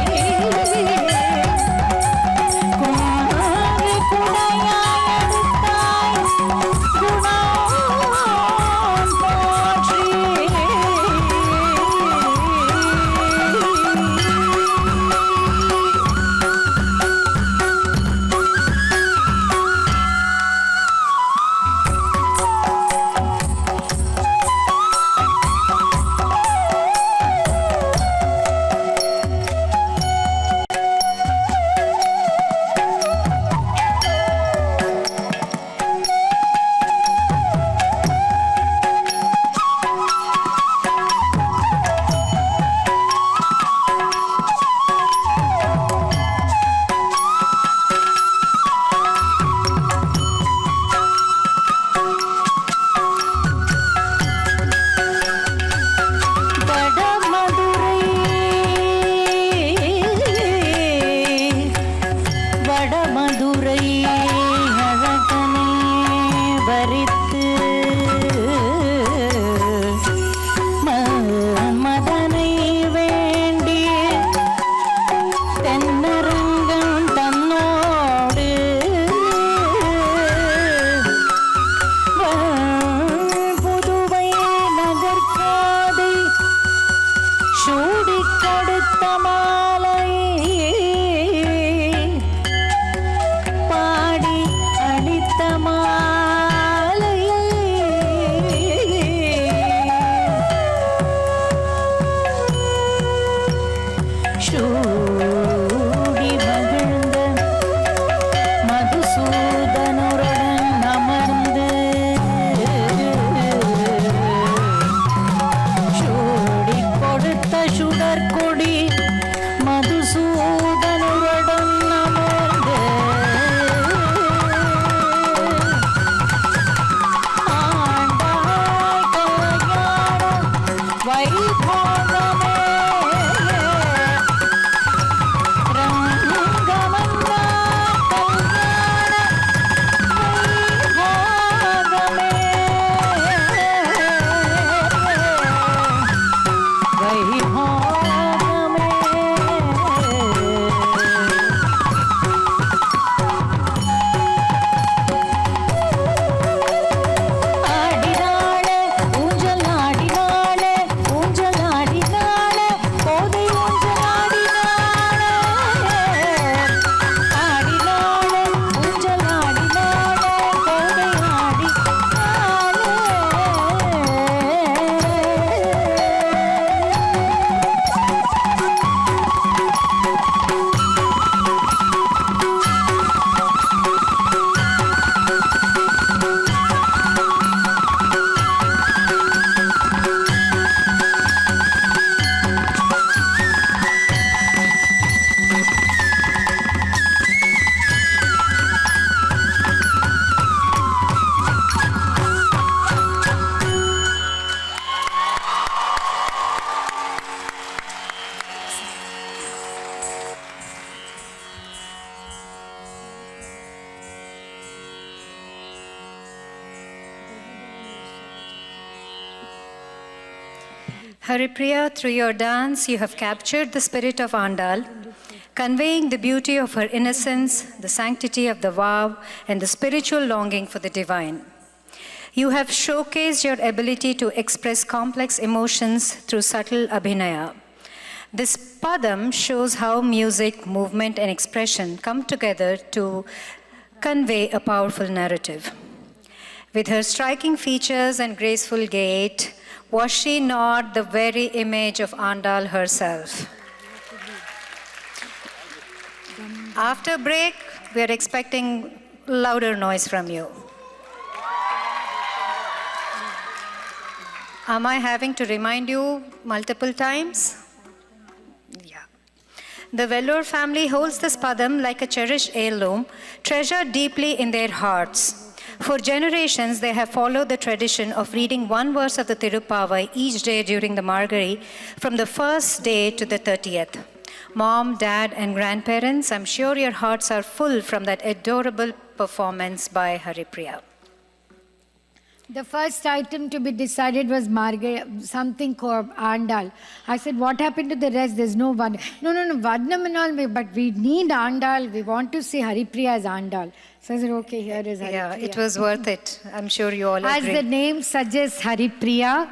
குன்று குடையாய் எடுத்தாய் குணம் போற்றி. வடமதுரை அழகனே வரித்து மதனை வேண்டி தென்னரங்கம் தன்னோடு புதுவை நகர்காதை சூடிக் கொடுத்த மாலை பாடி Haripriya, through your dance, you have captured the spirit of Andal, conveying the beauty of her innocence, the sanctity of the vow, and the spiritual longing for the divine. You have showcased your ability to express complex emotions through subtle abhinaya. This padam shows how music, movement, and expression come together to convey a powerful narrative. With her striking features and graceful gait, was she not the very image of Andal herself? After break, we are expecting louder noise from you. Am I having to remind you multiple times? Yeah. The Vellore family holds this padam like a cherished heirloom, treasured deeply in their hearts. For generations, they have followed the tradition of reading one verse of the Tirupavai each day during the Margari, from the first day to the 30th. Mom, dad, and grandparents, I'm sure your hearts are full from that adorable performance by Haripriya. The first item to be decided was something called Andal. I said, what happened to the rest? There's no Varnam. No, Varnam and all, but we need Andal. We want to see Haripriya as Andal. So I said, okay, here is Haripriya. Yeah, it was worth it. I'm sure you all agree. As the name suggests, Haripriya,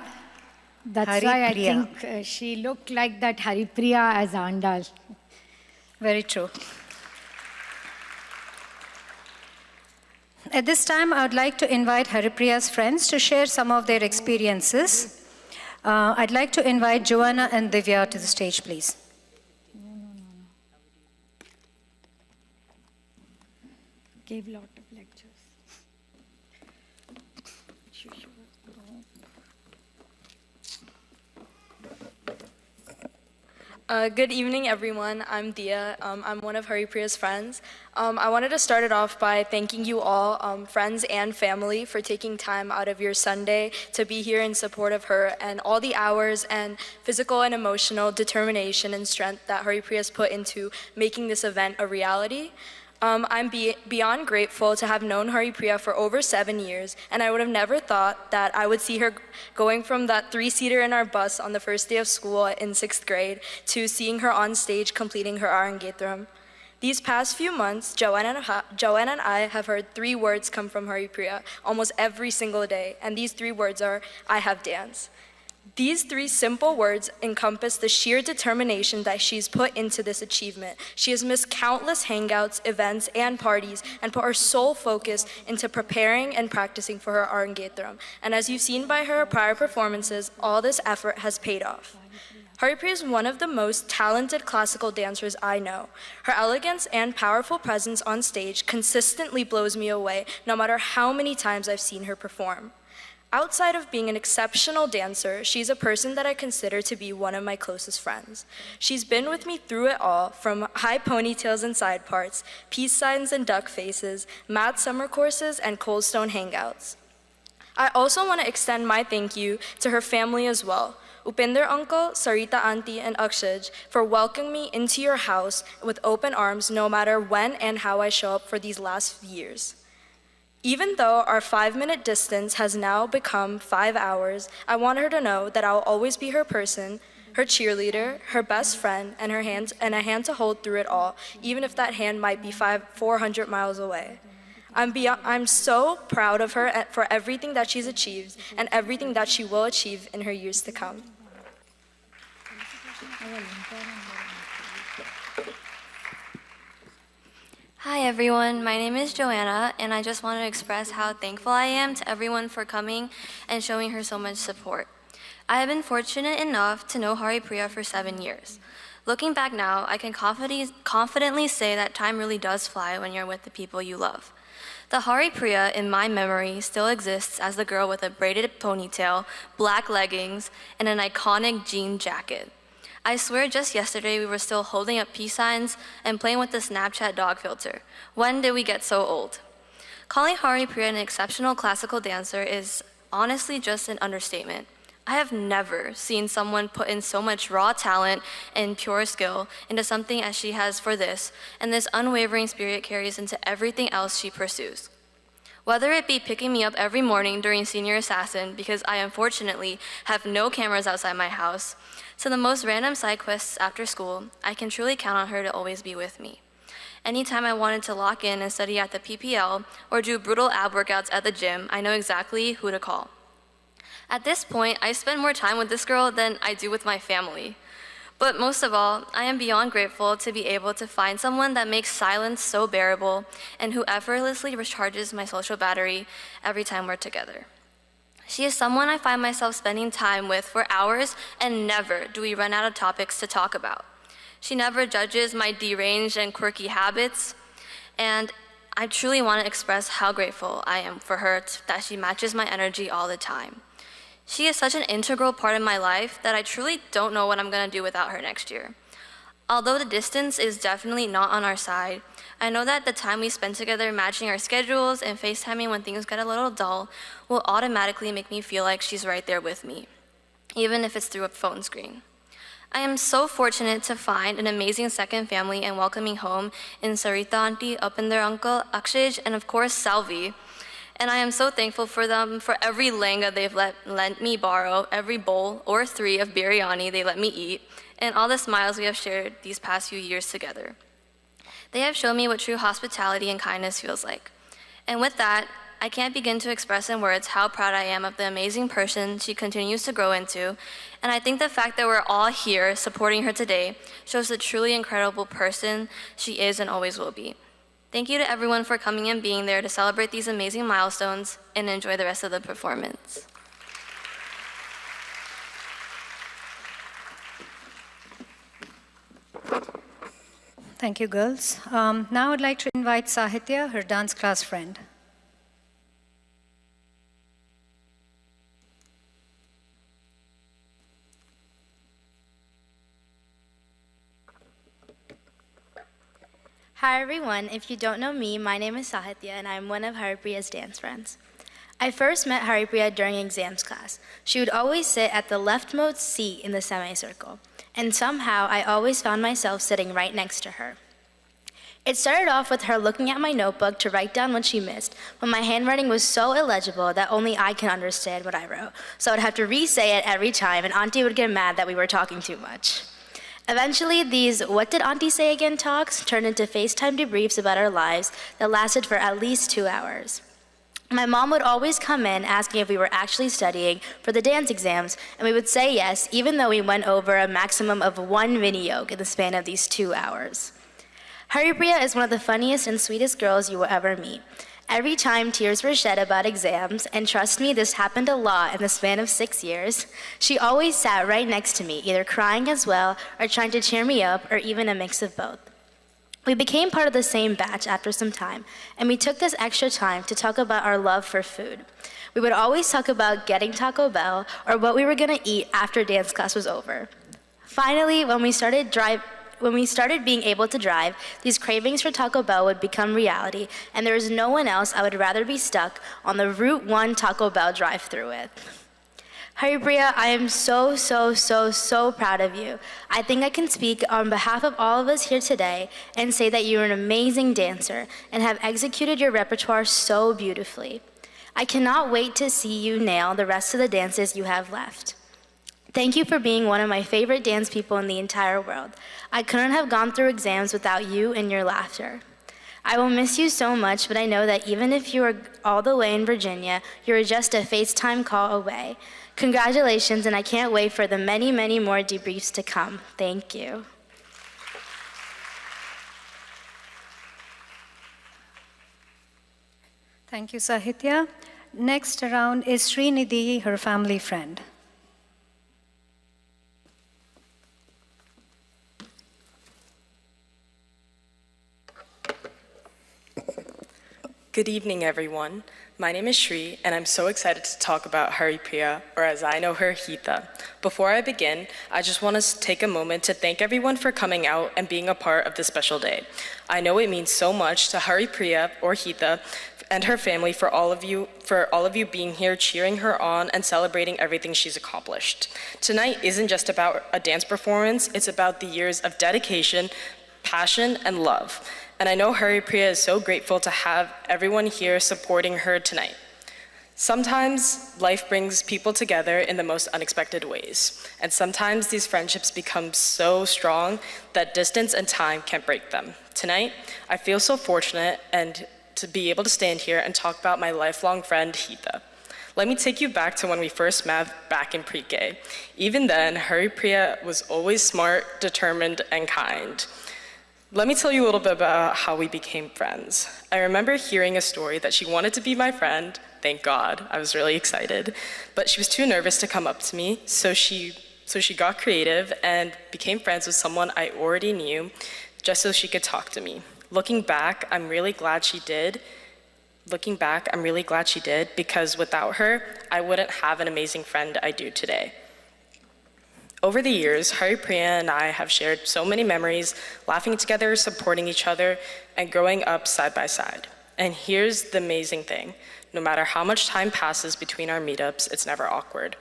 that's Haripriya. why I think she looked like that Haripriya as Andal. Very true. At this time, I would like to invite Haripriya's friends to share some of their experiences. I'd like to invite Joanna and Divya to the stage, please. Gave a lot of lectures. Good evening, everyone. I'm Dia. I'm one of Haripriya's friends. I wanted to start it off by thanking you all, friends and family, for taking time out of your Sunday to be here in support of her, and all the hours and physical and emotional determination and strength that Haripriya's put into making this event a reality. I'm beyond grateful to have known Haripriya for over 7 years, and I would have never thought that I would see her going from that 3-seater in our bus on the first day of school in 6th grade to seeing her on stage completing her Arangetram. These past few months, Joanna and I have heard 3 words come from Haripriya almost every single day, and these 3 words are, I have dance. These 3 simple words encompass the sheer determination that she's put into this achievement. She has missed countless hangouts, events, and parties, and put her sole focus into preparing and practicing for her Arangetram. And as you've seen by her prior performances, all this effort has paid off. Haripriya is one of the most talented classical dancers I know. Her elegance and powerful presence on stage consistently blows me away, no matter how many times I've seen her perform. Outside of being an exceptional dancer, she's a person that I consider to be one of my closest friends. She's been with me through it all, from high ponytails and side parts, peace signs and duck faces, math summer courses, and Cold Stone hangouts. I also want to extend my thank you to her family as well. Upinder uncle, Sarita auntie, and Akshaj for welcoming me into your house with open arms no matter when and how I show up for these last years. Even though our 5-minute distance has now become 5 hours, I want her to know that I'll always be her person, her cheerleader, her best friend, and a hand to hold through it all, even if that hand might be 400 miles away. I'm so proud of her for everything that she's achieved and everything that she will achieve in her years to come. Hi everyone, my name is Joanna, and I just want to express how thankful I am to everyone for coming and showing her so much support. I have been fortunate enough to know Haripriya for 7 years. Looking back now, I can confidently say that time really does fly when you're with the people you love. The Haripriya in my memory still exists as the girl with a braided ponytail, black leggings, and an iconic jean jacket. I swear just yesterday we were still holding up peace signs and playing with the Snapchat dog filter. When did we get so old? Calling Haripriya an exceptional classical dancer is honestly just an understatement. I have never seen someone put in so much raw talent and pure skill into something as she has for this, and this unwavering spirit carries into everything else she pursues. Whether it be picking me up every morning during Senior Assassin because I unfortunately have no cameras outside my house, to the most random side quests after school, I can truly count on her to always be with me. Anytime I wanted to lock in and study at the PPL or do brutal ab workouts at the gym, I know exactly who to call. At this point, I spend more time with this girl than I do with my family. But most of all, I am beyond grateful to be able to find someone that makes silence so bearable and who effortlessly recharges my social battery every time we're together. She is someone I find myself spending time with for hours, and never do we run out of topics to talk about. She never judges my deranged and quirky habits, and I truly want to express how grateful I am for her that she matches my energy all the time. She is such an integral part of my life that I truly don't know what I'm going to do without her next year. Although the distance is definitely not on our side, I know that the time we spend together matching our schedules and FaceTiming when things get a little dull will automatically make me feel like she's right there with me, even if it's through a phone screen. I am so fortunate to find an amazing second family and welcoming home in Sarita Auntie, Upinder Uncle, Akshij, and of course Salvi. And I am so thankful for them for every lenga they've let me borrow, every bowl or 3 of biryani they let me eat, and all the smiles we have shared these past few years together. They have shown me what true hospitality and kindness feels like. And with that, I can't begin to express in words how proud I am of the amazing person she continues to grow into, and I think the fact that we're all here supporting her today shows the truly incredible person she is and always will be. Thank you to everyone for coming and being there to celebrate these amazing milestones and enjoy the rest of the performance. Thank you, girls. Now I'd like to invite Sahitya, her dance class friend. Hi everyone, if you don't know me, my name is Sahitya and I'm one of Haripriya's dance friends. I first met Haripriya during exams class. She would always sit at the leftmost seat in the semicircle, and somehow I always found myself sitting right next to her. It started off with her looking at my notebook to write down what she missed, but my handwriting was so illegible that only I can understand what I wrote, so I'd have to re-say it every time and Auntie would get mad that we were talking too much. Eventually, these "what did Auntie say again" talks turned into FaceTime debriefs about our lives that lasted for at least 2 hours. My mom would always come in asking if we were actually studying for the dance exams, and we would say yes, even though we went over a maximum of 1 video in the span of these 2 hours. Haripriya is one of the funniest and sweetest girls you will ever meet. Every time tears were shed about exams, and trust me, this happened a lot in the span of 6 years, she always sat right next to me, either crying as well or trying to cheer me up, or even a mix of both. We became part of the same batch after some time, and we took this extra time to talk about our love for food. We would always talk about getting Taco Bell or what we were gonna eat after dance class was over. Finally, when we started being able to drive, these cravings for Taco Bell would become reality, and there is no one else I would rather be stuck on the Route 1 Taco Bell drive-thru with. Haripriya, I am so proud of you. I think I can speak on behalf of all of us here today and say that you're an amazing dancer and have executed your repertoire so beautifully. I cannot wait to see you nail the rest of the dances you have left. Thank you for being one of my favorite dance people in the entire world. I couldn't have gone through exams without you and your laughter. I will miss you so much, but I know that even if you are all the way in Virginia, you're just a FaceTime call away. Congratulations, and I can't wait for the many, many more debriefs to come. Thank you. Thank you, Sahitya. Next around is Srinidhi, her family friend. Good evening, everyone. My name is Shri, and I'm so excited to talk about Haripriya, or as I know her, Hita. Before I begin, I just want to take a moment to thank everyone for coming out and being a part of this special day. I know it means so much to Haripriya, or Hita, and her family for all of you being here, cheering her on, and celebrating everything she's accomplished. Tonight isn't just about a dance performance, it's about the years of dedication, passion, and love. And I know Haripriya is so grateful to have everyone here supporting her tonight. Sometimes life brings people together in the most unexpected ways, and sometimes these friendships become so strong that distance and time can't break them. Tonight, I feel so fortunate and to be able to stand here and talk about my lifelong friend, Hita. Let me take you back to when we first met back in pre-K. Even then, Haripriya was always smart, determined, and kind. Let me tell you a little bit about how we became friends. I remember hearing a story that she wanted to be my friend. Thank God, I was really excited. But she was too nervous to come up to me, so she got creative and became friends with someone I already knew just so she could talk to me. Looking back, I'm really glad she did because without her, I wouldn't have an amazing friend I do today. Over the years, Haripriya and I have shared so many memories, laughing together, supporting each other, and growing up side by side. And here's the amazing thing. No matter how much time passes between our meetups, it's never awkward.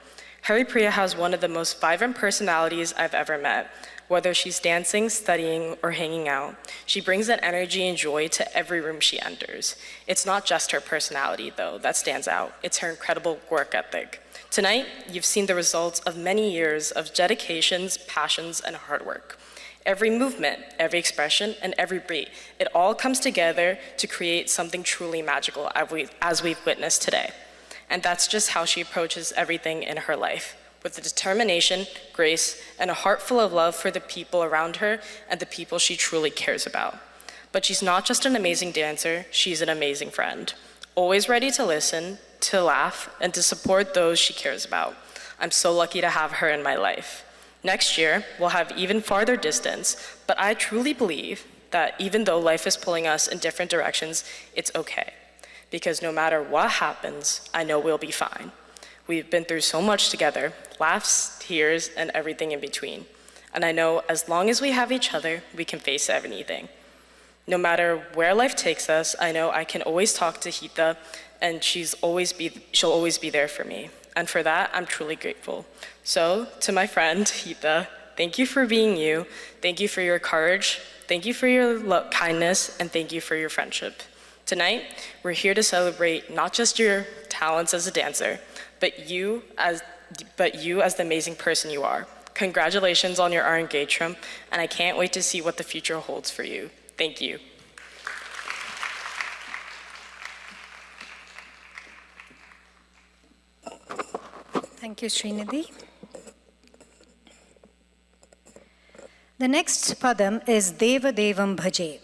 Haripriya has one of the most vibrant personalities I've ever met. Whether she's dancing, studying, or hanging out, she brings that energy and joy to every room she enters. It's not just her personality, though, that stands out. It's her incredible work ethic. Tonight, you've seen the results of many years of dedications, passions, and hard work. Every movement, every expression, and every beat, it all comes together to create something truly magical as we've witnessed today. And that's just how she approaches everything in her life, with the determination, grace, and a heart full of love for the people around her and the people she truly cares about. But she's not just an amazing dancer, she's an amazing friend. Always ready to listen, to laugh, and to support those she cares about. I'm so lucky to have her in my life. Next year, we'll have even farther distance, but I truly believe that even though life is pulling us in different directions, it's okay. Because no matter what happens, I know we'll be fine. We've been through so much together, laughs, tears, and everything in between. And I know as long as we have each other, we can face anything. No matter where life takes us, I know I can always talk to Hita, and she'll always be there for me. And for that, I'm truly grateful. So, to my friend, Hita, thank you for being you, thank you for your courage, thank you for your kindness, and thank you for your friendship. Tonight, we're here to celebrate not just your talents as a dancer, but you as the amazing person you are. Congratulations on your Arangetram, and I can't wait to see what the future holds for you. Thank you. Thank you, Srinidhi. The next padam is Deva Devam Bhaje.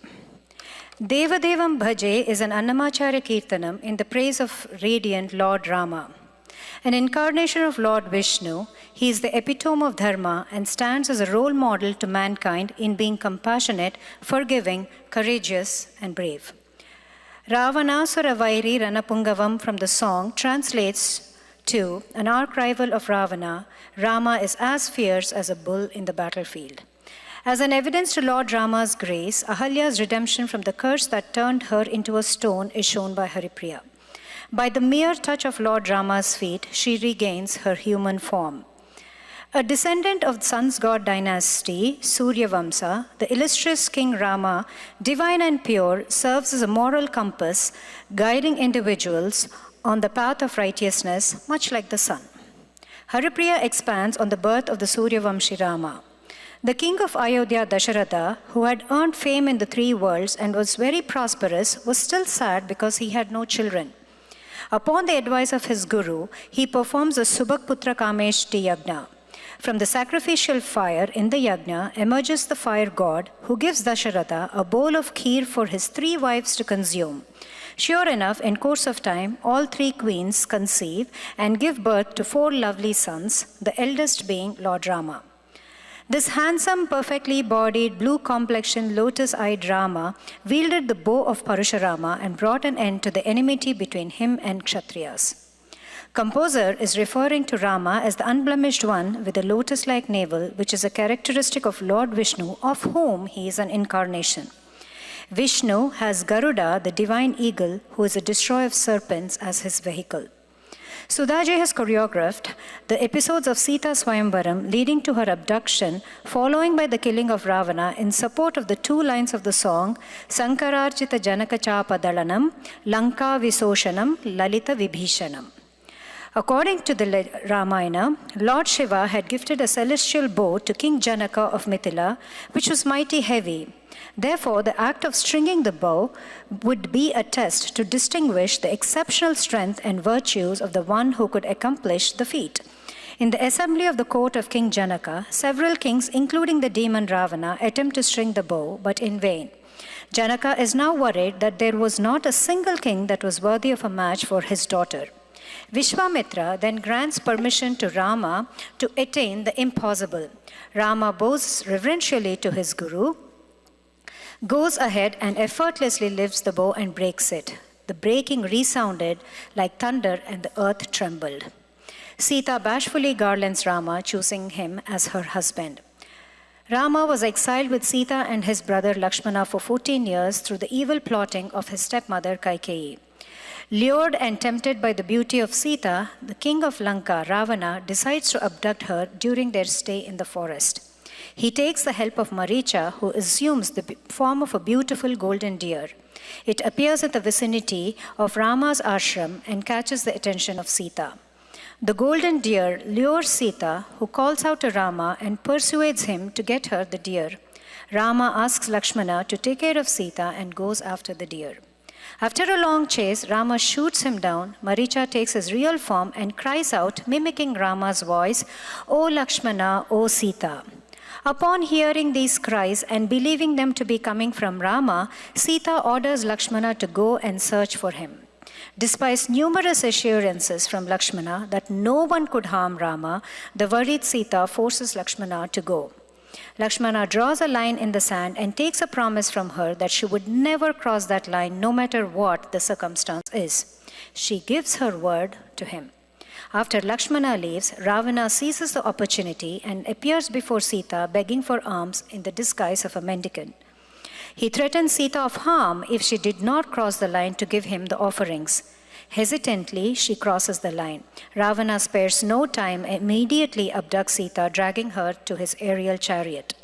Deva Devam Bhaje is an Annamacharya Kirtanam in the praise of radiant Lord Rama. An incarnation of Lord Vishnu, he is the epitome of dharma and stands as a role model to mankind in being compassionate, forgiving, courageous, and brave. Ravanasura Vairi Ranapungavam from the song translates to an arch-rival of Ravana, Rama is as fierce as a bull in the battlefield. As an evidence to Lord Rama's grace, Ahalya's redemption from the curse that turned her into a stone is shown by Haripriya. By the mere touch of Lord Rama's feet, she regains her human form. A descendant of the sun's god dynasty, Surya Vamsa, the illustrious King Rama, divine and pure, serves as a moral compass, guiding individuals on the path of righteousness, much like the sun. Haripriya expands on the birth of the Surya Vamshi Rama. The king of Ayodhya, Dasharatha, who had earned fame in the three worlds and was very prosperous, was still sad because he had no children. Upon the advice of his guru, he performs a Subhakputra Kameshti Yagna. From the sacrificial fire in the yagna emerges the fire god, who gives Dasharatha a bowl of kheer for his three wives to consume. Sure enough, in course of time, all three queens conceive and give birth to 4 lovely sons, the eldest being Lord Rama. This handsome, perfectly bodied, blue-complexioned, lotus-eyed Rama wielded the bow of Parashurama and brought an end to the enmity between him and Kshatriyas. Composer is referring to Rama as the unblemished one with a lotus-like navel, which is a characteristic of Lord Vishnu, of whom he is an incarnation. Vishnu has Garuda, the divine eagle, who is a destroyer of serpents, as his vehicle. Sudhaji has choreographed the episodes of Sita Swayamvaram leading to her abduction, following by the killing of Ravana in support of the two lines of the song Sankararchita Janaka Chapadalanam, Lanka Visoshanam, Lalita Vibhishanam. According to the Ramayana, Lord Shiva had gifted a celestial bow to King Janaka of Mithila, which was mighty heavy. Therefore, the act of stringing the bow would be a test to distinguish the exceptional strength and virtues of the one who could accomplish the feat. In the assembly of the court of King Janaka, several kings, including the demon Ravana, attempt to string the bow, but in vain. Janaka is now worried that there was not a single king that was worthy of a match for his daughter. Vishwamitra then grants permission to Rama to attain the impossible. Rama bows reverentially to his guru, goes ahead and effortlessly lifts the bow and breaks it. The breaking resounded like thunder and the earth trembled. Sita bashfully garlands Rama, choosing him as her husband. Rama was exiled with Sita and his brother Lakshmana for 14 years through the evil plotting of his stepmother Kaikeyi. Lured and tempted by the beauty of Sita, the king of Lanka, Ravana, decides to abduct her during their stay in the forest. He takes the help of Maricha, who assumes the form of a beautiful golden deer. It appears in the vicinity of Rama's ashram and catches the attention of Sita. The golden deer lures Sita, who calls out to Rama and persuades him to get her the deer. Rama asks Lakshmana to take care of Sita and goes after the deer. After a long chase, Rama shoots him down. Maricha takes his real form and cries out, mimicking Rama's voice, "O Lakshmana, O Sita." Upon hearing these cries and believing them to be coming from Rama, Sita orders Lakshmana to go and search for him. Despite numerous assurances from Lakshmana that no one could harm Rama, the worried Sita forces Lakshmana to go. Lakshmana draws a line in the sand and takes a promise from her that she would never cross that line no matter what the circumstance is. She gives her word to him. After Lakshmana leaves, Ravana seizes the opportunity and appears before Sita begging for alms in the disguise of a mendicant. He threatens Sita of harm if she did not cross the line to give him the offerings. Hesitantly, she crosses the line. Ravana spares no time, immediately abducts Sita, dragging her to his aerial chariot.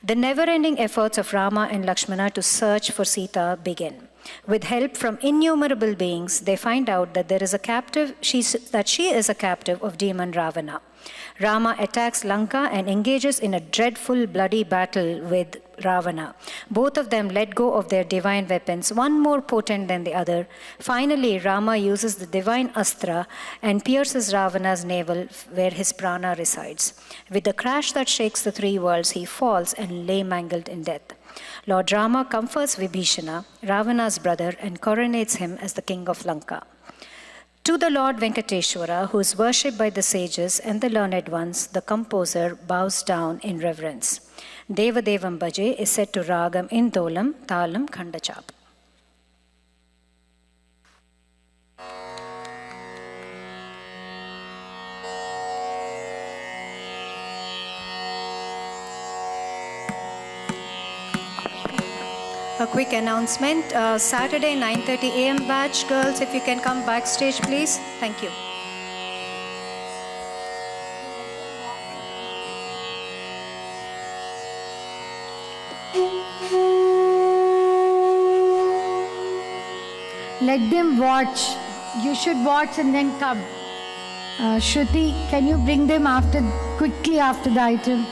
The never-ending efforts of Rama and Lakshmana to search for Sita begin. With help from innumerable beings, they find out that she is a captive of demon Ravana. Rama attacks Lanka and engages in a dreadful, bloody battle with Ravana. Both of them let go of their divine weapons, one more potent than the other. Finally, Rama uses the divine astra and pierces Ravana's navel where his prana resides. With a crash that shakes the three worlds, he falls and lay mangled in death. Lord Rama comforts Vibhishana, Ravana's brother, and coronates him as the king of Lanka. To the Lord Venkateshwara, who is worshipped by the sages and the learned ones, the composer bows down in reverence. Devadevam Bhaje is set to Ragam Indolam, Talam, Khandachap. A quick announcement, Saturday 9:30 a.m. batch, girls, if you can come backstage, please. Thank you. Let them watch. You should watch and then come. Shruti, can you bring them quickly after the item?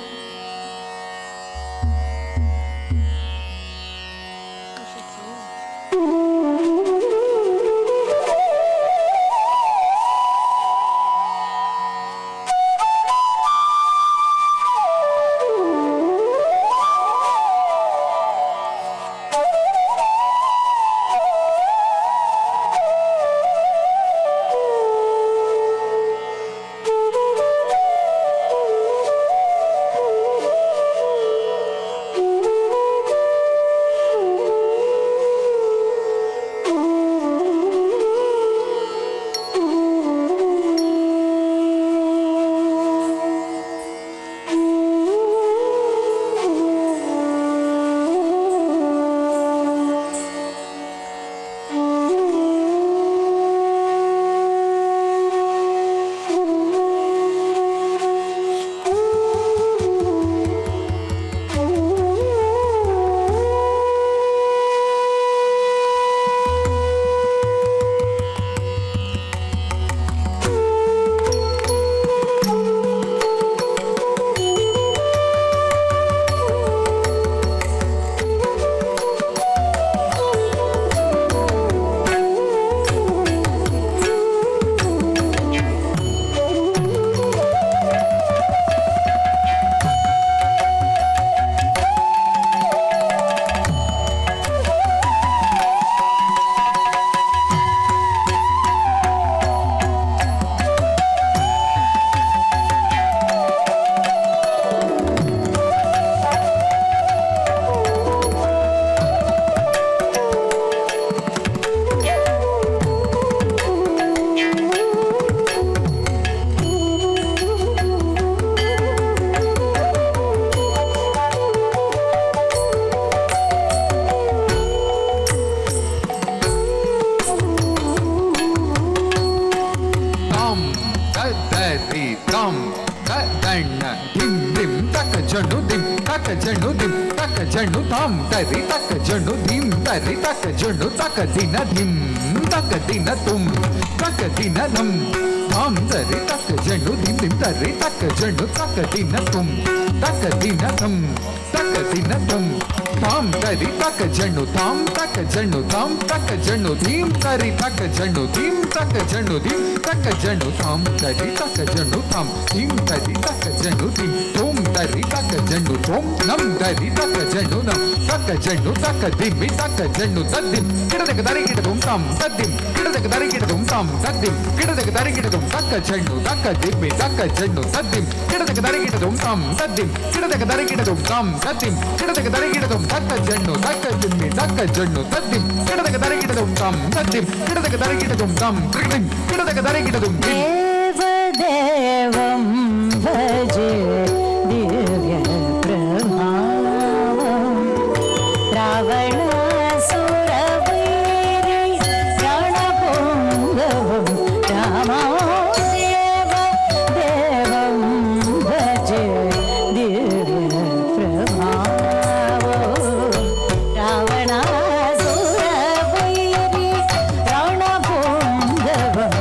dim dim taka janu dim taka janu dim taka janu tam tari taka janu dim tari taka janu taka dina dim taka dina tum taka dina nam tam tari taka janu dim dim tari taka janu taka dina tum taka dina tam taka dina tum tam tari taka janu tam taka janu tam taka janu dim tari taka janu dim taka janu dim taka janu tam tari taka janu tam dim tari taka janu dim tum tari taka janu tum nam tari taka janu nam taka janu taka dim taka janu tadim kidaka dari kidum tam tadim kidaka dari kidum tam tadim kidaka dari kidum taka janu taka dim taka janu tadim kidaka dari kidum tam tadim kidaka dari kidum tam tadim kidaka dari kidum taka janu taka dim taka janu tadim kidaka dari kidum tam tadim kidaka dari kidum tam tadim kidaka dari kidum देवदेवं भजे दिव्यप्रभावं रावणासुरवैरी रणपुङ्गवं रामदेवं भजे दिव्यप्रभावं रावणासुरवैरी रणपुङ्गवं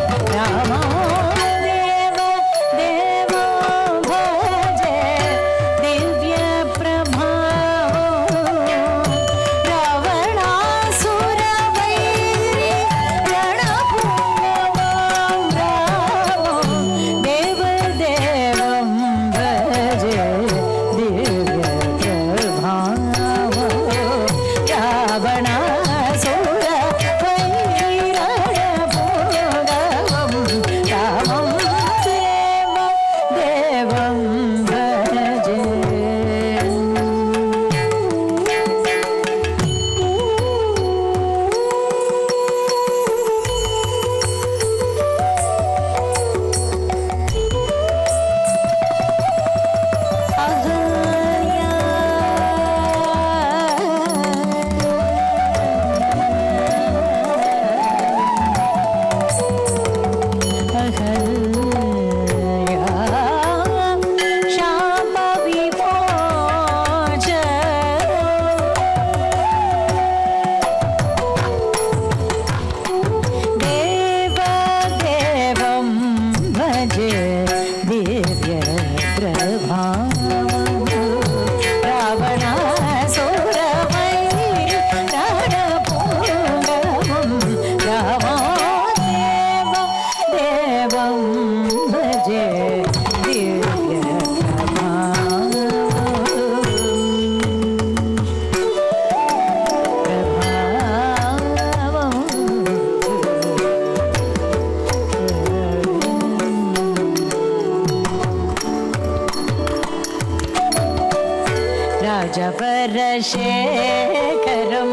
राजवरशेखरं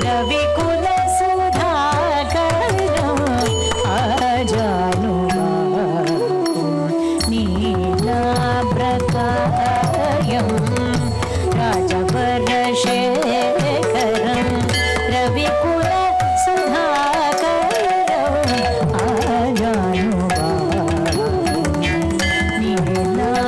रविकुलसुधाकरम् आजानुबाहुं नीलाभ्रकायं राजवरशेखरं रविकुलसुधाकरम् आजानुबाहुं नीलाभ्रकायम्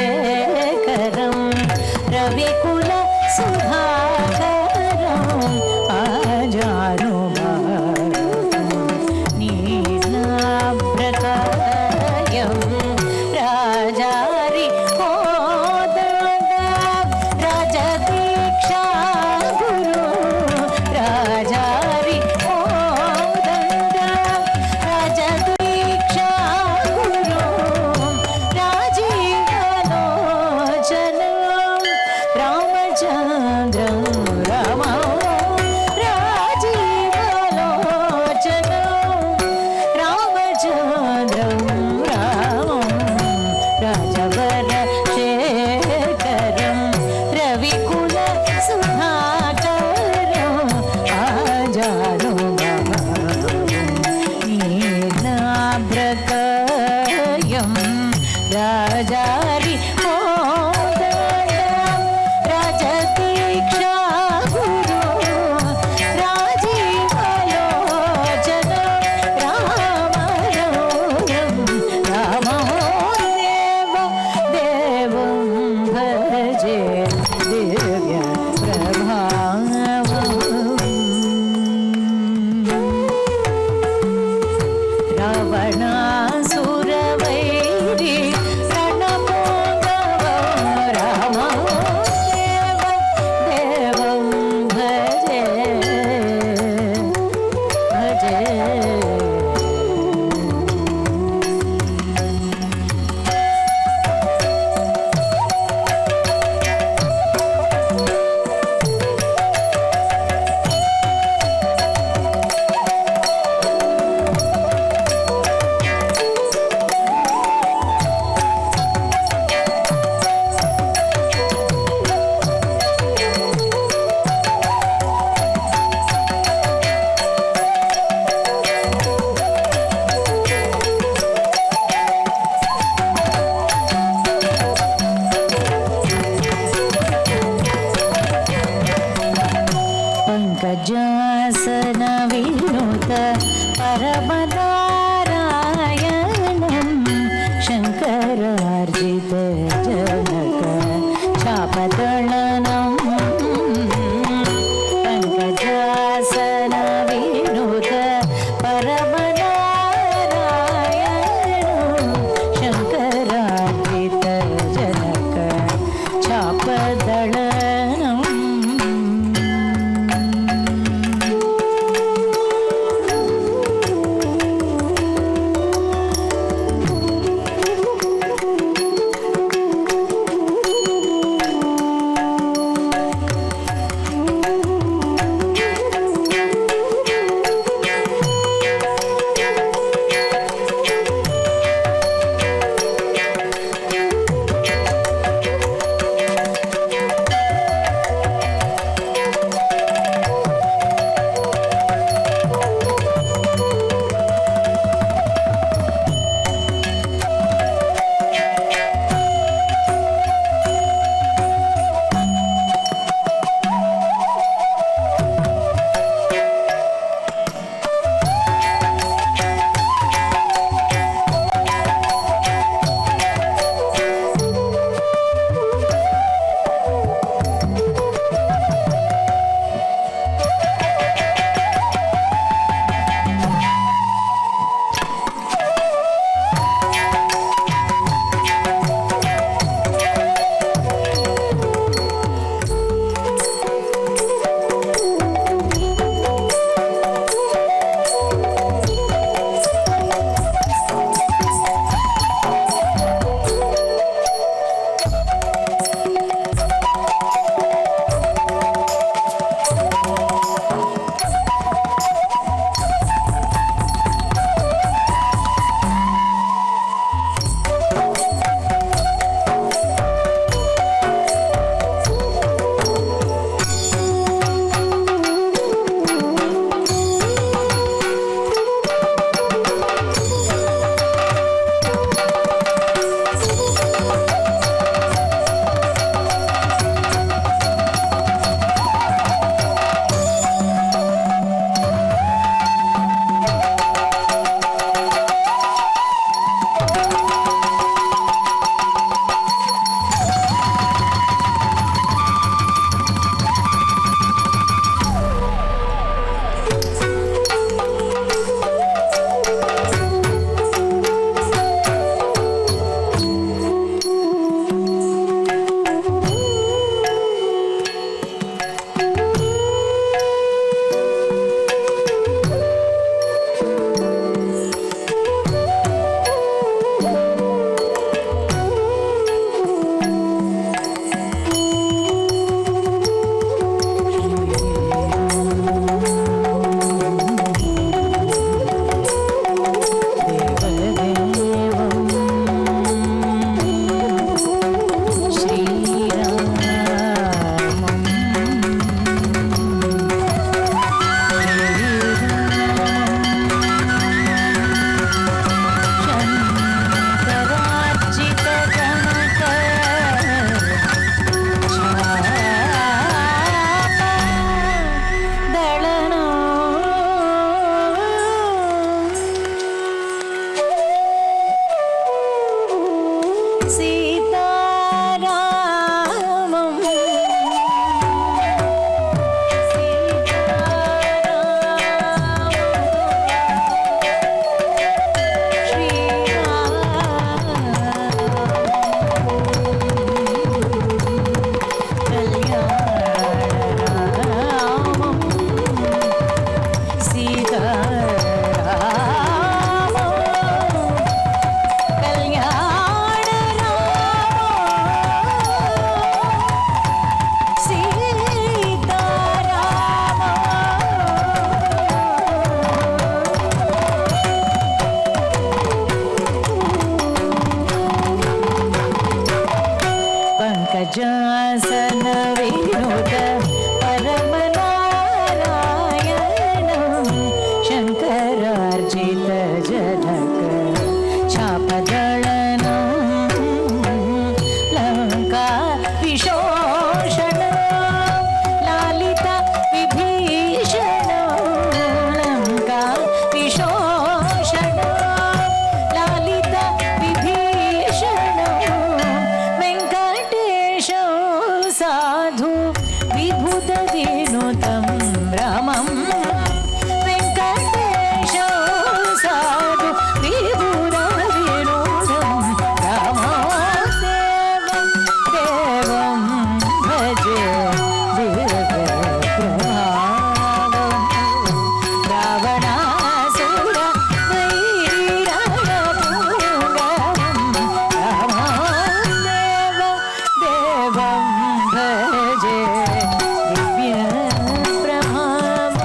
राजवरशेखरं रविकुलसुधाकरम् आजानुबाहुं नीलाभ्रकायं राजारि राजदीक्षा गुरु राजारि राजदीक्षा गुरु राजीवलोचनं रामचन्द्रं रामं राजीवलोचनं रामचन्द्रं रामं राजवरशेखरं रविकुलसुधाकरम् आजानुबाहुं नीलाभ्रकायं राजारि राजदीक्षा गुरु राजीवलोचनं रामरौरं रामो देवं भजे दिव्यप्रभावम् रावणासुरवैरी रणपोगवं रामो देवं भजे भजे पङ्कजासन विनुत परमनारायणं शङ्करार्जित जनक चापदळनं पङ्कजासन विनुत परमनारायणं शङ्करार्जित जनक चापदळनं जनक शापदळनं लङ्का विशोषण लालिता विभीषण लङ्का विशोषण लालिता विभीषण वेङ्कटेश साधु विभूत विनुतं रमम् वेङ्कटेश साधु विभूत विनुतं रमदेवं देवं भजे दीर्घप्रभावं रावणासुर वैरिरणपुङ्गवं रमदेवं देवं भजे दिव्यप्रभावम्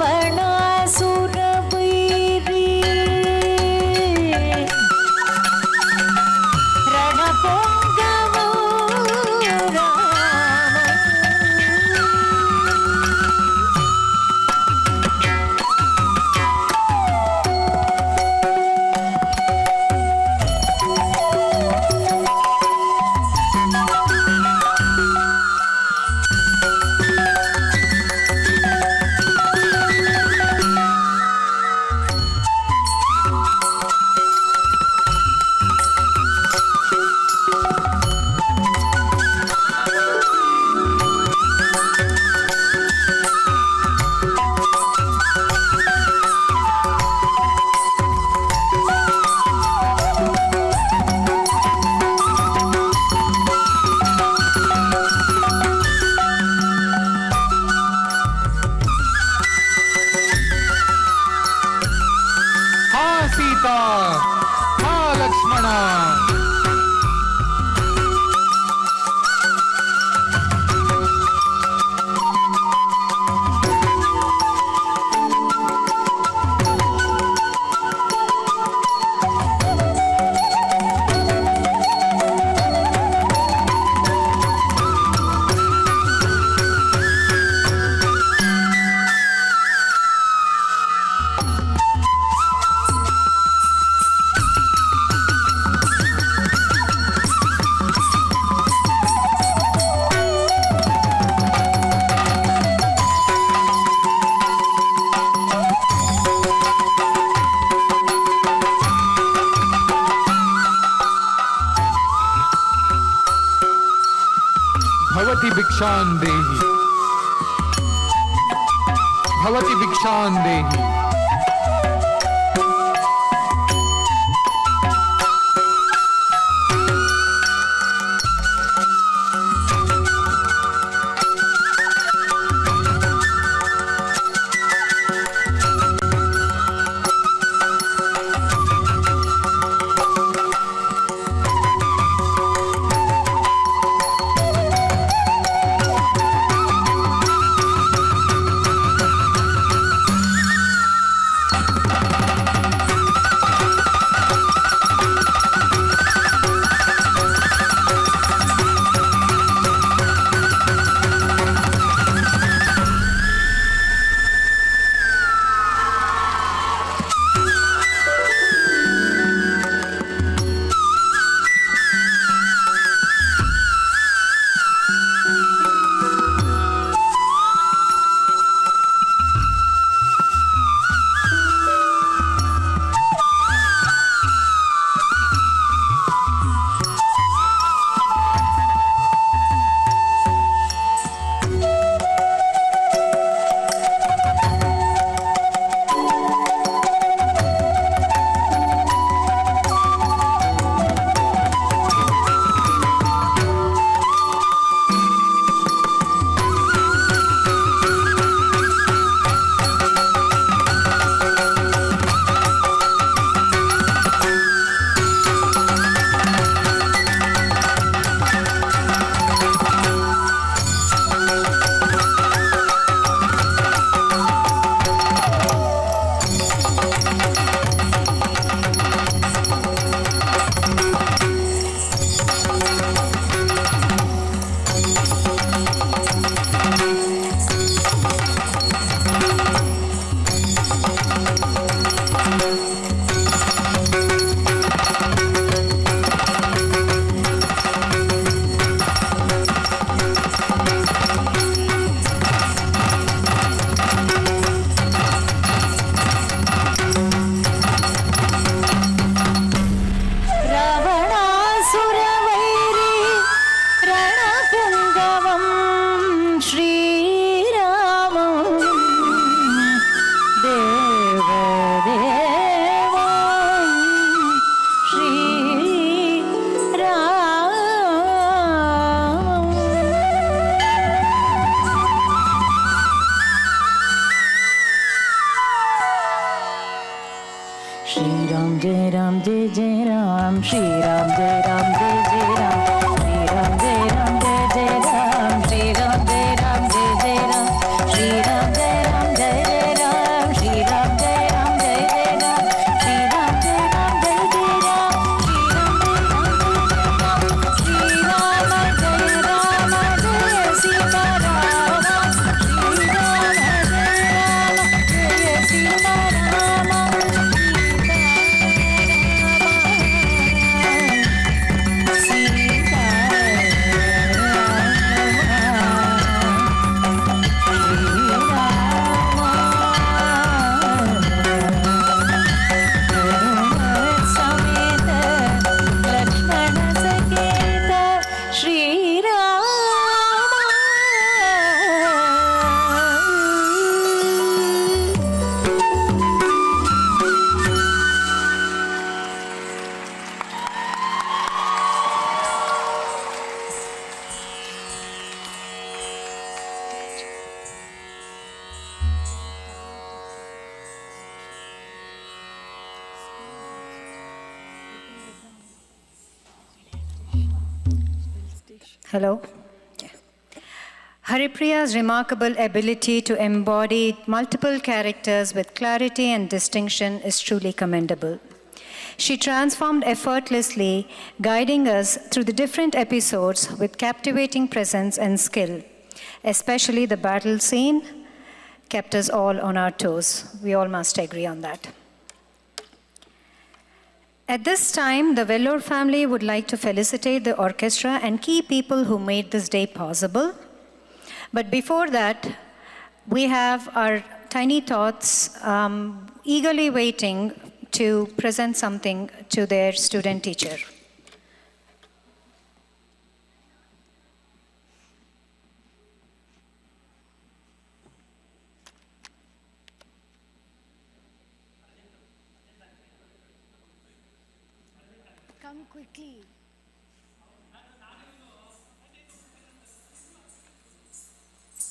रावणासुर वैरी रणपुङ्गवो राम हा सीता हा लक्ष्मण भवति भिक्षां देहि भवति भिक्षां देहि Jai Ram, Jai Jai Ram, Shri Ram, Jai Ram, Jai Jai Ram, Shri Ram, Jai Ram, Jai Jai Ram, Shri Ram, Jai Ram, Jai Jai Ram, Shri Ram, Jai Ram, Jai Jai Ram, Shri Ram, Jai Ram, Jai Jai Ram, Shri Ram, Jai Ram, Jai Jai Ram, Shri Ram, Jai Ram, Jai Sita Rama, Shri Ram, Jai Rama, Jai Sita Rama, Hello. Haripriya's remarkable ability to embody multiple characters with clarity and distinction is truly commendable. She transformed effortlessly, guiding us through the different episodes with captivating presence and skill. Especially the battle scene kept us all on our toes. We all must agree on that. At this time, the Vellore family would like to felicitate the orchestra and key people who made this day possible. But before that, we have our tiny tots eagerly waiting to present something to their student teacher. Come quickly.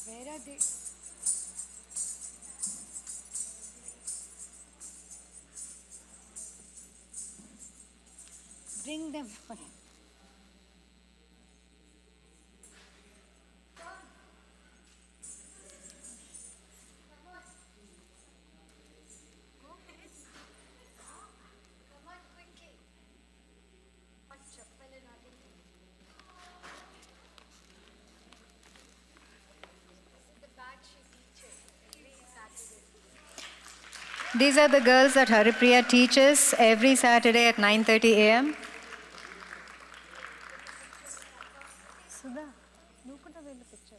Where are they? Bring them. These are the girls that Haripriya teaches every Saturday at 9:30 a.m. Sudha, you could have the picture.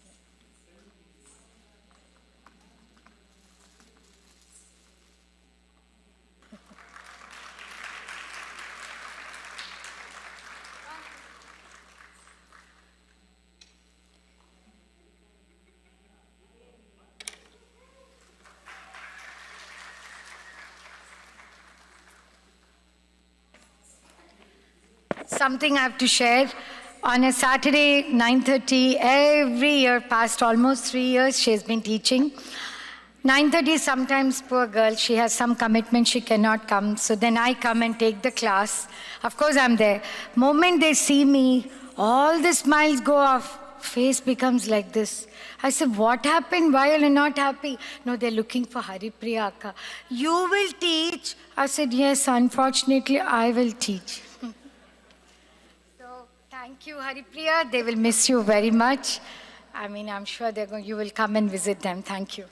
Something I have to share. On a Saturday, 9:30, every year, past almost 3 years, she has been teaching. 9:30, sometimes, poor girl, she has some commitment, she cannot come. So then I come and take the class. Of course, I'm there. Moment they see me, all the smiles go off. Face becomes like this. I said, what happened? Why are you not happy? No, they're looking for Haripriya Akka. You will teach? I said, yes, unfortunately, I will teach. Thank you, Haripriya. They will miss you very much. I mean, I'm sure you will come and visit them. Thank you.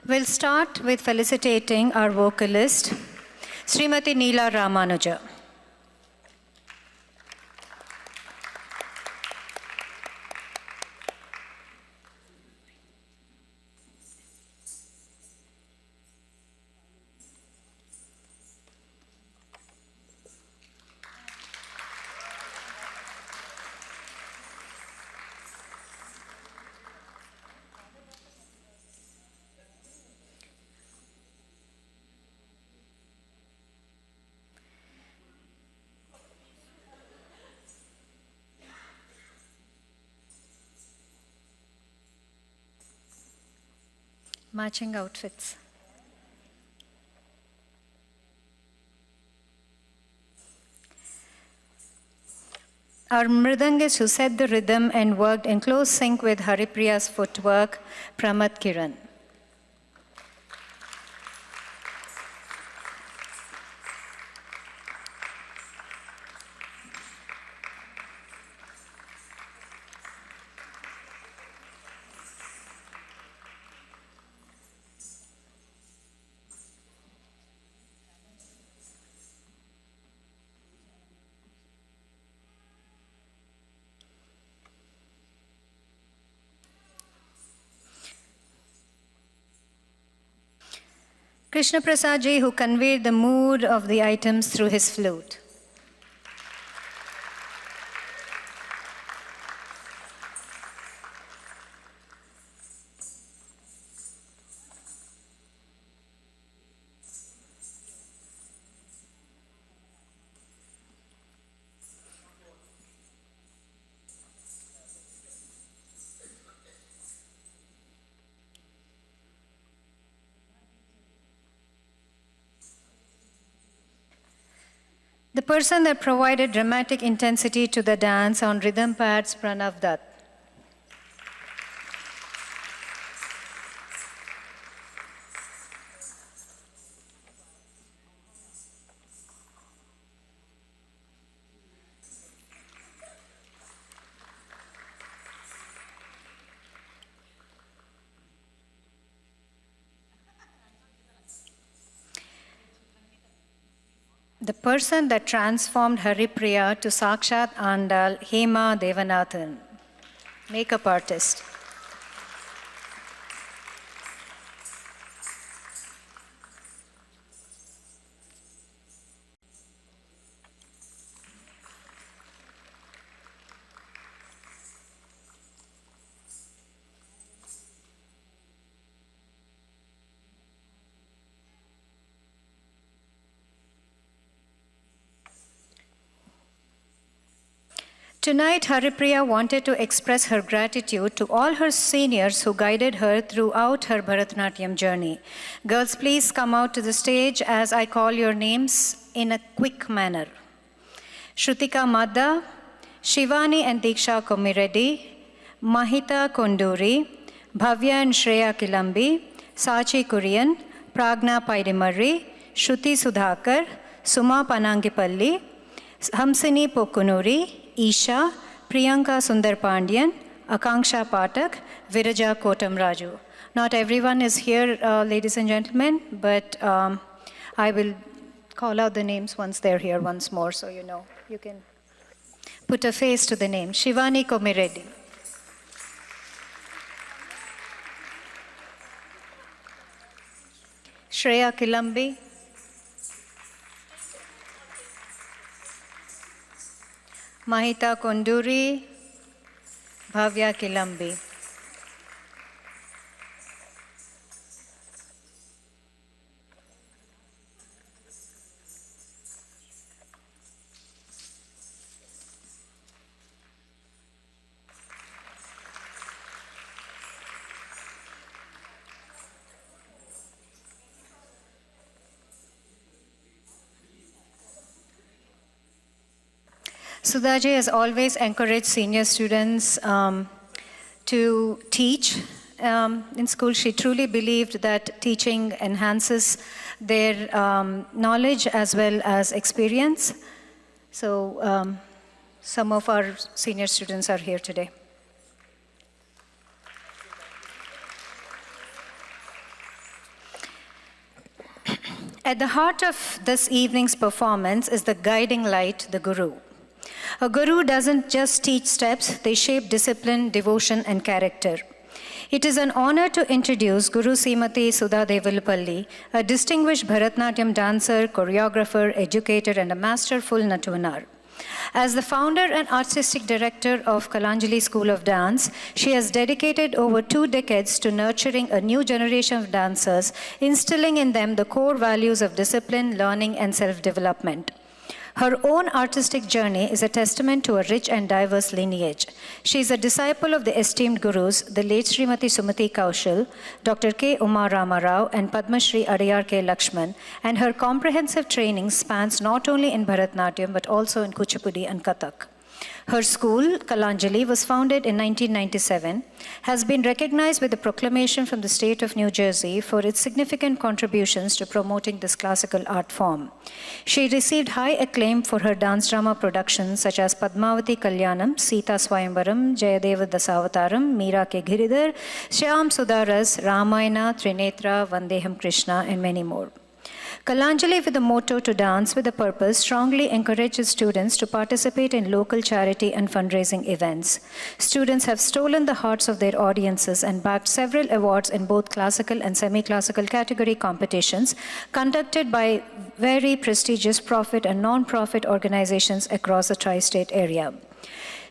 We'll start with felicitating our vocalist, Srimati Neela Ramanuja. Matching outfits. Our mridangist who set the rhythm and worked in close sync with Haripriya's footwork, Pramat Kiran. Krishna Prasad ji, who conveyed the mood of the items through his flute. The person that provided dramatic intensity to the dance on rhythm pads, Pranav Dutt. The person that transformed Haripriya to Sakshat Andal, Hema Devanathan, makeup artist. Tonight, Haripriya wanted to express her gratitude to all her seniors who guided her throughout her Bharatanatyam journey. Girls, please come out to the stage as I call your names in a quick manner. Shrutika Madda, Shivani and Diksha Komireddy, Mahita Konduri, Bhavya and Shreya Kilambi, Sachi Kurian, Pragna Paidimarri, Shruti Sudhakar, Suma Panangipalli, Hamsini Pokunuri, Isha, Priyanka Sundar Pandian, Akanksha Patak, Viraja Kotam Raju. Not everyone is here, ladies and gentlemen, but I will call out the names once they're here once more, so you know. You can put a face to the name. Shivani Komireddy. Shreya Kilambi. Mahita Konduri, Bhavya Kilambi. Sudhaji has always encouraged senior students to teach. In school, she truly believed that teaching enhances their knowledge as well as experience. So some of our senior students are here today. At the heart of this evening's performance is the guiding light, the Guru. A guru doesn't just teach steps, they shape discipline, devotion, and character. It is an honor to introduce Guru Srimati Sudha Devalpalli, a distinguished Bharatanatyam dancer, choreographer, educator, and a masterful Natuvanar. As the founder and artistic director of Kalanjali School of Dance, she has dedicated over 2 decades to nurturing a new generation of dancers, instilling in them the core values of discipline, learning, and self-development. Her own artistic journey is a testament to a rich and diverse lineage. She is a disciple of the esteemed gurus, the late Srimati Sumati Kaushal, Dr. K. Umar Rama Rao, and Padma Shri Adiyar K. Lakshman, and her comprehensive training spans not only in Bharatnatyam but also in Kuchipudi and Kathak. Her school, Kalanjali, was founded in 1997, has been recognized with a proclamation from the state of New Jersey for its significant contributions to promoting this classical art form. She received high acclaim for her dance drama productions such as Padmavati Kalyanam, Sita Swayamvaram, Jayadeva Dasavataram, Meera Ke Giridhar, Shyam Sudaras, Ramayana, Trinetra, Vandeham Krishna, and many more. Kalanjali, with a motto to dance with a purpose, strongly encourages students to participate in local charity and fundraising events. Students have stolen the hearts of their audiences and bagged several awards in both classical and semi-classical category competitions conducted by very prestigious profit and non-profit organizations across the tri-state area.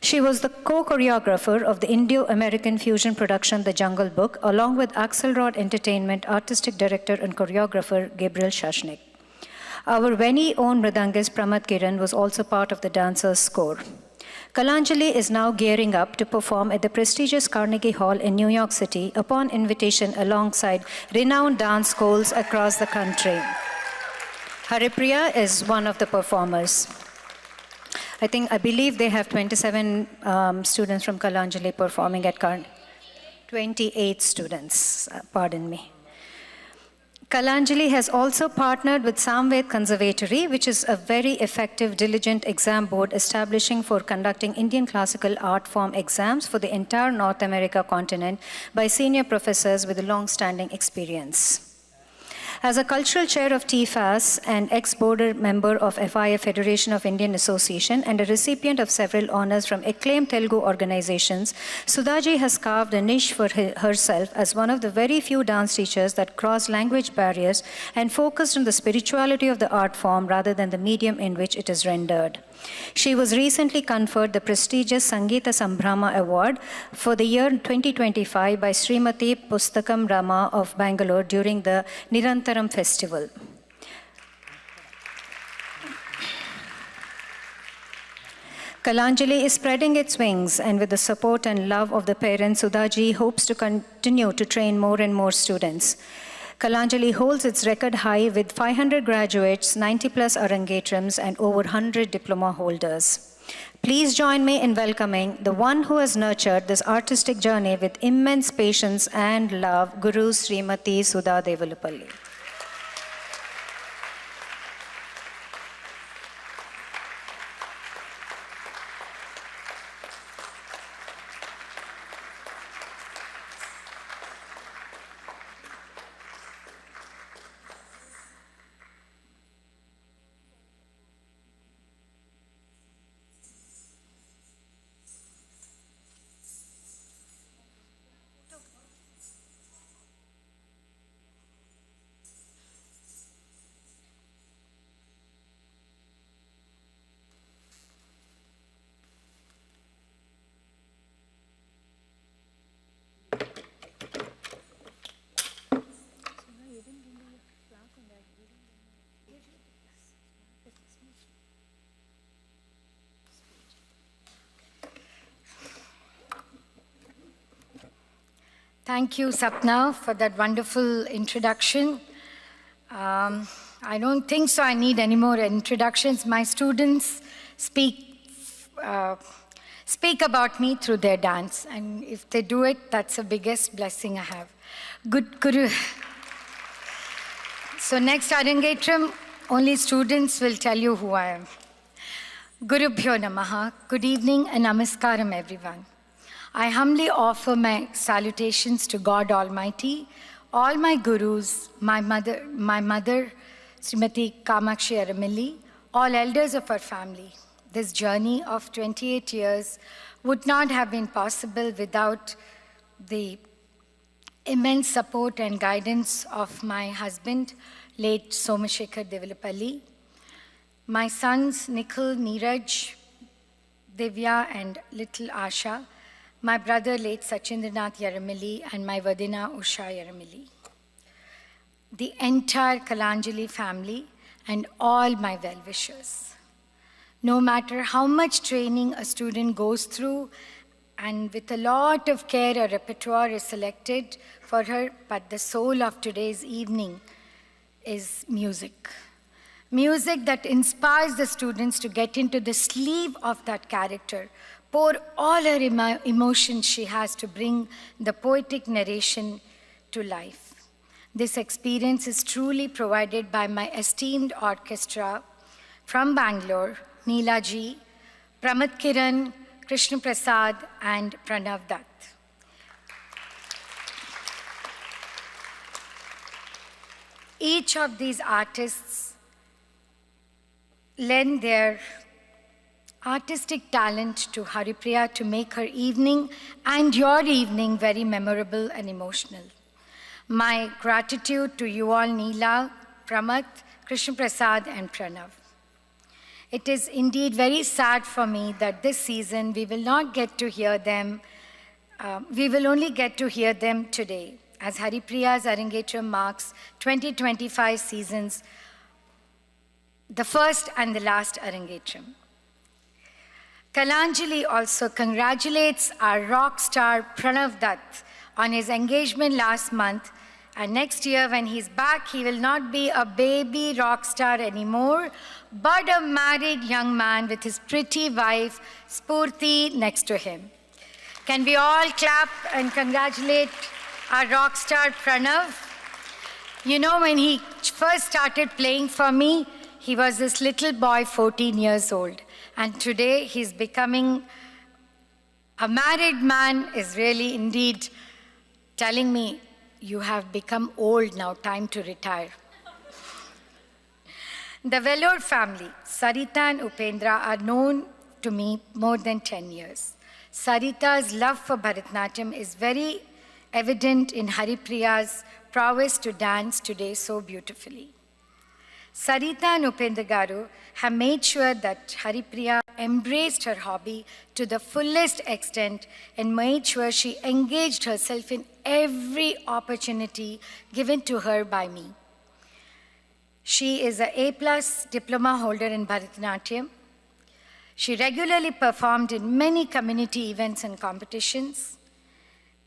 She was the co-choreographer of the Indo-American fusion production The Jungle Book, along with Axelrod Entertainment artistic director and choreographer Gabriel Shashnik. Our very own Mridangist Pramad Kiran was also part of the dancer's score. Kalanjali is now gearing up to perform at the prestigious Carnegie Hall in New York City upon invitation alongside renowned dance schools across the country. Haripriya is one of the performers. I believe they have 27 students from Kalanjali performing at 28 students, pardon me. Kalanjali has also partnered with Samved Conservatory, which is a very effective, diligent exam board establishing for conducting Indian classical art form exams for the entire North America continent by senior professors with a long-standing experience. As a cultural chair of TFAS and ex-board member of FIA Federation of Indian Association and a recipient of several honors from acclaimed Telugu organizations, Sudhaji has carved a niche for herself as one of the very few dance teachers that crossed language barriers and focused on the spirituality of the art form rather than the medium in which it is rendered. She was recently conferred the prestigious Sangeeta Sambhrama Award for the year 2025 by Srimati Pustakam Rama of Bangalore during the Nirantaram Festival. Kalanjali is spreading its wings, and with the support and love of the parents, Sudhaji hopes to continue to train more and more students. Kalanjali holds its record high with 500 graduates, 90 plus Arangetrams, and over 100 diploma holders. Please join me in welcoming the one who has nurtured this artistic journey with immense patience and love, Guru Srimati Sudha Devalupalli. Thank you, Sapna, for that wonderful introduction. I don't think so I need any more introductions. My students speak about me through their dance, and if they do it, that's the biggest blessing I have. Good Guru. So next Arangetram, only students will tell you who I am. Gurubhyo Namaha. Good evening and namaskaram, everyone. I humbly offer my salutations to God Almighty, all my gurus, my mother, Srimati Kamakshi Aramilli, all elders of our family. This journey of 28 years would not have been possible without the immense support and guidance of my husband, late Somashekar Devalupalli, my sons Nikhil, Neeraj, Divya, and little Asha, my brother, late Sachindranath Yaramilli, and my Vadina Usha Yaramilli. The entire Kalanjali family and all my well-wishers. No matter how much training a student goes through, and with a lot of care, a repertoire is selected for her, but the soul of today's evening is music. Music that inspires the students to get into the sleeve of that character, pour all her emotions she has to bring the poetic narration to life. This experience is truly provided by my esteemed orchestra from Bangalore, Neela ji, Pramad Kiran, Krishna Prasad, and Pranav Dutt. Each of these artists lend their artistic talent to Haripriya to make her evening and your evening very memorable and emotional. My gratitude to you all, Neela, Pramad, Krishna Prasad, and Pranav. It is indeed very sad for me that this season we will not get to hear them. We will only get to hear them today, as Haripriya's Arangetram marks 2025 seasons, the first and the last Arangetram. Kalanjali also congratulates our rock star Pranav Dutt on his engagement last month, and next year when he's back, he will not be a baby rock star anymore, but a married young man with his pretty wife, Spurti, next to him. Can we all clap and congratulate our rock star Pranav? You know, when he first started playing for me, he was this little boy, 14 years old. And today he's becoming a married man, is really indeed telling me, you have become old now, time to retire. The Vellore family, Sarita and Upendra, are known to me more than 10 years. Sarita's love for Bharatanatyam is very evident in Haripriya's prowess to dance today so beautifully. Sarita and Upendra Garu have made sure that Haripriya embraced her hobby to the fullest extent and made sure she engaged herself in every opportunity given to her by me. She is an A+ diploma holder in Bharatanatyam. She regularly performed in many community events and competitions.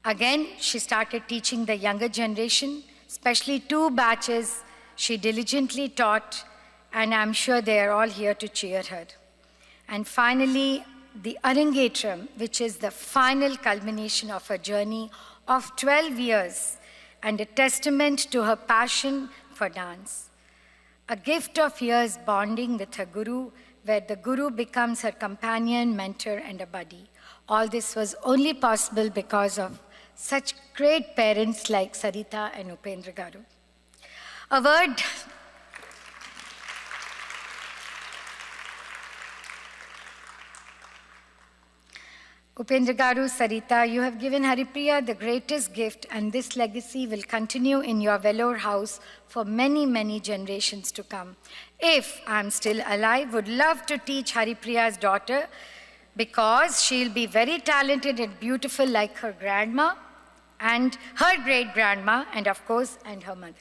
Again, she started teaching the younger generation, especially 2 batches she diligently taught, and I'm sure they are all here to cheer her. And finally, the Arangetram, which is the final culmination of her journey of 12 years and a testament to her passion for dance. A gift of years bonding with her guru, where the guru becomes her companion, mentor, and a buddy. All this was only possible because of such great parents like Sarita and Upendra Garu. A word Upendra Garu, Sarita, you have given Haripriya the greatest gift, and this legacy will continue in your Vellore house for many, many generations to come. If I'm still alive, would love to teach Haripriya's daughter, because she'll be very talented and beautiful like her grandma and her great-grandma, and of course, and her mother.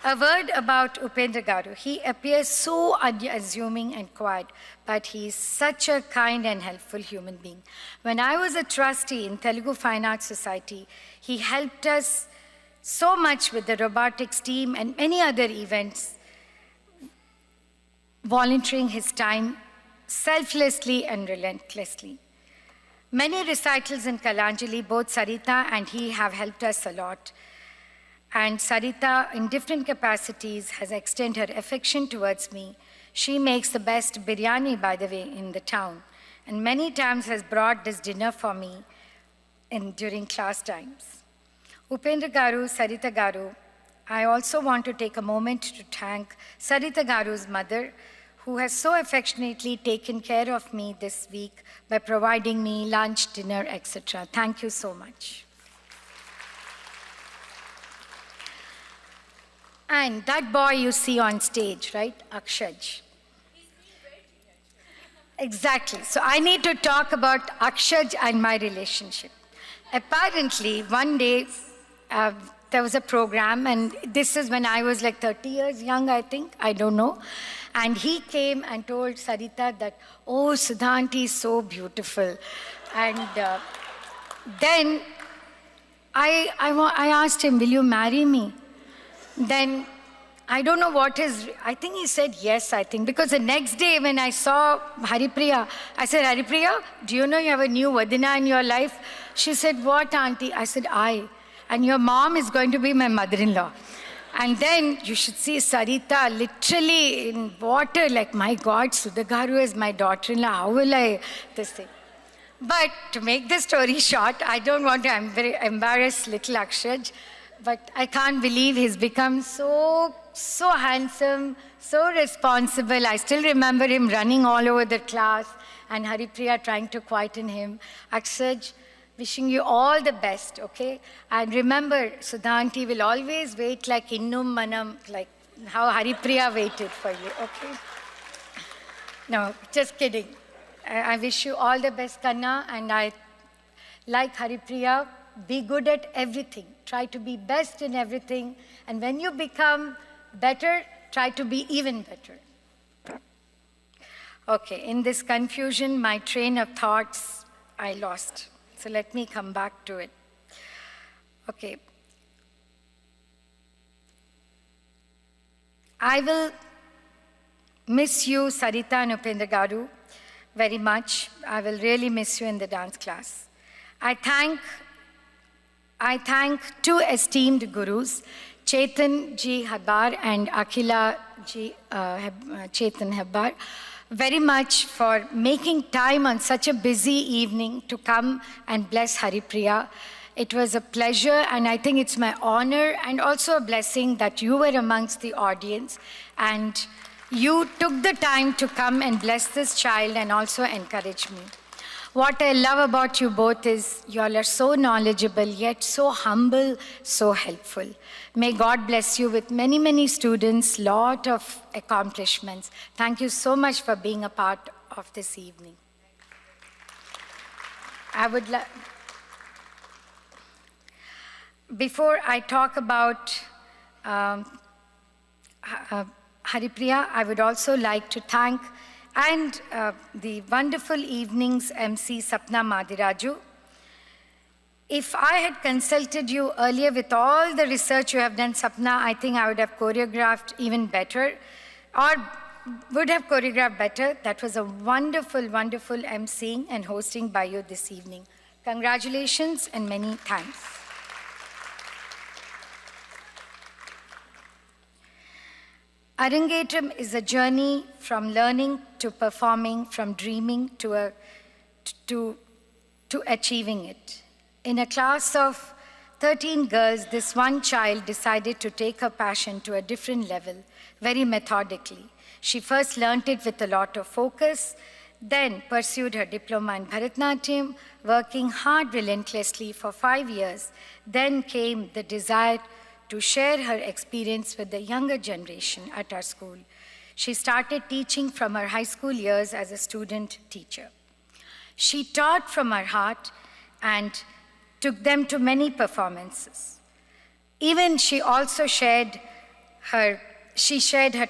A word about Upendra Garu. He appears so unassuming and quiet, but he is such a kind and helpful human being. When I was a trustee in Telugu Fine Arts Society, he helped us so much with the robotics team and many other events, volunteering his time selflessly and relentlessly. Many recitals in Kalanjali, both Sarita and he have helped us a lot. And Sarita, in different capacities, has extended her affection towards me. She makes the best biryani, by the way, in the town, and many times has brought this dinner for me during class times. Upendra Garu, Sarita Garu, I also want to take a moment to thank Sarita Garu's mother, who has so affectionately taken care of me this week by providing me lunch, dinner, etc. Thank you so much. And that boy you see on stage, right? Akshaj. Exactly. So I need to talk about Akshaj and my relationship. Apparently, one day, there was a program, and this is when I was like 30 years young, I think, I don't know. And he came and told Sarita that, oh, Sudha aunty is so beautiful. And then I asked him, will you marry me? Then I don't know what I think he said yes, I think. Because the next day when I saw Haripriya, I said, Haripriya, do you know you have a new Vadina in your life? She said, what, auntie? I said, and your mom is going to be my mother-in-law. And then you should see Sarita literally in water, like, my God, Sudagaru is my daughter-in-law. How will I, this thing? But to make the story short, I don't want to embarrass little Akshaj, but I can't believe he's become so handsome, so responsible. I still remember him running all over the class and Haripriya trying to quieten him. Akshaj, wishing you all the best, okay? And remember, Sudha aunty will always wait like Innum Manam, like how Haripriya waited for you, okay? No, just kidding. I wish you all the best, Kanna, and I, like Haripriya, be good at everything. Try to be best in everything, and when you become better, try to be even better. Okay, in this confusion, my train of thoughts, I lost. So let me come back to it. Okay. I will miss you, Sarita and Upendra Garu, very much. I will really miss you in the dance class. I thank two esteemed gurus, Chetan Ji Habbar and Akhila Ji Chetan Habbar, very much for making time on such a busy evening to come and bless Haripriya. It was a pleasure, and I think it's my honor and also a blessing that you were amongst the audience and you took the time to come and bless this child and also encourage me. What I love about you both is you all are so knowledgeable, yet so humble, so helpful. May God bless you with many, many students, lot of accomplishments. Thank you so much for being a part of this evening. Before I talk about Haripriya, I would also like to thank the wonderful evening's MC Sapna Madiraju. If I had consulted you earlier with all the research you have done, Sapna, I think I would have choreographed even better, or would have choreographed better. That was a wonderful, wonderful emceeing and hosting by you this evening. Congratulations and many thanks. Arangetram is a journey from learning to performing, from dreaming to achieving it. In a class of 13 girls, this one child decided to take her passion to a different level, very methodically. She first learnt it with a lot of focus, then pursued her diploma in Bharatanatyam, working hard relentlessly for 5 years. Then came the desire to share her experience with the younger generation at our school. She started teaching from her high school years as a student teacher. She taught from her heart and took them to many performances. Even she also shared her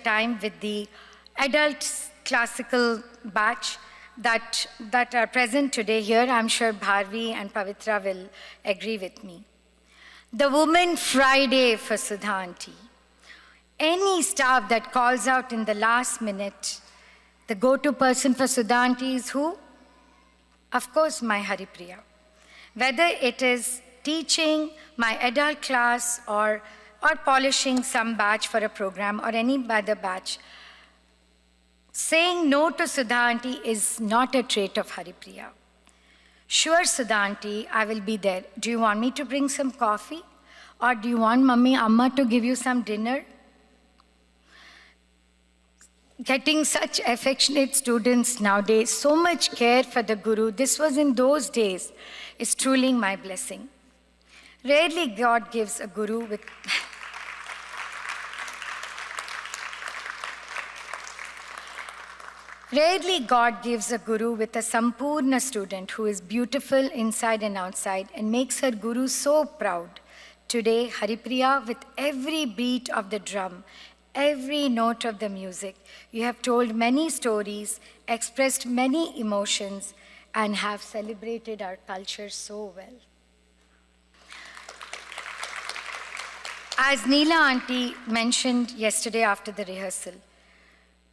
time with the adult classical batch that are present today here. I'm sure Bharvi and Pavitra will agree with me. The Woman Friday for Sudha aunty. Any staff that calls out in the last minute, the go-to person for Sudha aunty is who? Of course, my Haripriya. Whether it is teaching my adult class or polishing some batch for a program or any other batch, saying no to Sudha aunty is not a trait of Haripriya. Sure, Sudha aunty, I will be there. Do you want me to bring some coffee? Or do you want Mummy Amma to give you some dinner? Getting such affectionate students nowadays, so much care for the Guru, this was in those days, is truly my blessing. Rarely God gives a Guru with... Rarely God gives a Guru with a Sampurna student who is beautiful inside and outside and makes her Guru so proud. Today, Haripriya, with every beat of the drum, every note of the music, you have told many stories, expressed many emotions, and have celebrated our culture so well. As Neela Auntie mentioned yesterday after the rehearsal,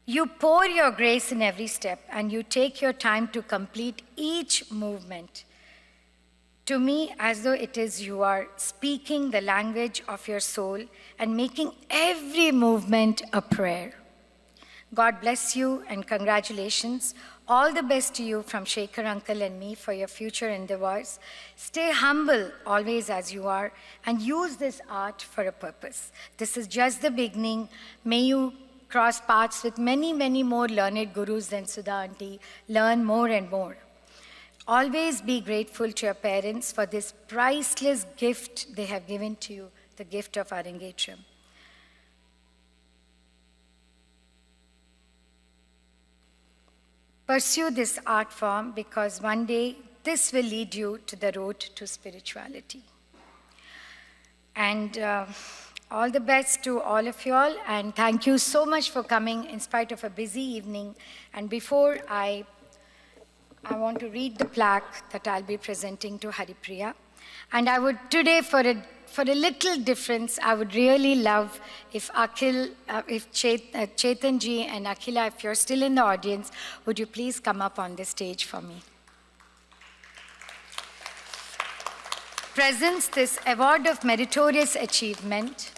you pour your grace in every step and you take your time to complete each movement. To me, as though it is you are speaking the language of your soul and making every movement a prayer. God bless you and congratulations. All the best to you from Shekhar Uncle and me for your future endeavors. Stay humble always as you are and use this art for a purpose. This is just the beginning. May you cross paths with many, many more learned gurus than Sudha Auntie. Learn more and more. Always be grateful to your parents for this priceless gift they have given to you, the gift of Arangetram. Pursue this art form because one day this will lead you to the road to spirituality. And all the best to all of you all, and thank you so much for coming in spite of a busy evening. And before I want to read the plaque that I'll be presenting to Haripriya. And I would today, for a little difference, I would really love if Chetanji and Akhila, if you're still in the audience, would you please come up on the stage for me? Presents this award of meritorious achievement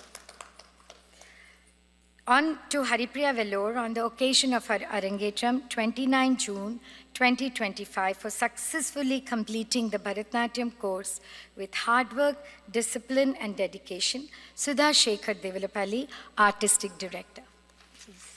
on to Haripriya Vellore on the occasion of her Arangetram, 29 June 2025, for successfully completing the Bharatanatyam course with hard work, discipline, and dedication. Sudha Shekhar Devalapalli, Artistic Director. Please.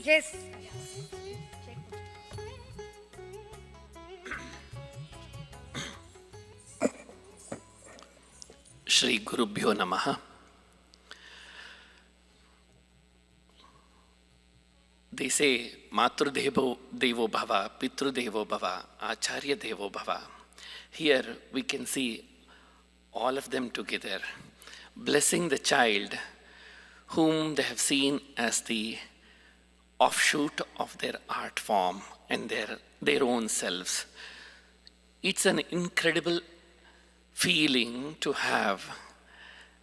Yes. Shri Gurubhyo Namaha. They say Matru Devo Bhava, Pitru Devo Bhava, Acharya Devo Bhava. Here we can see all of them together, blessing the child whom they have seen as the offshoot of their art form and their own selves. It's an incredible feeling to have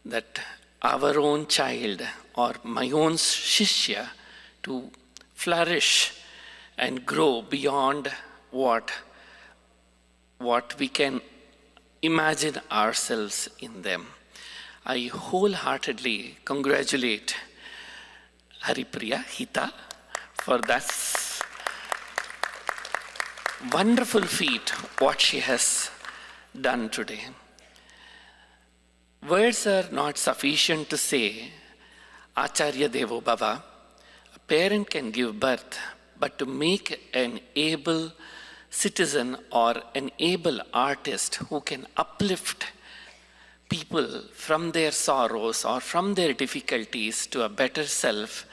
that our own child or my own shishya to flourish and grow beyond what we can imagine ourselves in them. I wholeheartedly congratulate Haripriya Hita for that wonderful feat, what she has done today. Words are not sufficient to say Acharya Devo Bhava. A parent can give birth, but to make an able citizen or an able artist who can uplift people from their sorrows or from their difficulties to a better self,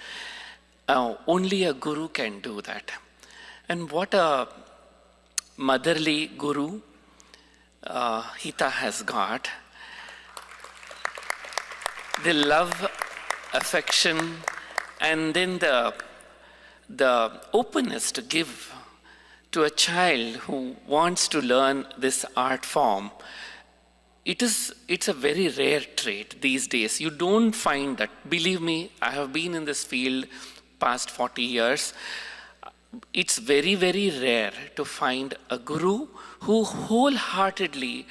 only a guru can do that. And what a motherly guru Hita has got. The love, affection, and then the openness to give to a child who wants to learn this art form. It's a very rare trait these days. You don't find that. Believe me, I have been in this field past 40 years. It's very, very rare to find a guru who wholeheartedly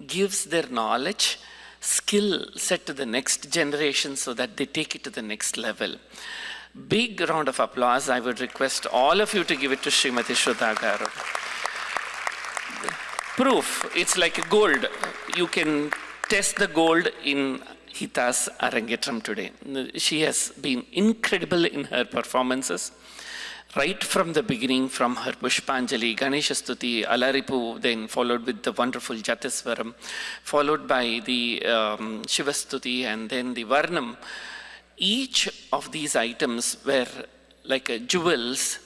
gives their knowledge, skill set to the next generation so that they take it to the next level. Big round of applause. I would request all of you to give it to Srimati Shraddha Garu. Proof, it's like gold. You can test the gold in Hita's Arangetram today. She has been incredible in her performances. Right from the beginning, from her Pushpanjali, Ganesha Stuti, Alaripu, then followed with the wonderful Jatiswaram, followed by the Shiva Stuti, and then the Varnam. Each of these items were like jewels,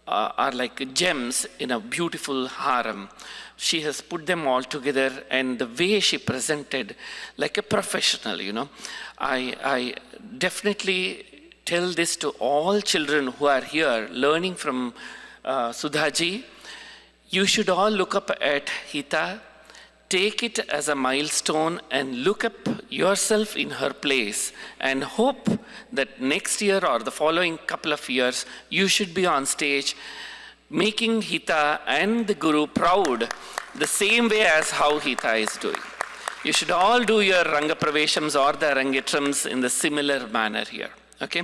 are like gems in a beautiful haram. She has put them all together, and the way she presented, like a professional, you know. I definitely tell this to all children who are here learning from Sudhaji. You should all look up at Hita, take it as a milestone and look up yourself in her place, and hope that next year or the following couple of years, you should be on stage making Hita and the Guru proud the same way as how Hita is doing. You should all do your Ranga Praveshams or the Arangetrams in the similar manner here. Okay,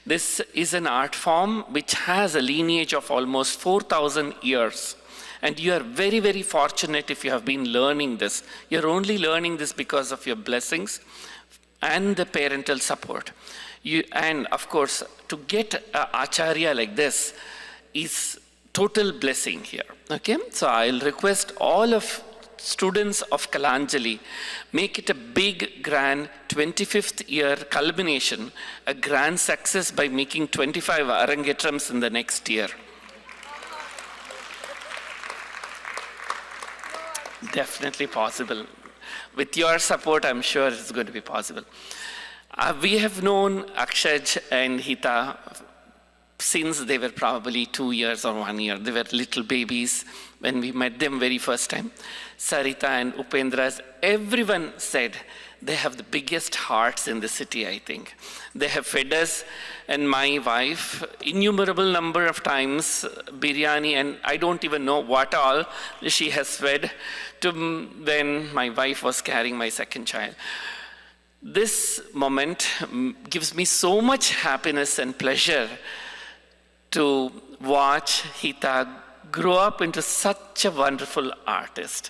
this is an art form which has a lineage of almost 4,000 years. And you are very, very fortunate if you have been learning this. You're only learning this because of your blessings and the parental support. And of course, to get an acharya like this is total blessing here. Okay, so I'll request all of students of Kalanjali, make it a big, grand 25th year culmination, a grand success by making 25 Arangetrams in the next year. Definitely possible. With your support, I'm sure it's going to be possible. We have known Akshaj and Hita since they were probably 2 years or 1 year. They were little babies when we met them very first time. Sarita and Upendra, everyone said they have the biggest hearts in the city, I think. They have fed us and my wife innumerable number of times biryani, and I don't even know what all she has fed to when my wife was carrying my second child. This moment gives me so much happiness and pleasure to watch Hita grow up into such a wonderful artist.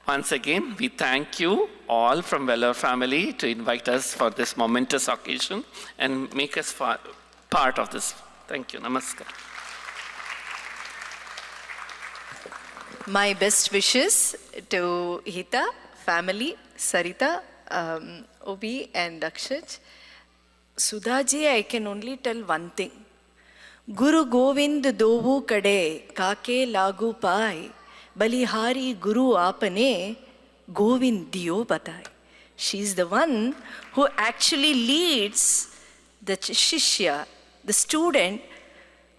Once again, we thank you all from Veller family to invite us for this momentous occasion and make us part of this. Thank you. Namaskar. My best wishes to Hita, family, Sarita, Obi and Akshaj. Sudhaji, I can only tell one thing. Guru Govind dovu kade kake lagu pai, balihari guru apane Govind diyo batai. She's the one who actually leads the shishya, the student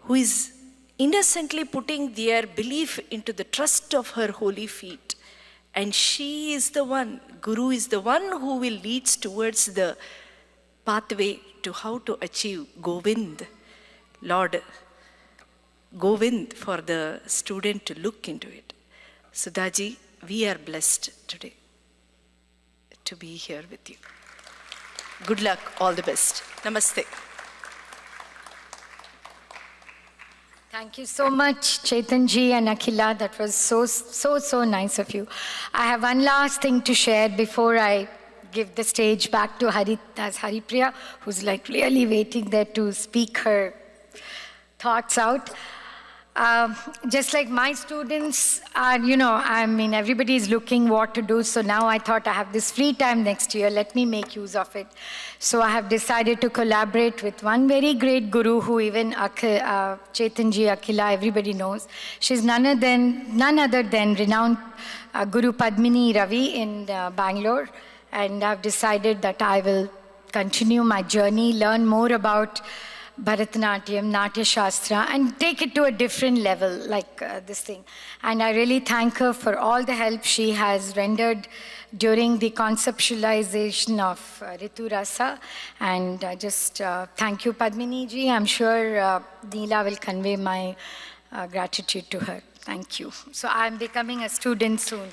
who is innocently putting their belief into the trust of her holy feet. And she is the one, Guru is the one who will lead towards the pathway to how to achieve Govind. Lord, Govind, for the student to look into it. Sudhaji, we are blessed today to be here with you. Good luck, all the best. Namaste. Thank you so much, Chetanji and Akhila. That was so nice of you. I have one last thing to share before I give the stage back to Haripriya, who's like really waiting there to speak her thoughts out. Just like my students are, I mean, everybody is looking what to do. So now I thought I have this free time next year. Let me make use of it. So I have decided to collaborate with one very great guru who even Chetanji, Akhila, everybody knows. She's none other than renowned Guru Padmini Ravi in Bangalore. And I've decided that I will continue my journey, learn more about Bharatanatyam, Natya Shastra, and take it to a different level like this thing. And I really thank her for all the help she has rendered during the conceptualization of Ritu Rasa. And just thank you, Padmini ji. I'm sure Neela will convey my gratitude to her. Thank you. So I'm becoming a student soon.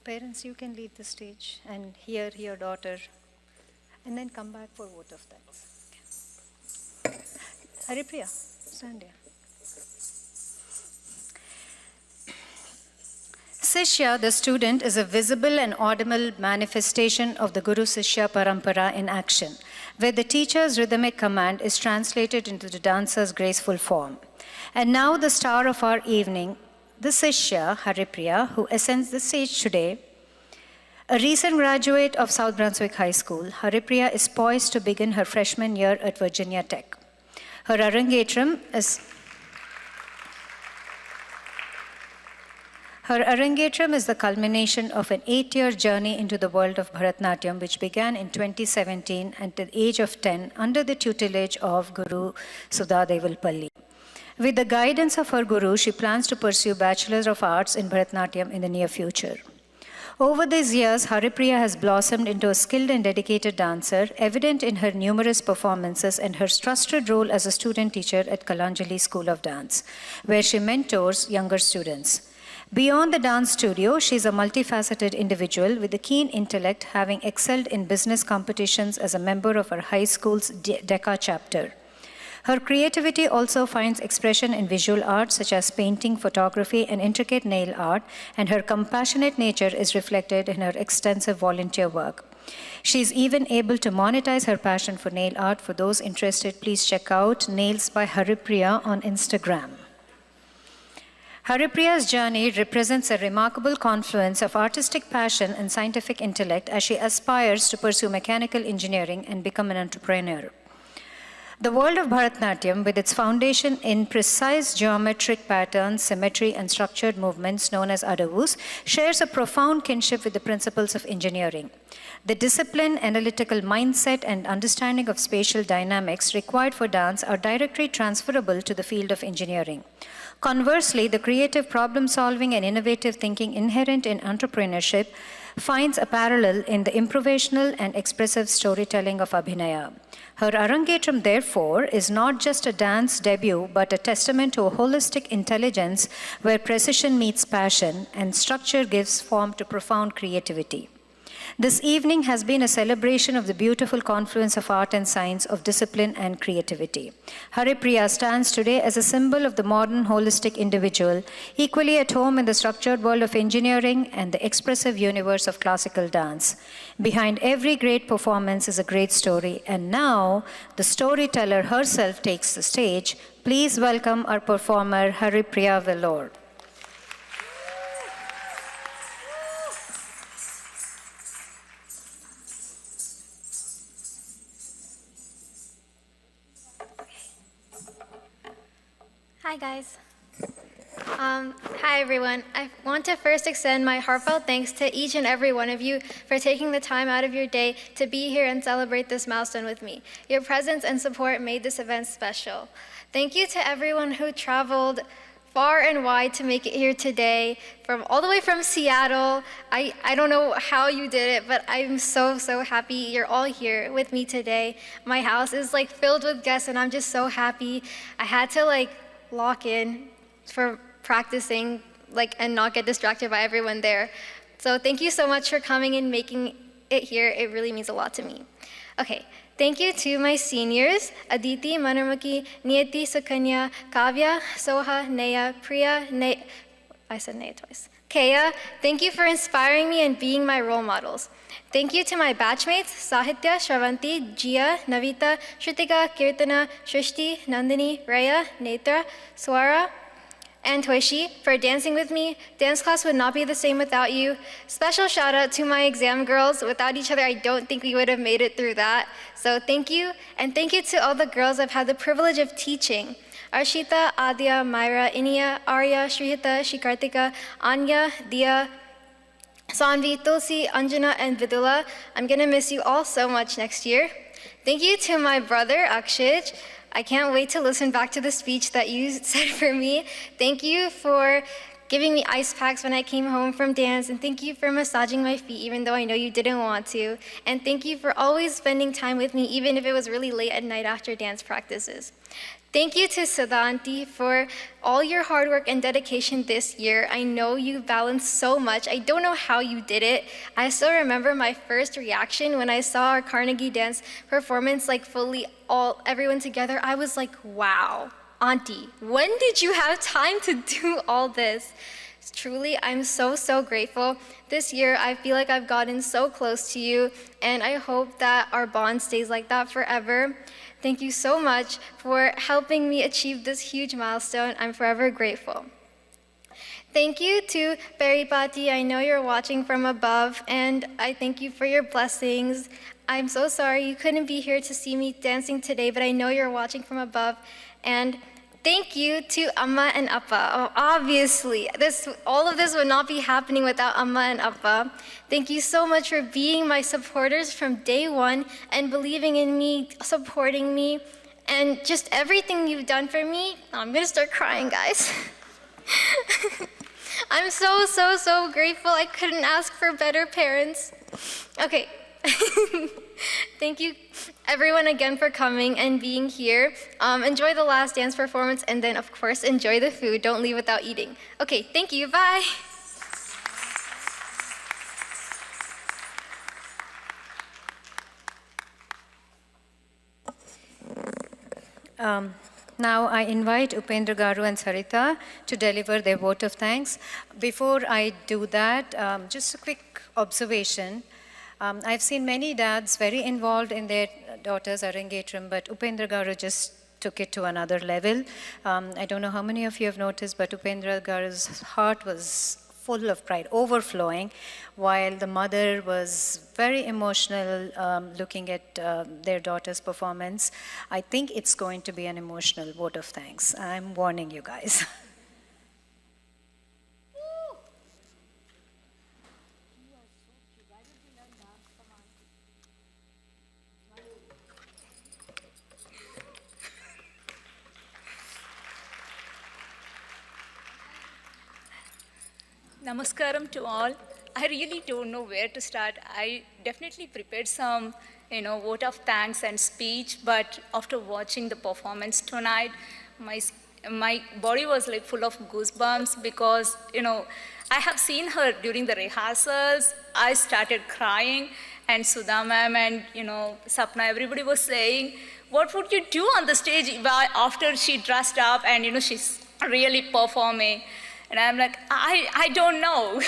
Parents, you can leave the stage and hear your daughter, and then come back for vote of thanks. Haripriya, stand here. Sishya, the student, is a visible and audible manifestation of the Guru-Sishya Parampara in action, where the teacher's rhythmic command is translated into the dancer's graceful form. And now the star of our evening, the Sishya, Haripriya, who ascends the stage today. A recent graduate of South Brunswick High School, Haripriya is poised to begin her freshman year at Virginia Tech. Her Arangetram is the culmination of an 8-year journey into the world of Bharatanatyam, which began in 2017 at the age of 10 under the tutelage of Guru Sudha Devalpalli. With the guidance of her guru, she plans to pursue Bachelor of Arts in Bharatanatyam in the near future. Over these years, Haripriya has blossomed into a skilled and dedicated dancer, evident in her numerous performances and her trusted role as a student teacher at Kalanjali School of Dance, where she mentors younger students. Beyond the dance studio, she is a multifaceted individual with a keen intellect, having excelled in business competitions as a member of her high school's DECA chapter. Her creativity also finds expression in visual art such as painting, photography, and intricate nail art, and her compassionate nature is reflected in her extensive volunteer work. She is even able to monetize her passion for nail art. For those interested, please check out Nails by Haripriya on Instagram. Haripriya's journey represents a remarkable confluence of artistic passion and scientific intellect as she aspires to pursue mechanical engineering and become an entrepreneur. The world of Bharatanatyam, with its foundation in precise geometric patterns, symmetry, and structured movements known as adavus, shares a profound kinship with the principles of engineering. The discipline, analytical mindset, and understanding of spatial dynamics required for dance are directly transferable to the field of engineering. Conversely, the creative problem-solving and innovative thinking inherent in entrepreneurship finds a parallel in the improvisational and expressive storytelling of Abhinaya. Her Arangetram, therefore, is not just a dance debut, but a testament to a holistic intelligence where precision meets passion and structure gives form to profound creativity. This evening has been a celebration of the beautiful confluence of art and science, of discipline and creativity. Haripriya stands today as a symbol of the modern holistic individual, equally at home in the structured world of engineering and the expressive universe of classical dance. Behind every great performance is a great story, and now the storyteller herself takes the stage. Please welcome our performer, Haripriya Vellore. Hi guys. Hi everyone. I want to first extend my heartfelt thanks to each and every one of you for taking the time out of your day to be here and celebrate this milestone with me. Your presence and support made this event special. Thank you to everyone who traveled far and wide to make it here today, from all the way from Seattle. I don't know how you did it, but I'm so happy you're all here with me today. My house is like filled with guests and I'm just so happy. I had to like lock in for practicing and not get distracted by everyone there. So thank you so much for coming and making it here. It really means a lot to me. Okay. Thank you to my seniors, Aditi, Manamaki, Niyati, Sukanya, Kavya, Soha, Neya, Priya, I said Neya twice. Kaya, thank you for inspiring me and being my role models. Thank you to my batchmates, Sahitya, Shravanti, Jia, Navita, Shrutika, Kirtana, Shrishti, Nandini, Raya, Netra, Swara, and Toishi for dancing with me. Dance class would not be the same without you. Special shout out to my exam girls. Without each other, I don't think we would have made it through that. So thank you, and thank you to all the girls I've had the privilege of teaching. Arshita, Adya, Myra, Inia, Arya, Shrihita, Shikartika, Anya, Dia, Sanvi, Tulsi, Anjana, and Vidula. I'm gonna miss you all so much next year. Thank you to my brother, Akshij. I can't wait to listen back to the speech that you said for me. Thank you for giving me ice packs when I came home from dance, and thank you for massaging my feet even though I know you didn't want to. And thank you for always spending time with me even if it was really late at night after dance practices. Thank you to Siddhanti for all your hard work and dedication this year. I know you balanced so much. I don't know how you did it. I still remember my first reaction when I saw our Carnegie dance performance, everyone together. I was like, wow, Auntie, when did you have time to do all this? Truly, I'm so grateful. This year, I feel like I've gotten so close to you, and I hope that our bond stays like that forever. Thank you so much for helping me achieve this huge milestone. I'm forever grateful. Thank you to Paripati. I know you're watching from above, and I thank you for your blessings. I'm so sorry you couldn't be here to see me dancing today, but I know you're watching from above. And thank you to Amma and Appa. Oh, obviously, all of this would not be happening without Amma and Appa. Thank you so much for being my supporters from day one and believing in me, supporting me, and just everything you've done for me. I'm gonna start crying, guys. I'm so grateful. I couldn't ask for better parents. Okay. Thank you everyone again for coming and being here. Enjoy the last dance performance, and then of course enjoy the food. Don't leave without eating. Okay, thank you, bye. Now I invite Upendra Garu and Sarita to deliver their vote of thanks. Before I do that, just a quick observation. I've seen many dads very involved in their daughter's Arangetram, but Upendra Garu just took it to another level. I don't know how many of you have noticed, but Upendra Garu's heart was full of pride, overflowing, while the mother was very emotional looking at their daughter's performance. I think it's going to be an emotional vote of thanks. I'm warning you guys. Namaskaram to all. I really don't know where to start. I definitely prepared some, vote of thanks and speech, but after watching the performance tonight, my body was like full of goosebumps because, I have seen her during the rehearsals. I started crying, and Sudha ma'am and, Sapna, everybody was saying, what would you do on the stage after she dressed up and, she's really performing? And I'm like, I don't know.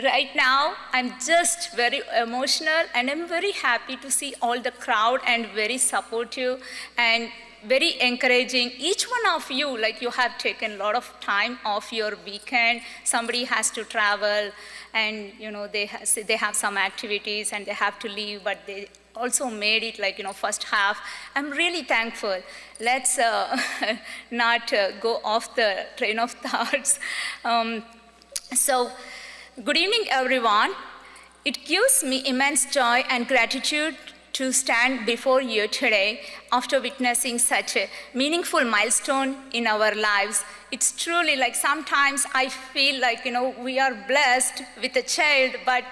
Right now, I'm just very emotional, and I'm very happy to see all the crowd and very supportive and very encouraging. Each one of you, you have taken a lot of time off your weekend. Somebody has to travel, and they have some activities and they have to leave, but they also made it first half. I'm really thankful. Let's not go off the train of thoughts. So, good evening, everyone. It gives me immense joy and gratitude to stand before you today after witnessing such a meaningful milestone in our lives. it's truly like sometimes I feel like, we are blessed with a child, but,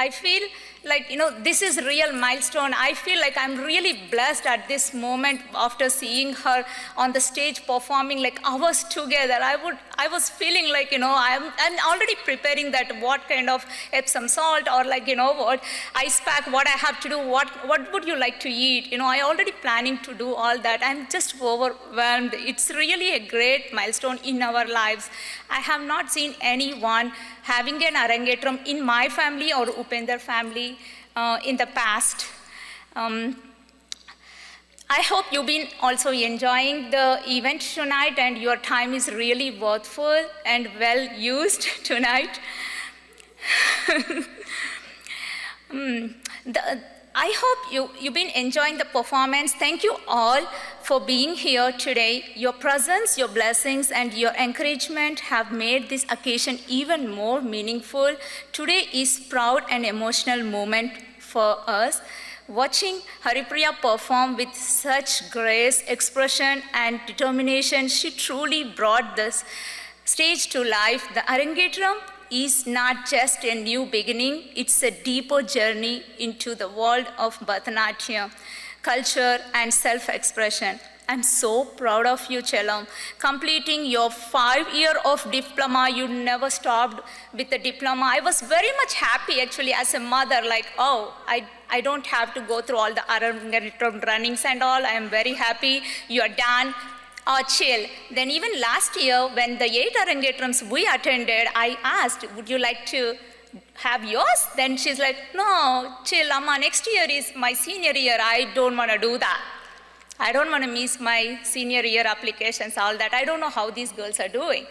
I feel like, this is real milestone. I feel like I'm really blessed at this moment after seeing her on the stage performing like hours together. I was feeling like, I'm already preparing that what kind of Epsom salt or like, what ice pack, what I have to do, what would you like to eat? I already planning to do all that. I'm just overwhelmed. It's really a great milestone in our lives. I have not seen anyone having an Arangetram in my family or Upender family in the past. I hope you've been also enjoying the event tonight and your time is really worthwhil and well used tonight. I hope you've been enjoying the performance. Thank you all for being here today. Your presence, your blessings, and your encouragement have made this occasion even more meaningful. Today is proud and emotional moment for us. Watching Haripriya perform with such grace, expression, and determination, she truly brought this stage to life. The Arangetram is not just a new beginning, it's a deeper journey into the world of Bharatanatyam, culture, and self-expression. I'm so proud of you, Chelam. Completing your 5-year of diploma, you never stopped with the diploma. I was very much happy actually as a mother, like, oh, I don't have to go through all the Arangetram runnings and all. I am very happy you are done. Chill. Then even last year, when the 8 Arangetrams we attended, I asked, would you like to have yours? Then she's like, no, chill, Amma, next year is my senior year. I don't want to do that. I don't want to miss my senior year applications, all that. I don't know how these girls are doing.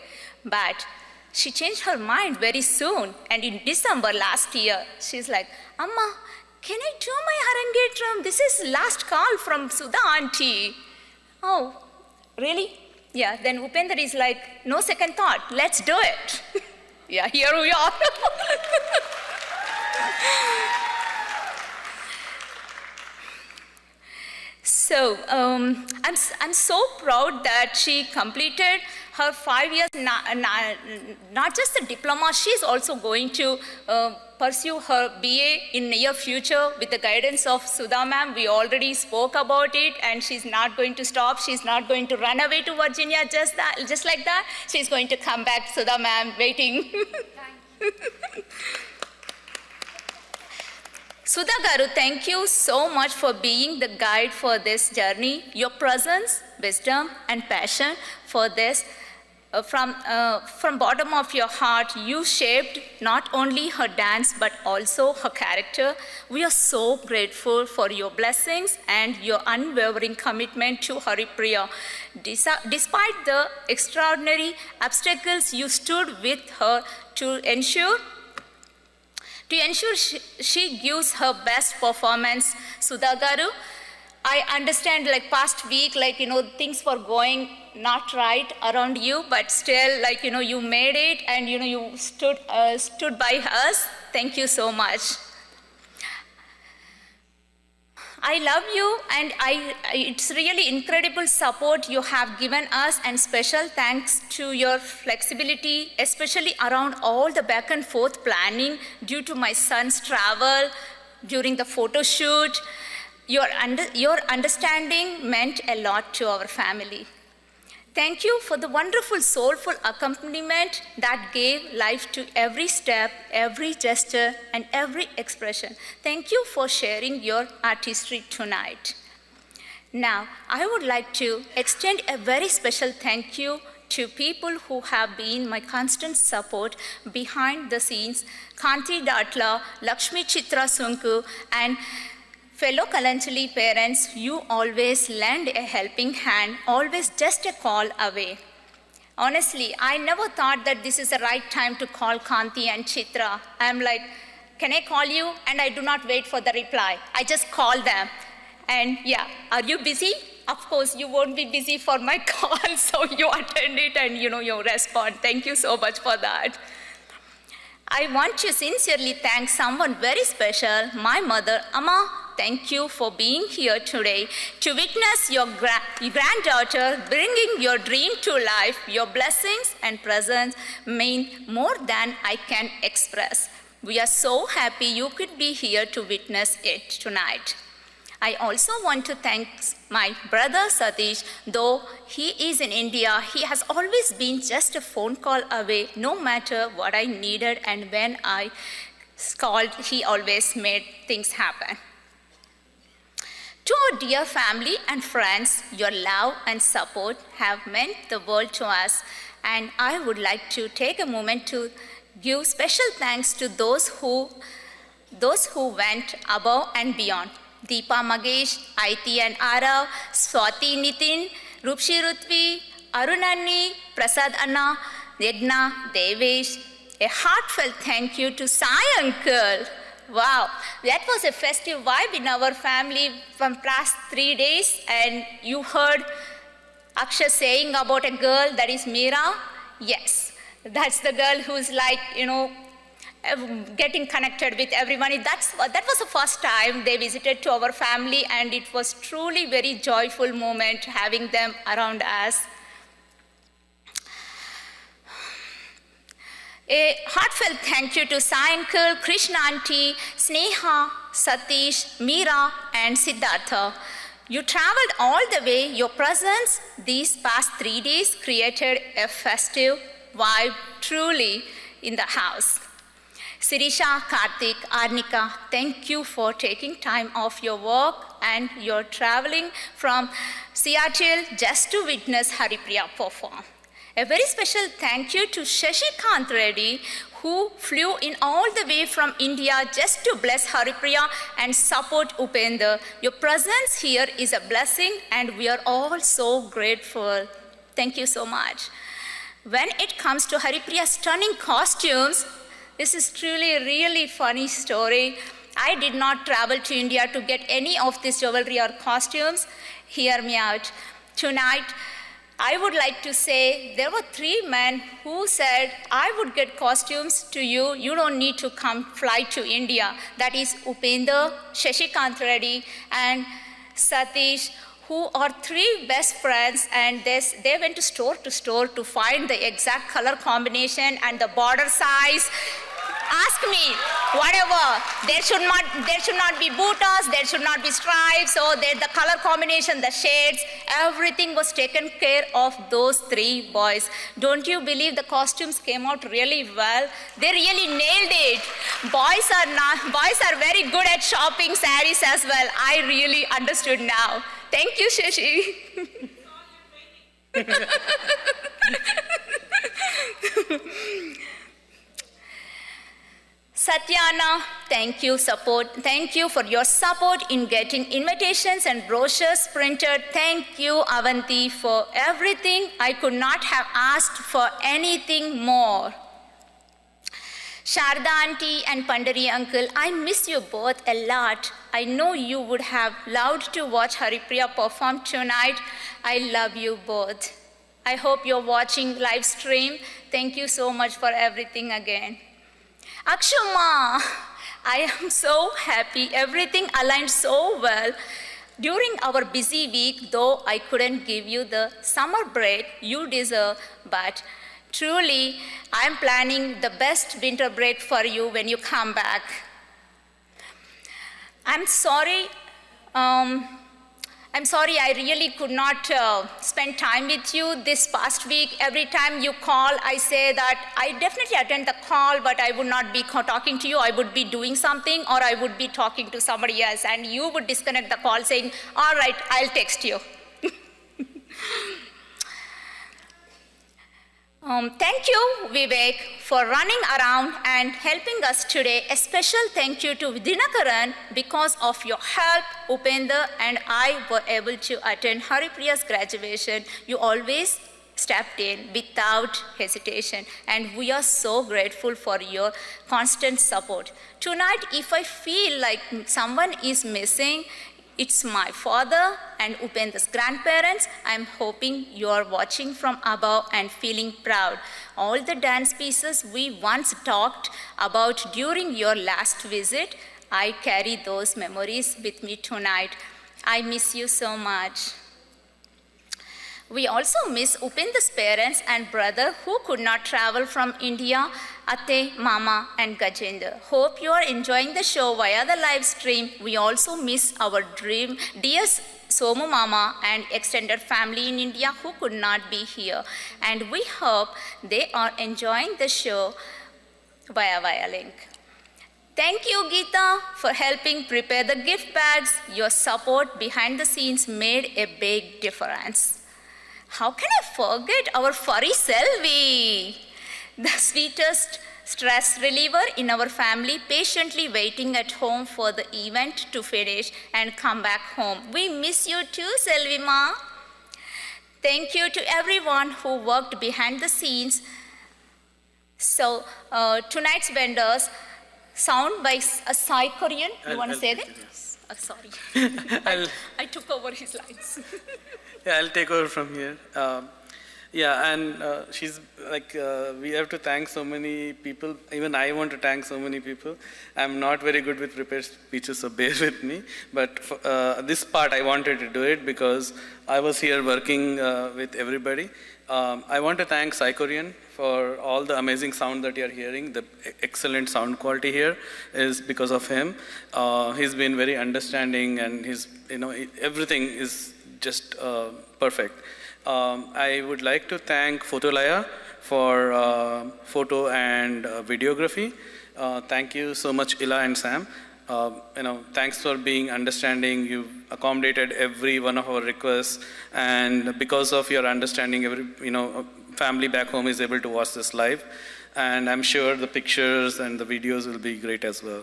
But she changed her mind very soon. And in December last year, she's like, Amma, can I do my Arangetram? This is last call from Sudha auntie. Oh, really? Yeah, then Upender is like, no second thought, let's do it. Yeah, here we are. So, I'm so proud that she completed her 5 years, not just a diploma, she's also going to pursue her BA in near future with the guidance of Sudha ma'am. We already spoke about it, and she's not going to stop. She's not going to run away to Virginia just like that. She's going to come back, Sudha ma'am, waiting. Sudha Garu, thank you so much for being the guide for this journey. Your presence, wisdom, and passion for this, from bottom of your heart, you shaped not only her dance, but also her character. We are so grateful for your blessings and your unwavering commitment to Haripriya. Despite the extraordinary obstacles, you stood with her to ensure she gives her best performance. Sudha Garu, I understand like past week, things were going not right around you, but still you made it and you stood by us. Thank you so much. I love you, and it's really incredible support you have given us, and special thanks to your flexibility, especially around all the back and forth planning due to my son's travel during the photo shoot. Your understanding meant a lot to our family. Thank you for the wonderful, soulful accompaniment that gave life to every step, every gesture, and every expression. Thank you for sharing your artistry tonight. Now, I would like to extend a very special thank you to people who have been my constant support behind the scenes, Kanti Datla, Lakshmi Chitra Sunku, and fellow Kalanchali parents. You always lend a helping hand, always just a call away. Honestly, I never thought that this is the right time to call Kanti and Chitra. I'm like, can I call you? And I do not wait for the reply. I just call them. And yeah, are you busy? Of course, you won't be busy for my call, so you attend it and you respond. Thank you so much for that. I want to sincerely thank someone very special, my mother, Amma. thank you for being here today to witness your granddaughter bringing your dream to life. Your blessings and presence mean more than I can express. We are so happy you could be here to witness it tonight. I also want to thank my brother Satish. Though he is in India, he has always been just a phone call away, no matter what I needed, and when I called, he always made things happen. To our dear family and friends, your love and support have meant the world to us, and I would like to take a moment to give special thanks to those who went above and beyond. Deepa Magesh, Aiti and Arav, Swati Nitin, Rupshi Rutvi, Arunani, Prasad Anna, Yedna, Devesh. A heartfelt thank you to Sai Uncle. Wow, that was a festive vibe in our family from past 3 days, and you heard Akshay saying about a girl that is Meera. Yes, that's the girl who's like, getting connected with everyone. That was the first time they visited to our family, and it was truly very joyful moment having them around us. A heartfelt thank you to Sai Uncle, Krishna Auntie, Sneha, Satish, Meera, and Siddhartha. You traveled all the way. Your presence these past 3 days created a festive vibe truly in the house. Sirisha, Karthik, Arnika, thank you for taking time off your work and your traveling from Seattle just to witness Haripriya perform. A very special thank you to Shashikant Reddy, who flew in all the way from India just to bless Haripriya and support Upendra. Your presence here is a blessing, and we are all so grateful. Thank you so much. When it comes to Haripriya's stunning costumes, this is truly a really funny story. I did not travel to India to get any of this jewelry or costumes. Hear me out. Tonight, I would like to say there were 3 men who said, I would get costumes to you. You don't need to fly to India. That is Upendra, Shashikant Reddy, and Satish, who are 3 best friends, and they went to store to find the exact color combination and the border size. Ask me, whatever. There should not be bootas, there should not be stripes, so the color combination, the shades, everything was taken care of those 3 boys. Don't you believe the costumes came out really well? They really nailed it. Boys are very good at shopping sarees as well. I really understood now. Thank you, Shashi. Satyana, thank you for your support in getting invitations and brochures printed. Thank you, Avanti, for everything. I could not have asked for anything more. Sharda Auntie and Pandari Uncle, I miss you both a lot. I know you would have loved to watch Haripriya perform tonight. I love you both. I hope you're watching live stream. Thank you so much for everything again. Akshuma, I am so happy. Everything aligned so well. During our busy week, though I couldn't give you the summer break you deserve, but truly, I'm planning the best winter break for you when you come back. I'm sorry I really could not spend time with you this past week. Every time you call, I say that I definitely attend the call, but I would not be talking to you. I would be doing something, or I would be talking to somebody else, and you would disconnect the call saying, all right, I'll text you. Thank you, Vivek, for running around and helping us today. A special thank you to Dinakaran. Because of your help, Upendra and I were able to attend Haripriya's graduation. You always stepped in without hesitation, and we are so grateful for your constant support. Tonight, if I feel like someone is missing, it's my father and Upendra's grandparents. I'm hoping you're watching from above and feeling proud. All the dance pieces we once talked about during your last visit, I carry those memories with me tonight. I miss you so much. We also miss Upendra's parents and brother who could not travel from India, Ate, Mama, and Gajendra. Hope you are enjoying the show via the live stream. We also miss our dear Somu Mama and extended family in India who could not be here. And we hope they are enjoying the show via link. Thank you, Geeta, for helping prepare the gift bags. Your support behind the scenes made a big difference. How can I forget our furry Selvi, the sweetest stress reliever in our family, patiently waiting at home for the event to finish and come back home. We miss you too, Selvi Ma. Thank you to everyone who worked behind the scenes. So tonight's vendors, sound by a Sai Korean. You want to say that? Yes. Sorry. I took over his lines. Yeah, I'll take over from here. Yeah, and she's like, we have to thank so many people. Even I want to thank so many people. I'm not very good with prepared speeches, so bear with me. But for, this part, I wanted to do it because I was here working with everybody. I want to thank Sai Korean for all the amazing sound that you're hearing. The excellent sound quality here is because of him. He's been very understanding, and he's, everything is just perfect. I would like to thank Photolaya for photo and videography. Thank you so much, Ila and Sam. Thanks for being understanding. You've accommodated every one of our requests, and because of your understanding, every family back home is able to watch this live. And I'm sure the pictures and the videos will be great as well.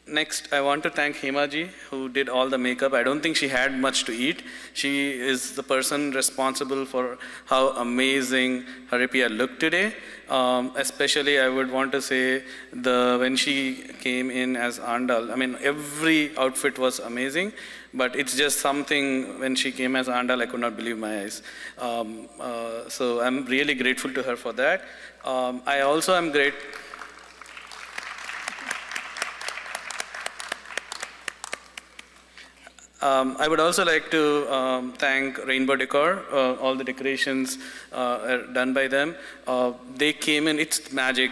Next, I want to thank Hemaji, who did all the makeup. I don't think she had much to eat. She is the person responsible for how amazing Haripriya looked today. Especially, I would want to say when she came in as Andal. I mean, every outfit was amazing, but it's just something when she came as Andal, I could not believe my eyes. So I'm really grateful to her for that. I also am grateful. I would also like to thank Rainbow Decor. All the decorations are done by them. They came in, it's magic.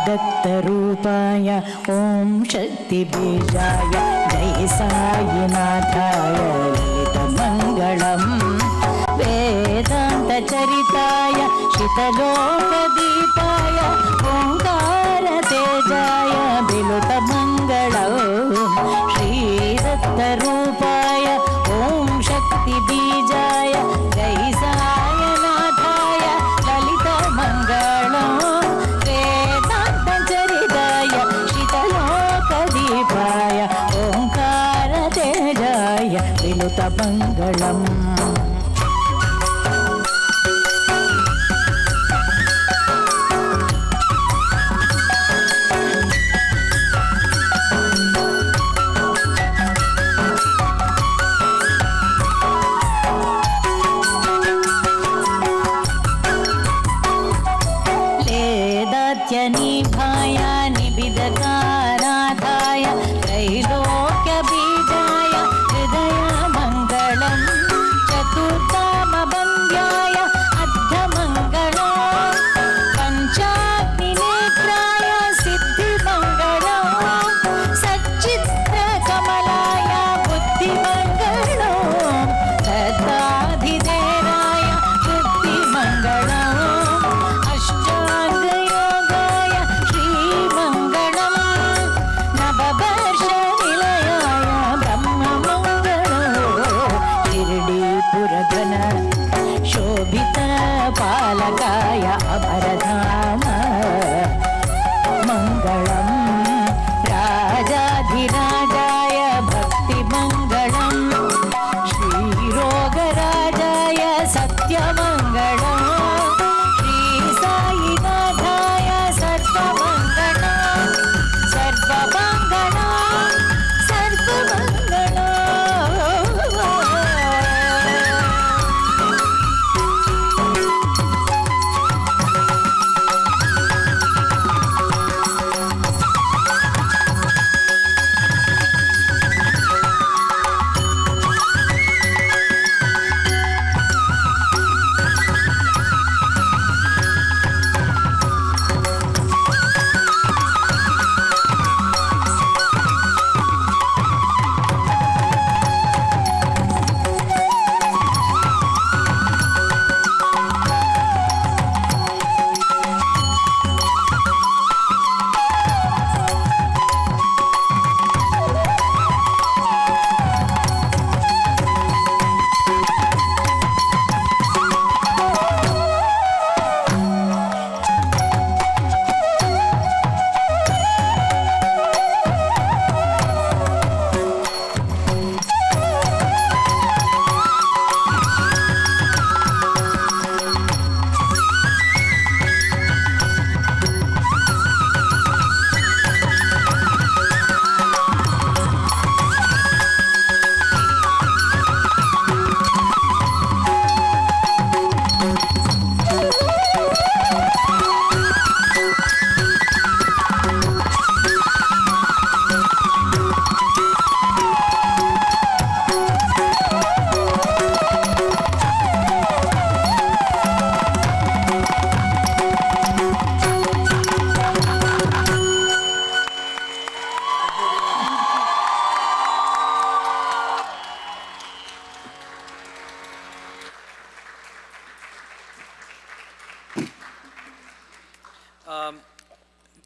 श्रीदत्तरूपाय ॐ शक्तिबीजाय जय साईनाथाय ललितमङ्गलम् वेदान्तचरिताय शीतलोकदीपाय ओङ्कारतेजाय बिलुतमङ्गलम् श्रीदत्तरूपाय ॐ शक्तिबीजाय जय साईनाथाय ललितमङ्गलम् वेदान्तचरिताय शीतलोकदीपाय ओङ्कारतेजाय बिलुतमङ्गलम् निभाय निबिदकाराधाय त्रैलोक्यबीजाय हृदयमङ्गलम् चतुर्धामबन्ध्याय अर्धमङ्गलम् पञ्चाग्निनेत्राय सिद्धिमङ्गलम् सच्चित्रकमलाय बुद्धिमङ्गलम् दत्ताधिदेवाय बुद्धिमङ्गलम् पालकाय अभरधाम मङ्गलम् राजाधिराजाय भक्तिमङ्गलम् श्रीरोगराजाय सत्यमङ्गलम् श्रीसाईनाथाय सर्वमङ्गलम् सर्वमङ्गलम् सर्वमङ्गलम्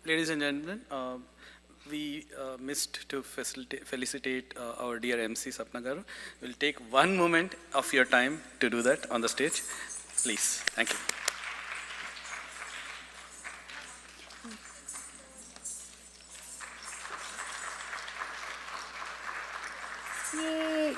Ladies and gentlemen, we missed to felicitate our dear MC Sapna Garu. We'll take one moment of your time to do that on the stage. Please. Thank you. Yay.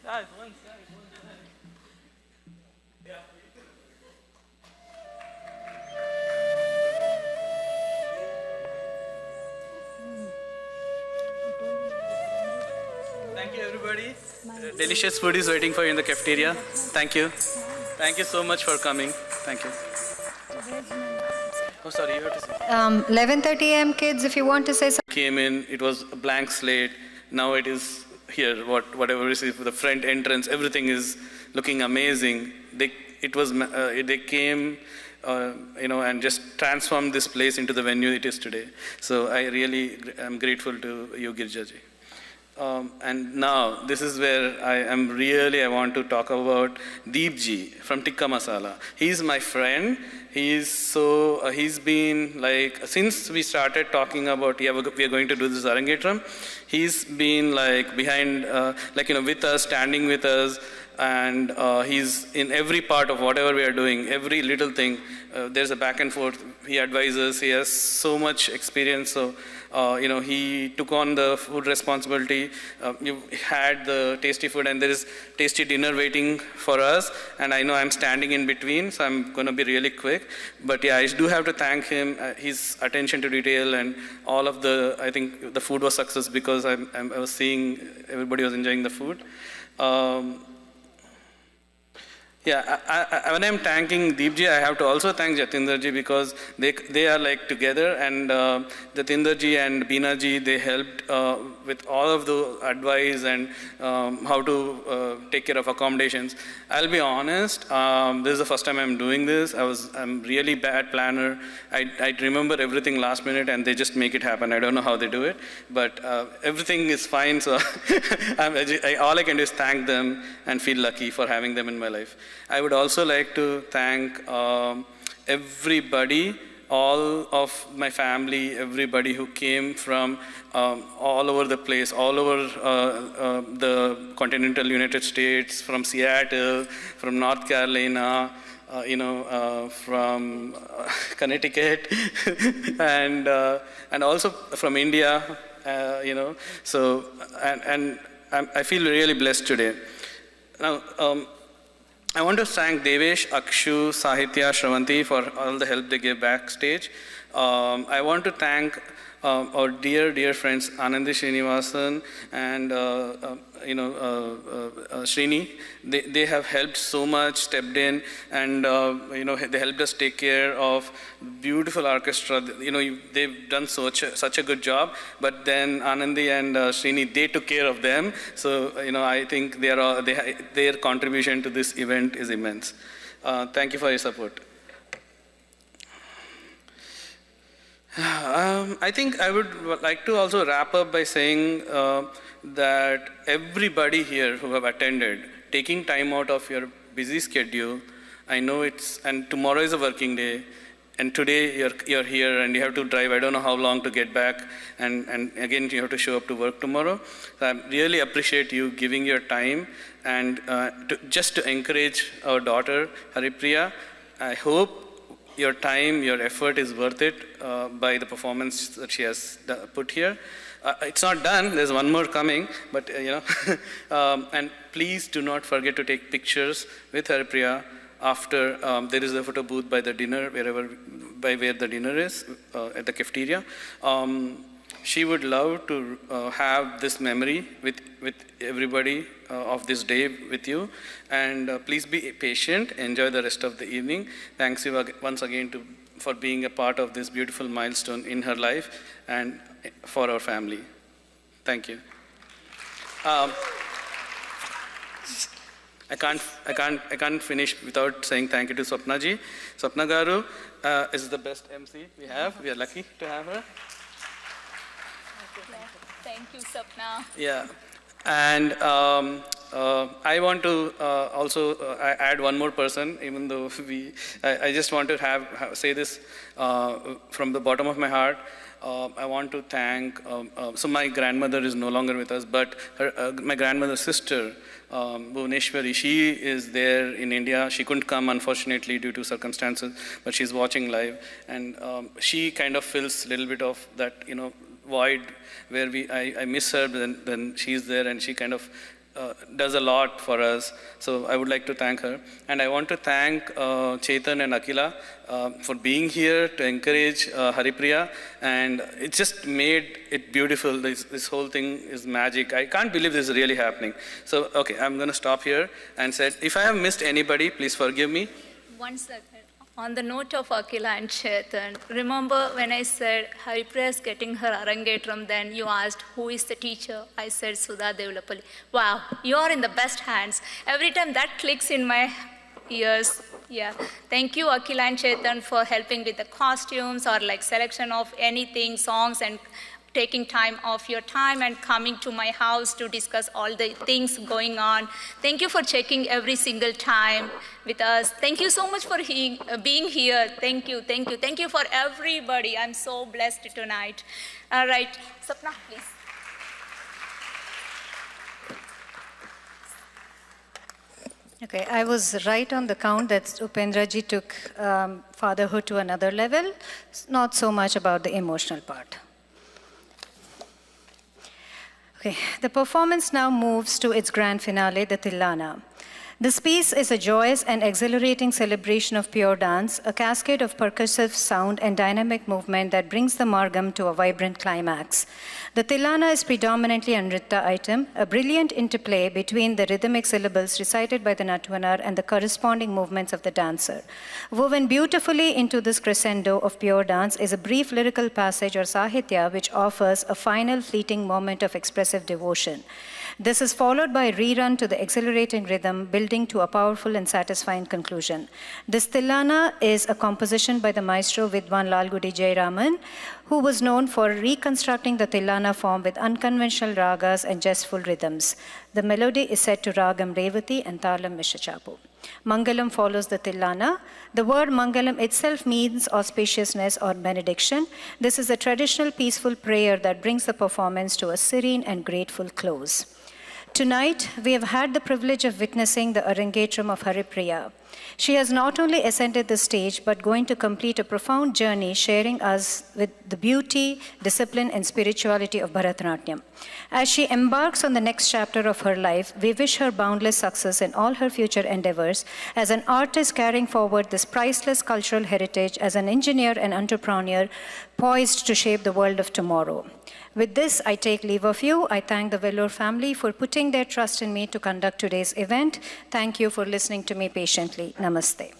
Guys, one side. Yeah. Thank you, everybody. Delicious food is waiting for you in the cafeteria. Thank you. Thank you so much for coming. Thank you. Oh, sorry, you have to say. 11:30 a.m. kids, if you want to say something. Came in, it was a blank slate. Now it is here, whatever is the front entrance, everything is looking amazing. They came, and just transformed this place into the venue it is today. So I really am grateful to you, Girjaji. And now, this is where I want to talk about Deepji from Tikka Masala. He's my friend. He's been like, since we started talking about, we are going to do this Arangetram, he's been like behind, with us, standing with us, and he's in every part of whatever we are doing, every little thing. There's a back and forth. He advises. He has so much experience. So, he took on the food responsibility. You had the tasty food, and there is tasty dinner waiting for us. And I know I'm standing in between, so I'm going to be really quick. But yeah, I do have to thank him. His attention to detail and all of I think the food was success because I was seeing everybody was enjoying the food. When I'm thanking Deepji, I have to also thank Jatinderji because they are like together, and Jatinderji and Beenaji, they helped with all of the advice and how to take care of accommodations. I'll be honest, this is the first time I'm doing this. I'm really bad planner. I remember everything last minute and they just make it happen. I don't know how they do it, but everything is fine. So all I can do is thank them and feel lucky for having them in my life. I would also like to thank everybody, all of my family, everybody who came from all over the place, all over the continental United States, from Seattle, from North Carolina, from Connecticut, and also from India, So, and I feel really blessed today. Now, I want to thank Devesh, Akshu, Sahitya, Shravanti for all the help they gave backstage. I want to thank our dear friends Anandi Srinivasan and Srini. They have helped so much, stepped in, and they helped us take care of beautiful orchestra. They've done such a good job. But then Anandi and Srini, they took care of them. So I think their contribution to this event is immense. Thank you for your support. I think I would like to also wrap up by saying that everybody here who have attended, taking time out of your busy schedule, I know and tomorrow is a working day, and today you're here and you have to drive, I don't know how long to get back, and again you have to show up to work tomorrow. So I really appreciate you giving your time and just to encourage our daughter, Haripriya. I hope your time, your effort is worth it by the performance that she has put here. It's not done, there's one more coming, but and please do not forget to take pictures with Haripriya after there is a photo booth by the dinner, by where the dinner is, at the cafeteria. She would love to have this memory with everybody of this day with you. And please be patient, enjoy the rest of the evening. Thanks you once again for being a part of this beautiful milestone in her life and for our family. Thank you. I can't finish without saying thank you to Swapna ji. Swapna Garu is the best MC we have. We are lucky to have her. Thank you, Sapna. Yeah, and I want to also add one more person, even though I just want to say this from the bottom of my heart. I want to thank, so my grandmother is no longer with us, but my grandmother's sister, Bhuvaneshwari, she is there in India. She couldn't come, unfortunately, due to circumstances, but she's watching live. And she kind of fills a little bit of that, void where I miss her, then she's there and she kind of does a lot for us. So I would like to thank her. And I want to thank Chetan and Akila for being here to encourage Haripriya. And it just made it beautiful. This whole thing is magic. I can't believe this is really happening. So, okay, I'm going to stop here and said, if I have missed anybody, please forgive me. 1 second. On the note of Akila and Chetan, remember when I said Haripriya is getting her Arangetram, then you asked who is the teacher? I said Sudha Devlapalli. Wow, you are in the best hands. Every time that clicks in my ears. Yeah, thank you Akila and Chetan for helping with the costumes or like selection of anything, songs, and taking time off your time and coming to my house to discuss all the things going on. Thank you for checking every single time with us. Thank you so much for being here. Thank you, thank you. Thank you for everybody. I'm so blessed tonight. All right, Sapna, please. Okay, I was right on the count that Upendraji took fatherhood to another level. It's not so much about the emotional part. Okay, the performance now moves to its grand finale, the Tillana. This piece is a joyous and exhilarating celebration of pure dance, a cascade of percussive sound and dynamic movement that brings the Margam to a vibrant climax. The Tillana is predominantly a Nritta item, a brilliant interplay between the rhythmic syllables recited by the Natwanar and the corresponding movements of the dancer. Woven beautifully into this crescendo of pure dance is a brief lyrical passage or sahitya which offers a final fleeting moment of expressive devotion. This is followed by a rerun to the exhilarating rhythm, building to a powerful and satisfying conclusion. This Tillana is a composition by the maestro Vidwan Lalgudi Jayaraman, who was known for reconstructing the Tillana form with unconventional ragas and jestful rhythms. The melody is set to Ragam Revati and Talam Mishachapu. Mangalam follows the Tillana. The word Mangalam itself means auspiciousness or benediction. This is a traditional peaceful prayer that brings the performance to a serene and grateful close. Tonight, we have had the privilege of witnessing the Arangetram of Haripriya. She has not only ascended the stage, but going to complete a profound journey, sharing us with the beauty, discipline, and spirituality of Bharatanatyam. As she embarks on the next chapter of her life, we wish her boundless success in all her future endeavors as an artist carrying forward this priceless cultural heritage, as an engineer and entrepreneur poised to shape the world of tomorrow. With this, I take leave of you. I thank the Vellore family for putting their trust in me to conduct today's event. Thank you for listening to me patiently. Namaste.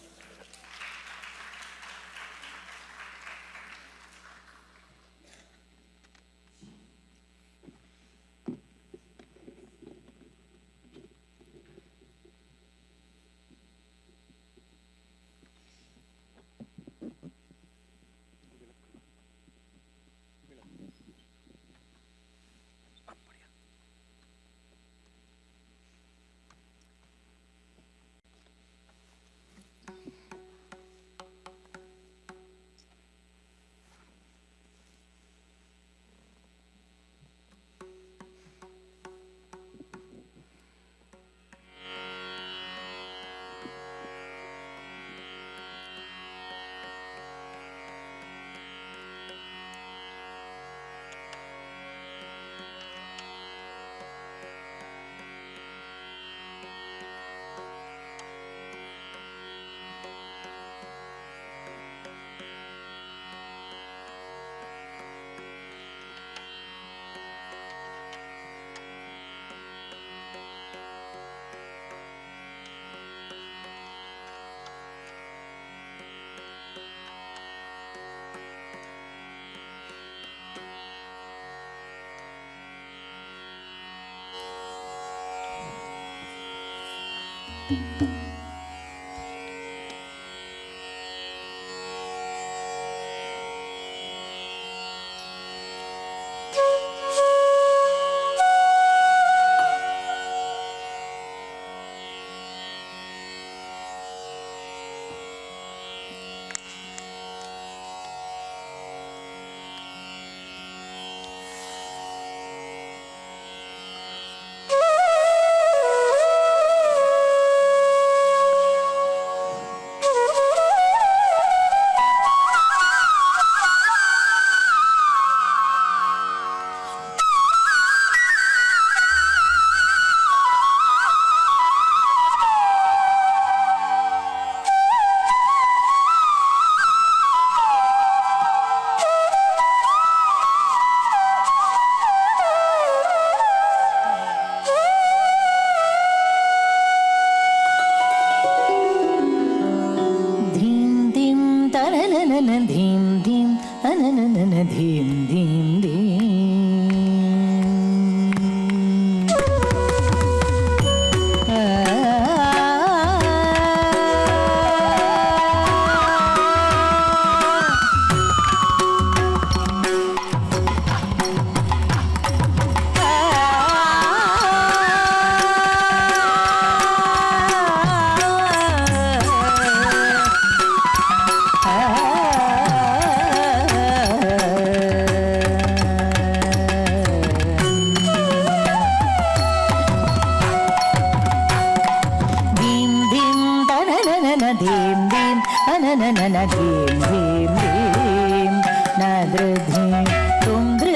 धीम धीम धीम नद्र धीम तुम धीम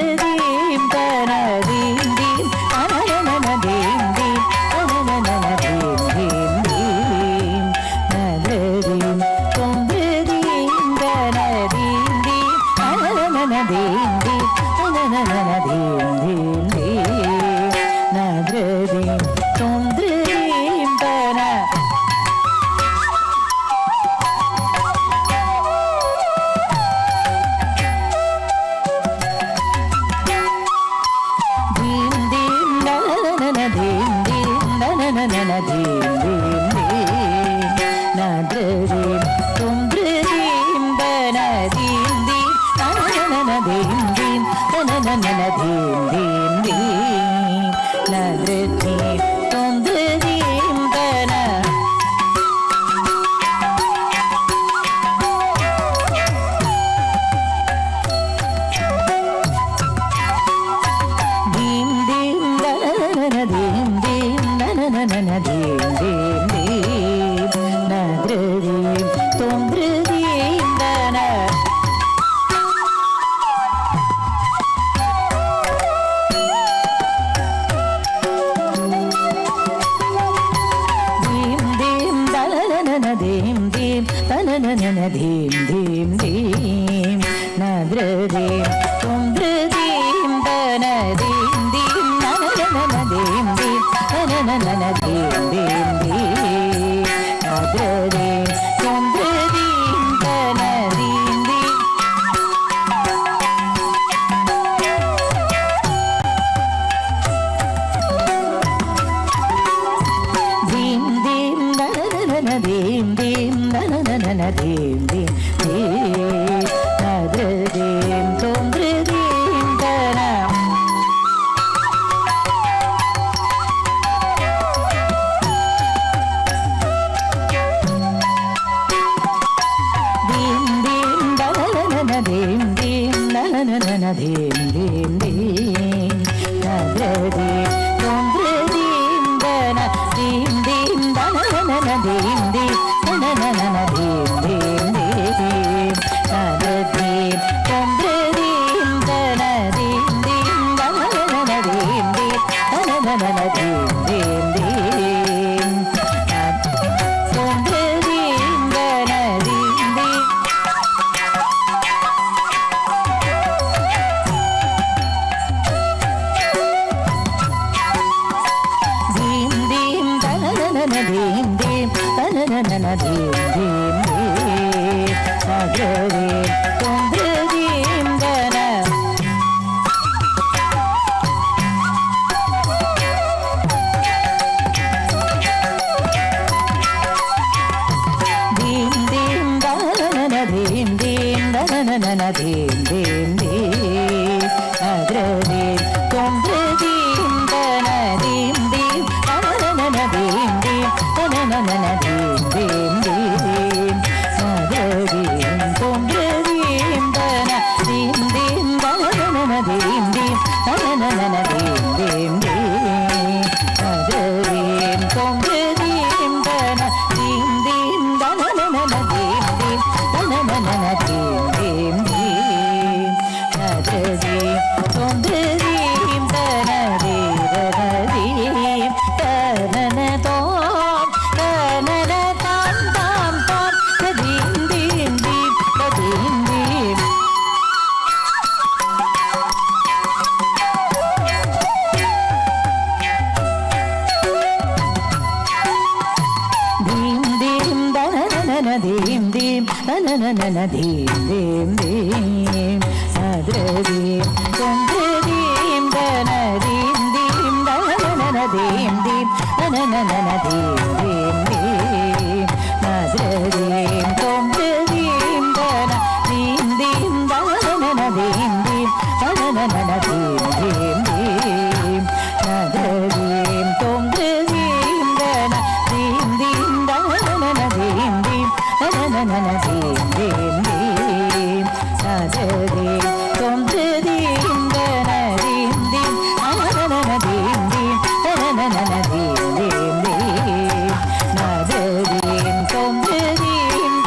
तन धीम धीम अनन धीम धीम अनन धीम धीम धीम नद्र धीम तुम धीम तन धीम धीम अनन धीम धीम अनन धीम धीम धीम नद्र धीम तुम धीम तन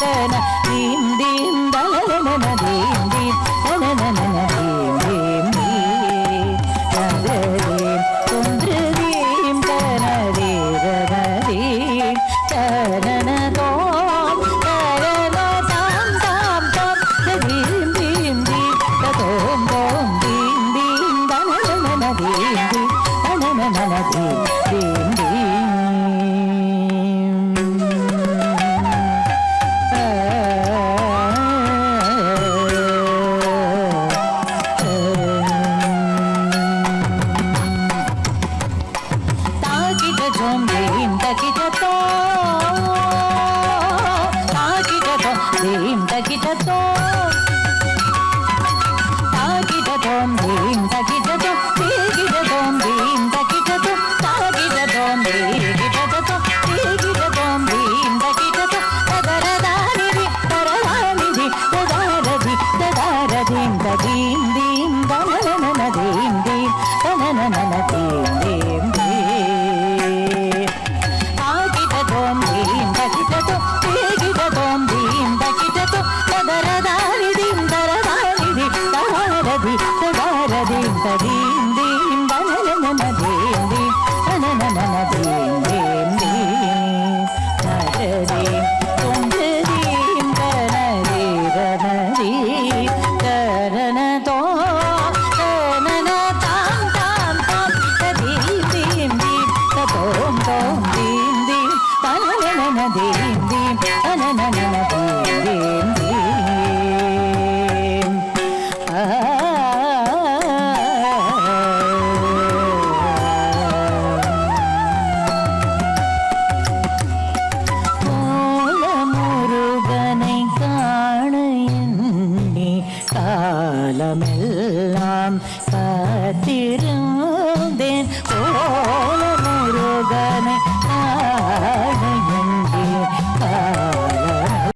காலமெல்லாம் காத்திரும்